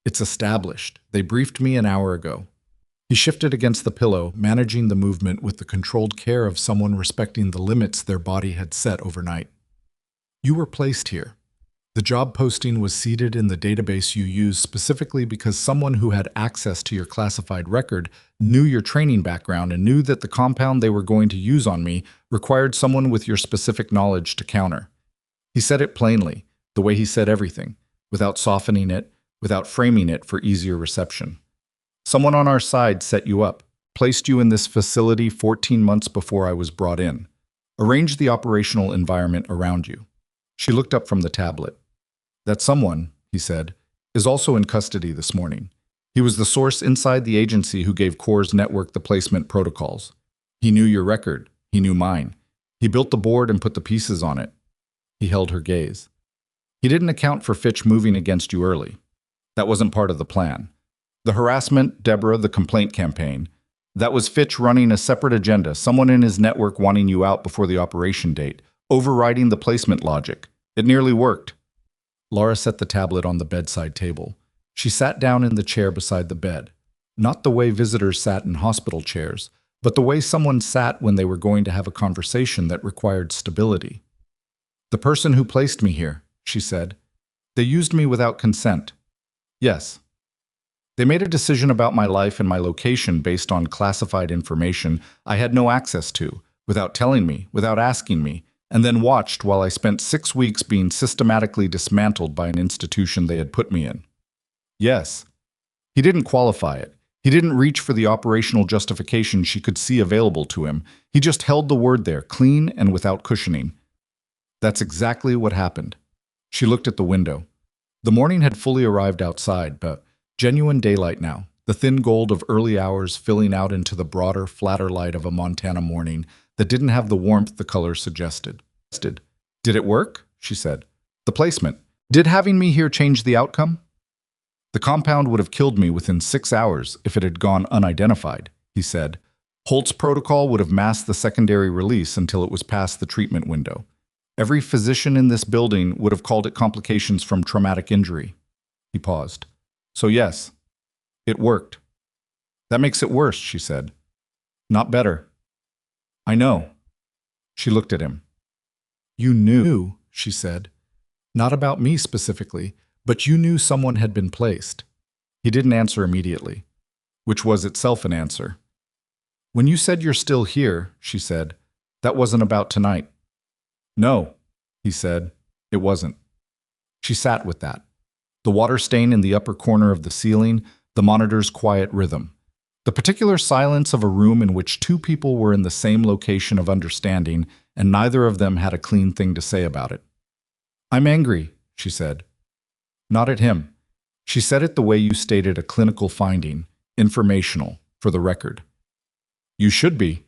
It's established. They briefed me an hour ago." He shifted against the pillow, managing the movement with the controlled care of someone respecting the limits their body had set overnight. "You were placed here. The job posting was seeded in the database you used specifically because someone who had access to your classified record knew your training background and knew that the compound they were going to use on me required someone with your specific knowledge to counter." He said it plainly, the way he said everything, without softening it, without framing it for easier reception. "Someone on our side set you up, placed you in this facility 14 months before I was brought in, arranged the operational environment around you." She looked up from the tablet. "That someone," he said, "is also in custody this morning. He was the source inside the agency who gave Core's network the placement protocols. He knew your record. He knew mine. He built the board and put the pieces on it." He held her gaze. "He didn't account for Fitch moving against you early. That wasn't part of the plan. The harassment, Deborah, the complaint campaign, that was Fitch running a separate agenda, someone in his network wanting you out before the operation date, overriding the placement logic. It nearly worked." Lara set the tablet on the bedside table. She sat down in the chair beside the bed, not the way visitors sat in hospital chairs, but the way someone sat when they were going to have a conversation that required stability. "The person who placed me here," she said. "They used me without consent." "Yes." "They made a decision about my life and my location based on classified information I had no access to, without telling me, without asking me, and then watched while I spent 6 weeks being systematically dismantled by an institution they had put me in." "Yes." He didn't qualify it. He didn't reach for the operational justification she could see available to him. He just held the word there, clean and without cushioning. "That's exactly what happened." She looked at the window. The morning had fully arrived outside, but genuine daylight now, the thin gold of early hours filling out into the broader, flatter light of a Montana morning that didn't have the warmth the color suggested. "Did it work?" she said. "The placement. Did having me here change the outcome?" "The compound would have killed me within 6 hours if it had gone unidentified," he said. "Holt's protocol would have masked the secondary release until it was past the treatment window. Every physician in this building would have called it complications from traumatic injury." He paused. "So yes, it worked." "That makes it worse," she said. "Not better." "I know." She looked at him. "You knew," she said. "Not about me specifically, but you knew someone had been placed." He didn't answer immediately, which was itself an answer. When you said you're still here, she said, that wasn't about tonight. No, he said, it wasn't. She sat with that. The water stain in the upper corner of the ceiling, the monitor's quiet rhythm. The particular silence of a room in which two people were in the same location of understanding, and neither of them had a clean thing to say about it. I'm angry, she said. Not at him. She said it the way you stated a clinical finding, informational, for the record. You should be.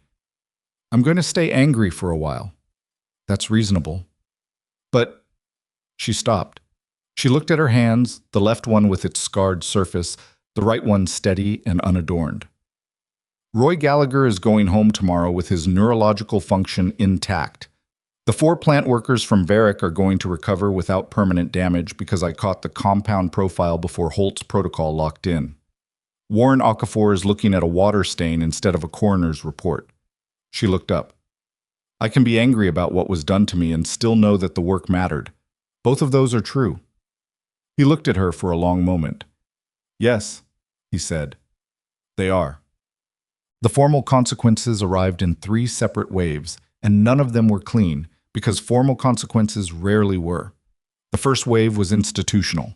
I'm going to stay angry for a while. That's reasonable. But she stopped. She looked at her hands, the left one with its scarred surface, the right one steady and unadorned. Roy Gallagher is going home tomorrow with his neurological function intact. The 4 plant workers from Varick are going to recover without permanent damage because I caught the compound profile before Holt's protocol locked in. Warren Okafor is looking at a water stain instead of a coroner's report. She looked up. I can be angry about what was done to me and still know that the work mattered. Both of those are true. He looked at her for a long moment. Yes, he said. They are. The formal consequences arrived in 3 separate waves, and none of them were clean, because formal consequences rarely were. The first wave was institutional.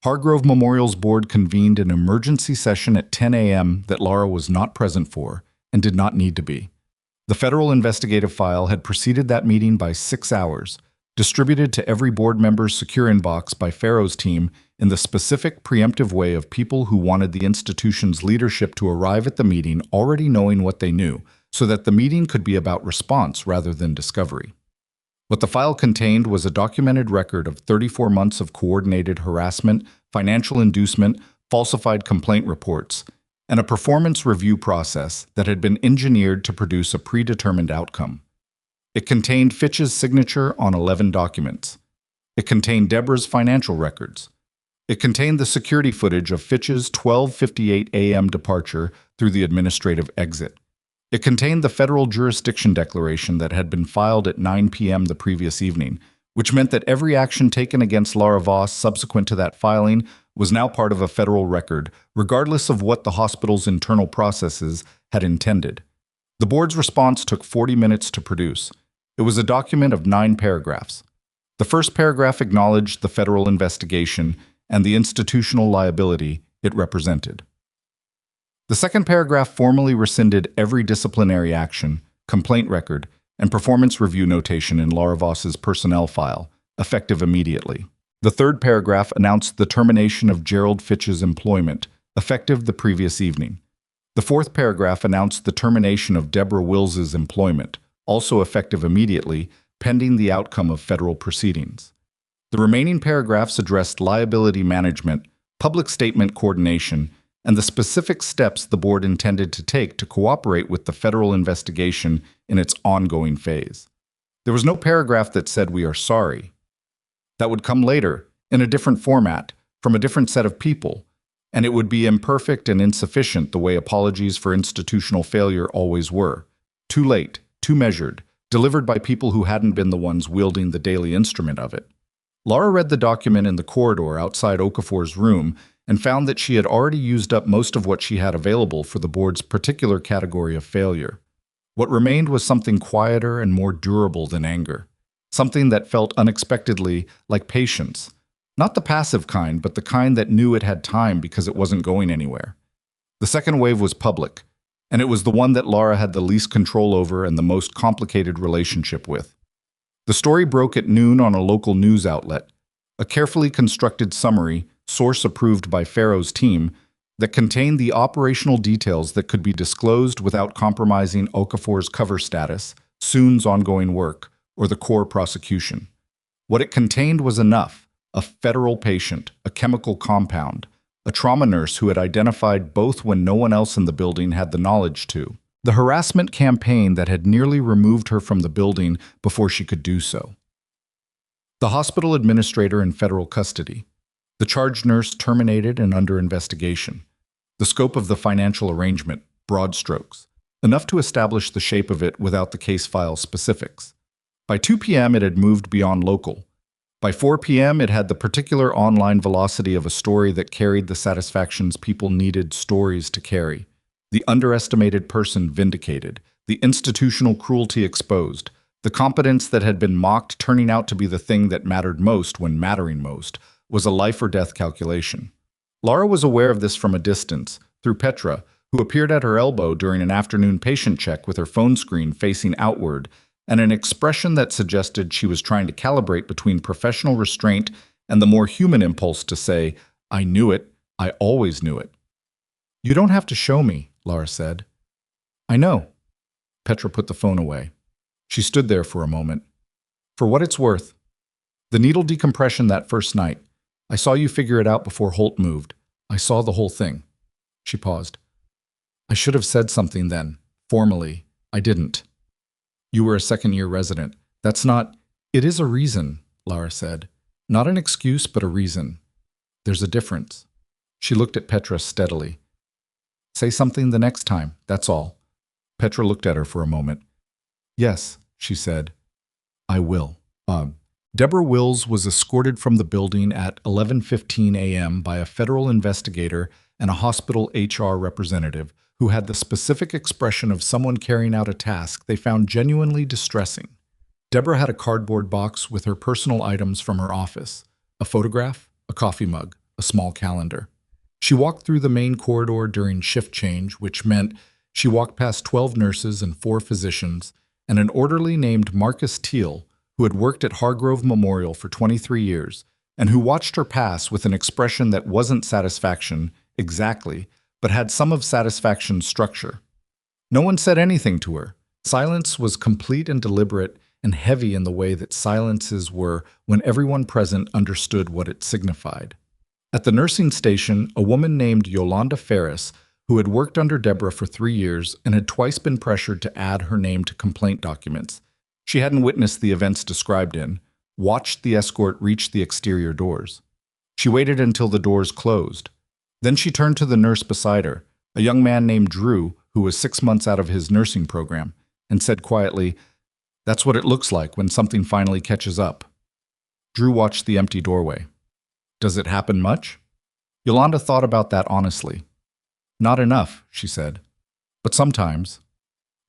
Hargrove Memorial's board convened an emergency session at 10 a.m. that Lara was not present for and did not need to be. The federal investigative file had preceded that meeting by 6 hours, distributed to every board member's secure inbox by Farrow's team in the specific preemptive way of people who wanted the institution's leadership to arrive at the meeting already knowing what they knew, so that the meeting could be about response rather than discovery. What the file contained was a documented record of 34 months of coordinated harassment, financial inducement, falsified complaint reports, and a performance review process that had been engineered to produce a predetermined outcome. It contained Fitch's signature on 11 documents. It contained Deborah's financial records. It contained the security footage of Fitch's 12:58 a.m. departure through the administrative exit. It contained the federal jurisdiction declaration that had been filed at 9 p.m. the previous evening, which meant that every action taken against Lara Voss subsequent to that filing was now part of a federal record, regardless of what the hospital's internal processes had intended. The board's response took 40 minutes to produce. It was a document of 9 paragraphs. The first paragraph acknowledged the federal investigation and the institutional liability it represented. The second paragraph formally rescinded every disciplinary action, complaint record, and performance review notation in Lara Voss's personnel file, effective immediately. The third paragraph announced the termination of Gerald Fitch's employment, effective the previous evening. The fourth paragraph announced the termination of Deborah Wills's employment, also effective immediately, pending the outcome of federal proceedings. The remaining paragraphs addressed liability management, public statement coordination, and the specific steps the board intended to take to cooperate with the federal investigation in its ongoing phase. There was no paragraph that said we are sorry. That would come later, in a different format, from a different set of people, and it would be imperfect and insufficient the way apologies for institutional failure always were. Too late, too measured, delivered by people who hadn't been the ones wielding the daily instrument of it. Lara read the document in the corridor outside Okafor's room and found that she had already used up most of what she had available for the board's particular category of failure. What remained was something quieter and more durable than anger, something that felt unexpectedly like patience, not the passive kind, but the kind that knew it had time because it wasn't going anywhere. The second wave was public, and it was the one that Lara had the least control over and the most complicated relationship with. The story broke at noon on a local news outlet, a carefully constructed summary, source approved by Farrow's team, that contained the operational details that could be disclosed without compromising Okafor's cover status, Soon's ongoing work, or the core prosecution. What it contained was enough: a federal patient, a chemical compound, a trauma nurse who had identified both when no one else in the building had the knowledge to, the harassment campaign that had nearly removed her from the building before she could do so, the hospital administrator in federal custody, the charge nurse terminated and under investigation, the scope of the financial arrangement, broad strokes, enough to establish the shape of it without the case file specifics. By 2 p.m. it had moved beyond local. By 4 p.m. it had the particular online velocity of a story that carried the satisfactions people needed stories to carry. The underestimated person vindicated, the institutional cruelty exposed, the competence that had been mocked turning out to be the thing that mattered most when mattering most, was a life-or-death calculation. Lara was aware of this from a distance, through Petra, who appeared at her elbow during an afternoon patient check with her phone screen facing outward, and an expression that suggested she was trying to calibrate between professional restraint and the more human impulse to say, "I knew it, I always knew it." "You don't have to show me," Lara said. "I know." Petra put the phone away. She stood there for a moment. "For what it's worth, the needle decompression that first night, I saw you figure it out before Holt moved. I saw the whole thing." She paused. "I should have said something then, formally. I didn't. You were a second-year resident. That's not—" "It is a reason," Lara said. "Not an excuse, but a reason. There's a difference." She looked at Petra steadily. "Say something the next time, that's all." Petra looked at her for a moment. "Yes," she said. "I will." Deborah Wills was escorted from the building at 11:15 a.m. by a federal investigator and a hospital HR representative who had the specific expression of someone carrying out a task they found genuinely distressing. Deborah had a cardboard box with her personal items from her office, a photograph, a coffee mug, a small calendar. She walked through the main corridor during shift change, which meant she walked past 12 nurses and 4 physicians, and an orderly named Marcus Teal, who had worked at Hargrove Memorial for 23 years, and who watched her pass with an expression that wasn't satisfaction, exactly, but had some of satisfaction's structure. No one said anything to her. Silence was complete and deliberate, and heavy in the way that silences were when everyone present understood what it signified. At the nursing station, a woman named Yolanda Ferris, who had worked under Deborah for 3 years and had twice been pressured to add her name to complaint documents. She hadn't witnessed the events described in, watched the escort reach the exterior doors. She waited until the doors closed. Then she turned to the nurse beside her, a young man named Drew, who was 6 months out of his nursing program, and said quietly, "That's what it looks like when something finally catches up." Drew watched the empty doorway. "Does it happen much?" Yolanda thought about that honestly. "Not enough," she said. "But sometimes."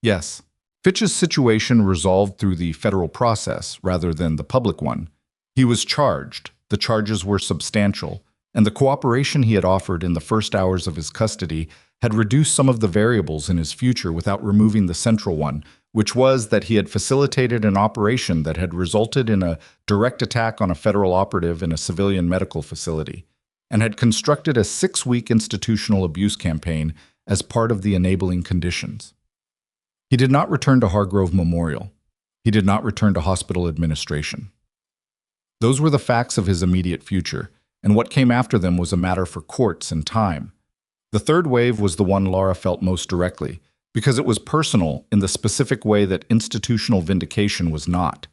"Yes." Fitch's situation resolved through the federal process rather than the public one. He was charged, the charges were substantial, and the cooperation he had offered in the first hours of his custody had reduced some of the variables in his future without removing the central one, which was that he had facilitated an operation that had resulted in a direct attack on a federal operative in a civilian medical facility, and had constructed a 6-week institutional abuse campaign as part of the enabling conditions. He did not return to Hargrove Memorial. He did not return to hospital administration. Those were the facts of his immediate future, and what came after them was a matter for courts and time. The third wave was the one Lara felt most directly, because it was personal in the specific way that institutional vindication was not.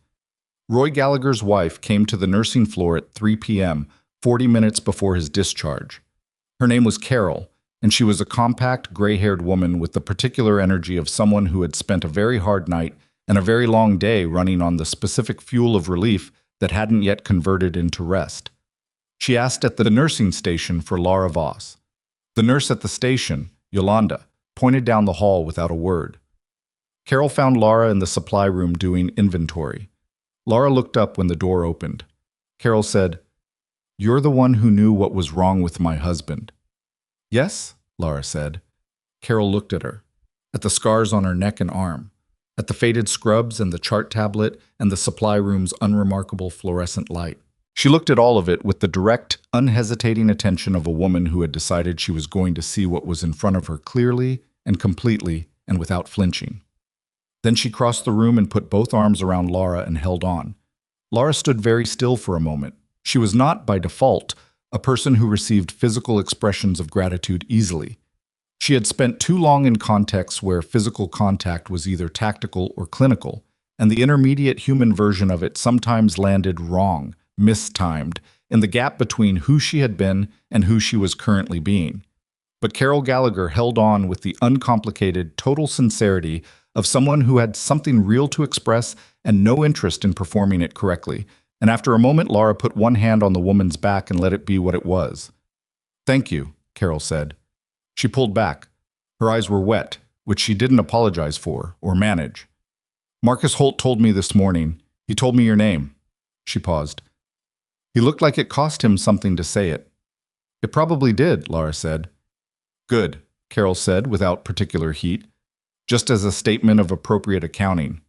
Roy Gallagher's wife came to the nursing floor at 3 p.m., 40 minutes before his discharge. Her name was Carol, and she was a compact, gray-haired woman with the particular energy of someone who had spent a very hard night and a very long day running on the specific fuel of relief that hadn't yet converted into rest. She asked at the nursing station for Lara Voss. The nurse at the station, Yolanda, pointed down the hall without a word. Carol found Lara in the supply room doing inventory. Lara looked up when the door opened. Carol said, "You're the one who knew what was wrong with my husband." "Yes," Lara said. Carol looked at her, at the scars on her neck and arm, at the faded scrubs and the chart tablet and the supply room's unremarkable fluorescent light. She looked at all of it with the direct, unhesitating attention of a woman who had decided she was going to see what was in front of her clearly and completely and without flinching. Then she crossed the room and put both arms around Lara and held on. Lara stood very still for a moment. She was not, by default, a person who received physical expressions of gratitude easily. She had spent too long in contexts where physical contact was either tactical or clinical, and the intermediate human version of it sometimes landed wrong, mistimed, in the gap between who she had been and who she was currently being. But Carol Gallagher held on with the uncomplicated, total sincerity of someone who had something real to express and no interest in performing it correctly. And after a moment, Lara put one hand on the woman's back and let it be what it was. "Thank you," Carol said. She pulled back. Her eyes were wet, which she didn't apologize for or manage. Marcus Holt told me this morning. He told me your name. She paused. He looked like it cost him something to say it. It probably did, Lara said. Good, Carol said without particular heat, just as a statement of appropriate accounting.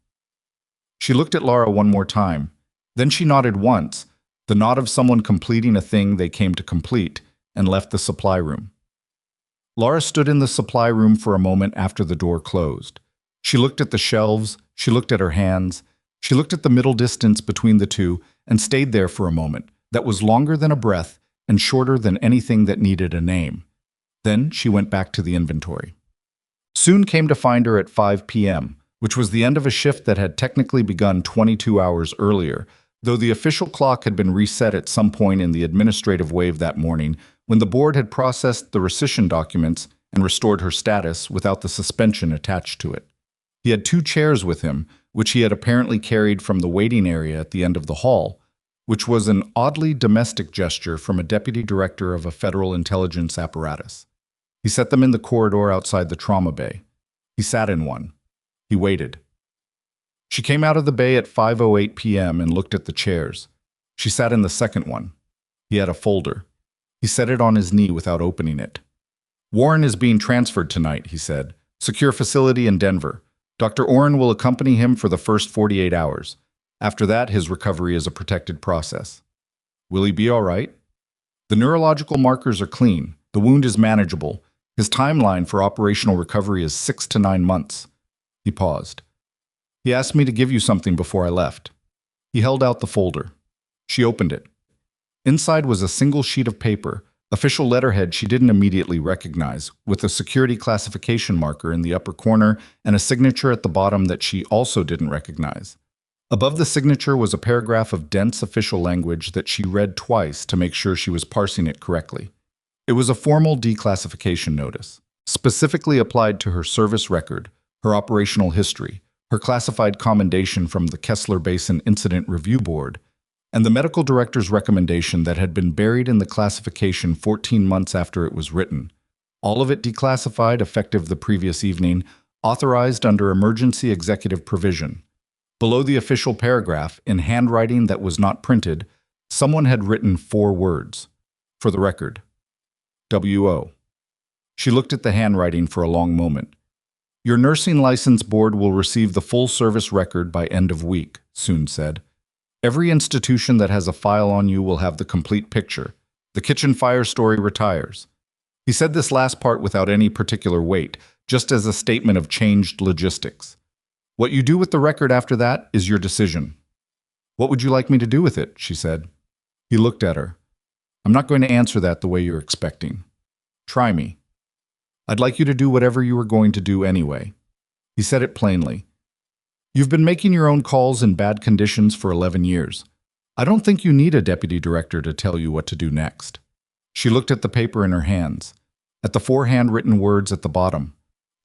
She looked at Lara one more time. Then she nodded once, the nod of someone completing a thing they came to complete, and left the supply room. Lara stood in the supply room for a moment after the door closed. She looked at the shelves, she looked at her hands, she looked at the middle distance between the two, and stayed there for a moment that was longer than a breath and shorter than anything that needed a name. Then she went back to the inventory. Soon came to find her at 5 p.m., which was the end of a shift that had technically begun 22 hours earlier, though the official clock had been reset at some point in the administrative wave that morning when the board had processed the rescission documents and restored her status without the suspension attached to it. He had 2 chairs with him, which he had apparently carried from the waiting area at the end of the hall, which was an oddly domestic gesture from a deputy director of a federal intelligence apparatus. He set them in the corridor outside the trauma bay. He sat in one. He waited. She came out of the bay at 5:08 p.m. and looked at the chairs. She sat in the second one. He had a folder. He set it on his knee without opening it. Warren is being transferred tonight, he said. Secure facility in Denver. Dr. Oren will accompany him for the first 48 hours. After that, his recovery is a protected process. Will he be all right? The neurological markers are clean. The wound is manageable. His timeline for operational recovery is 6 to 9 months. He paused. He asked me to give you something before I left. He held out the folder. She opened it. Inside was a single sheet of paper, official letterhead she didn't immediately recognize, with a security classification marker in the upper corner and a signature at the bottom that she also didn't recognize. Above the signature was a paragraph of dense official language that she read twice to make sure she was parsing it correctly. It was a formal declassification notice, specifically applied to her service record, her operational history, her classified commendation from the Kessler Basin Incident Review Board, and the medical director's recommendation that had been buried in the classification 14 months after it was written. All of it declassified effective the previous evening, authorized under emergency executive provision. Below the official paragraph, in handwriting that was not printed, someone had written 4 words. For the record. W.O. She looked at the handwriting for a long moment. Your nursing license board will receive the full service record by end of week, Soon said. Every institution that has a file on you will have the complete picture. The kitchen fire story retires. He said this last part without any particular weight, just as a statement of changed logistics. What you do with the record after that is your decision. What would you like me to do with it? She said. He looked at her. I'm not going to answer that the way you're expecting. Try me. I'd like you to do whatever you were going to do anyway. He said it plainly. You've been making your own calls in bad conditions for 11 years. I don't think you need a deputy director to tell you what to do next. She looked at the paper in her hands, at the 4 handwritten words at the bottom,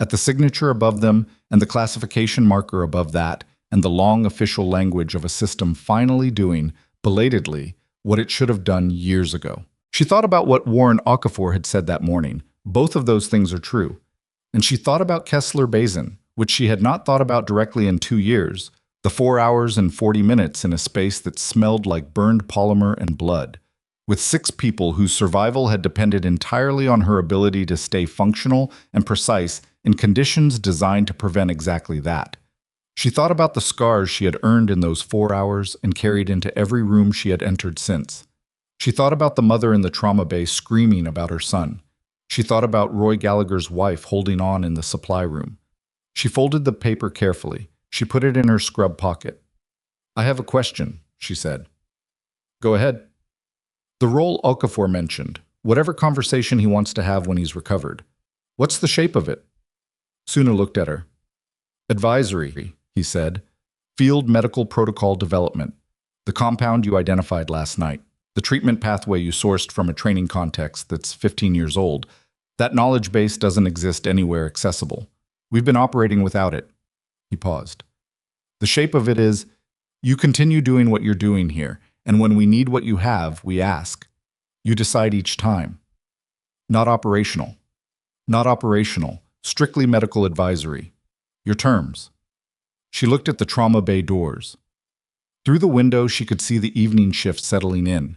at the signature above them and the classification marker above that, and the long official language of a system finally doing, belatedly, what it should have done years ago. She thought about what Warren Okafor had said that morning. Both of those things are true. And she thought about Kessler Basin, which she had not thought about directly in 2 years, the 4 hours and 40 minutes in a space that smelled like burned polymer and blood, with 6 people whose survival had depended entirely on her ability to stay functional and precise in conditions designed to prevent exactly that. She thought about the scars she had earned in those 4 hours and carried into every room she had entered since. She thought about the mother in the trauma bay screaming about her son. She thought about Roy Gallagher's wife holding on in the supply room. She folded the paper carefully. She put it in her scrub pocket. I have a question, she said. Go ahead. The role Okafor mentioned, whatever conversation he wants to have when he's recovered. What's the shape of it? Suna looked at her. Advisory, he said. Field medical protocol development. The compound you identified last night. The treatment pathway you sourced from a training context that's 15 years old. That knowledge base doesn't exist anywhere accessible. We've been operating without it. He paused. The shape of it is, you continue doing what you're doing here, and when we need what you have, we ask. You decide each time. Not operational. Not operational. Strictly medical advisory. Your terms. She looked at the trauma bay doors. Through the window, she could see the evening shift settling in.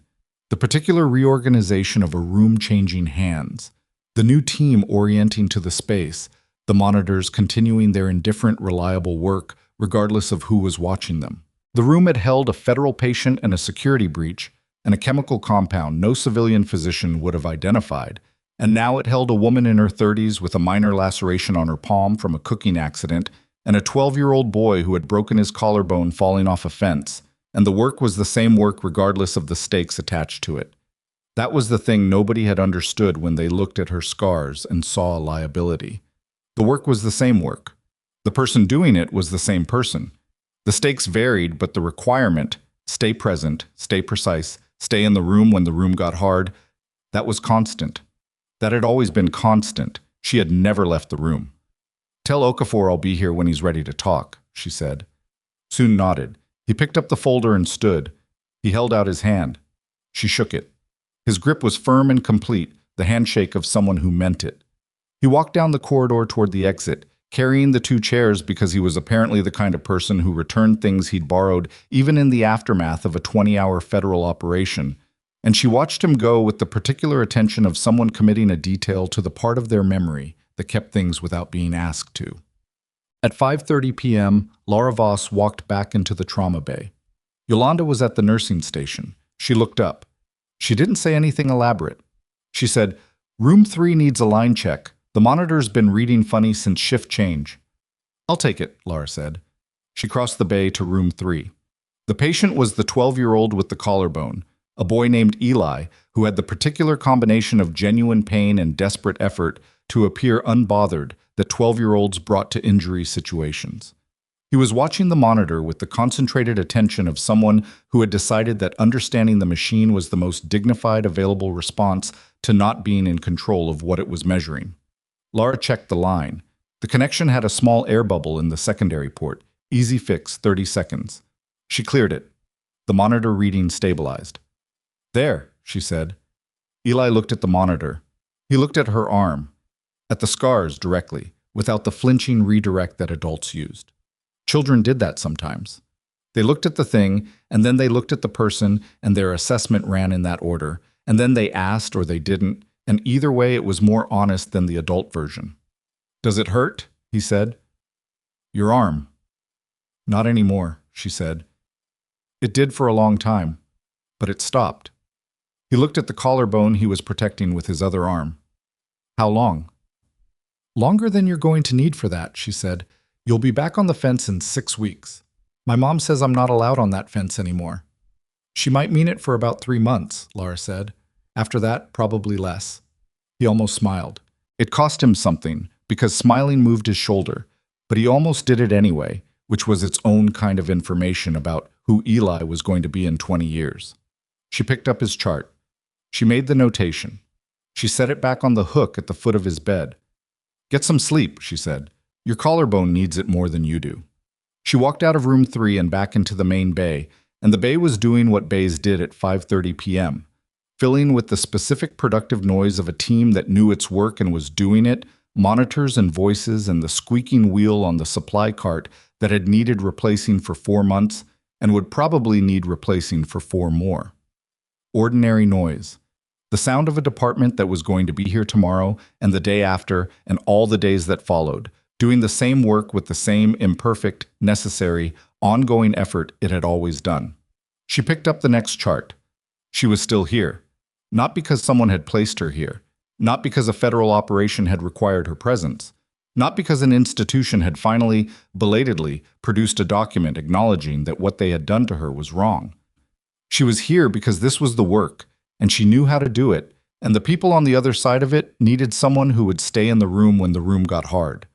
The particular reorganization of a room changing hands. The new team orienting to the space. The monitors continuing their indifferent, reliable work, regardless of who was watching them. The room had held a federal patient and a security breach, and a chemical compound no civilian physician would have identified, and now it held a woman in her 30s with a minor laceration on her palm from a cooking accident, and a 12-year-old boy who had broken his collarbone falling off a fence, and the work was the same work regardless of the stakes attached to it. That was the thing nobody had understood when they looked at her scars and saw a liability. The work was the same work. The person doing it was the same person. The stakes varied, but the requirement, stay present, stay precise, stay in the room when the room got hard, that was constant. That had always been constant. She had never left the room. Tell Okafor I'll be here when he's ready to talk, she said. Soon nodded. He picked up the folder and stood. He held out his hand. She shook it. His grip was firm and complete, the handshake of someone who meant it. He walked down the corridor toward the exit, carrying the 2 chairs because he was apparently the kind of person who returned things he'd borrowed even in the aftermath of a 20-hour federal operation, and she watched him go with the particular attention of someone committing a detail to the part of their memory that kept things without being asked to. At 5:30 p.m., Lara Voss walked back into the trauma bay. Yolanda was at the nursing station. She looked up. She didn't say anything elaborate. She said, "Room 3 needs a line check. The monitor's been reading funny since shift change." "I'll take it," Lara said. She crossed the bay to room 3. The patient was the 12-year-old with the collarbone, a boy named Eli, who had the particular combination of genuine pain and desperate effort to appear unbothered that 12-year-olds brought to injury situations. He was watching the monitor with the concentrated attention of someone who had decided that understanding the machine was the most dignified available response to not being in control of what it was measuring. Lara checked the line. The connection had a small air bubble in the secondary port. Easy fix, 30 seconds. She cleared it. The monitor reading stabilized. "There," she said. Eli looked at the monitor. He looked at her arm, at the scars directly, without the flinching redirect that adults used. Children did that sometimes. They looked at the thing, and then they looked at the person, and their assessment ran in that order, and then they asked or they didn't, and either way it was more honest than the adult version. "Does it hurt?" he said. "Your arm." "Not anymore," she said. "It did for a long time, but it stopped." He looked at the collarbone he was protecting with his other arm. "How long?" "Longer than you're going to need for that," she said. "You'll be back on the fence in 6 weeks. My mom says I'm not allowed on that fence anymore." "She might mean it for about 3 months," Lara said. "After that, probably less." He almost smiled. It cost him something, because smiling moved his shoulder, but he almost did it anyway, which was its own kind of information about who Eli was going to be in 20 years. She picked up his chart. She made the notation. She set it back on the hook at the foot of his bed. "Get some sleep," she said. "Your collarbone needs it more than you do." She walked out of room 3 and back into the main bay, and the bay was doing what bays did at 5:30 p.m., filling with the specific productive noise of a team that knew its work and was doing it, monitors and voices and the squeaking wheel on the supply cart that had needed replacing for 4 months and would probably need replacing for 4 more. Ordinary noise. The sound of a department that was going to be here tomorrow and the day after and all the days that followed, doing the same work with the same imperfect, necessary, ongoing effort it had always done. She picked up the next chart. She was still here. Not because someone had placed her here. Not because a federal operation had required her presence. Not because an institution had finally, belatedly, produced a document acknowledging that what they had done to her was wrong. She was here because this was the work, and she knew how to do it, and the people on the other side of it needed someone who would stay in the room when the room got hard.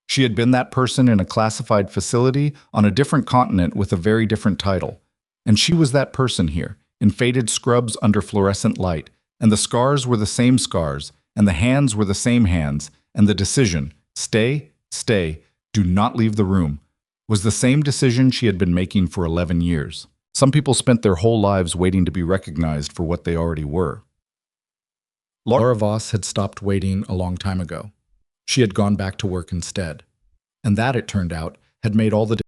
She had been that person in a classified facility on a different continent with a very different title, and she was that person here, in faded scrubs under fluorescent light, and the scars were the same scars, and the hands were the same hands, and the decision, stay, stay, do not leave the room, was the same decision she had been making for 11 years. Some people spent their whole lives waiting to be recognized for what they already were. Lara Voss had stopped waiting a long time ago. She had gone back to work instead. And that, it turned out, had made all the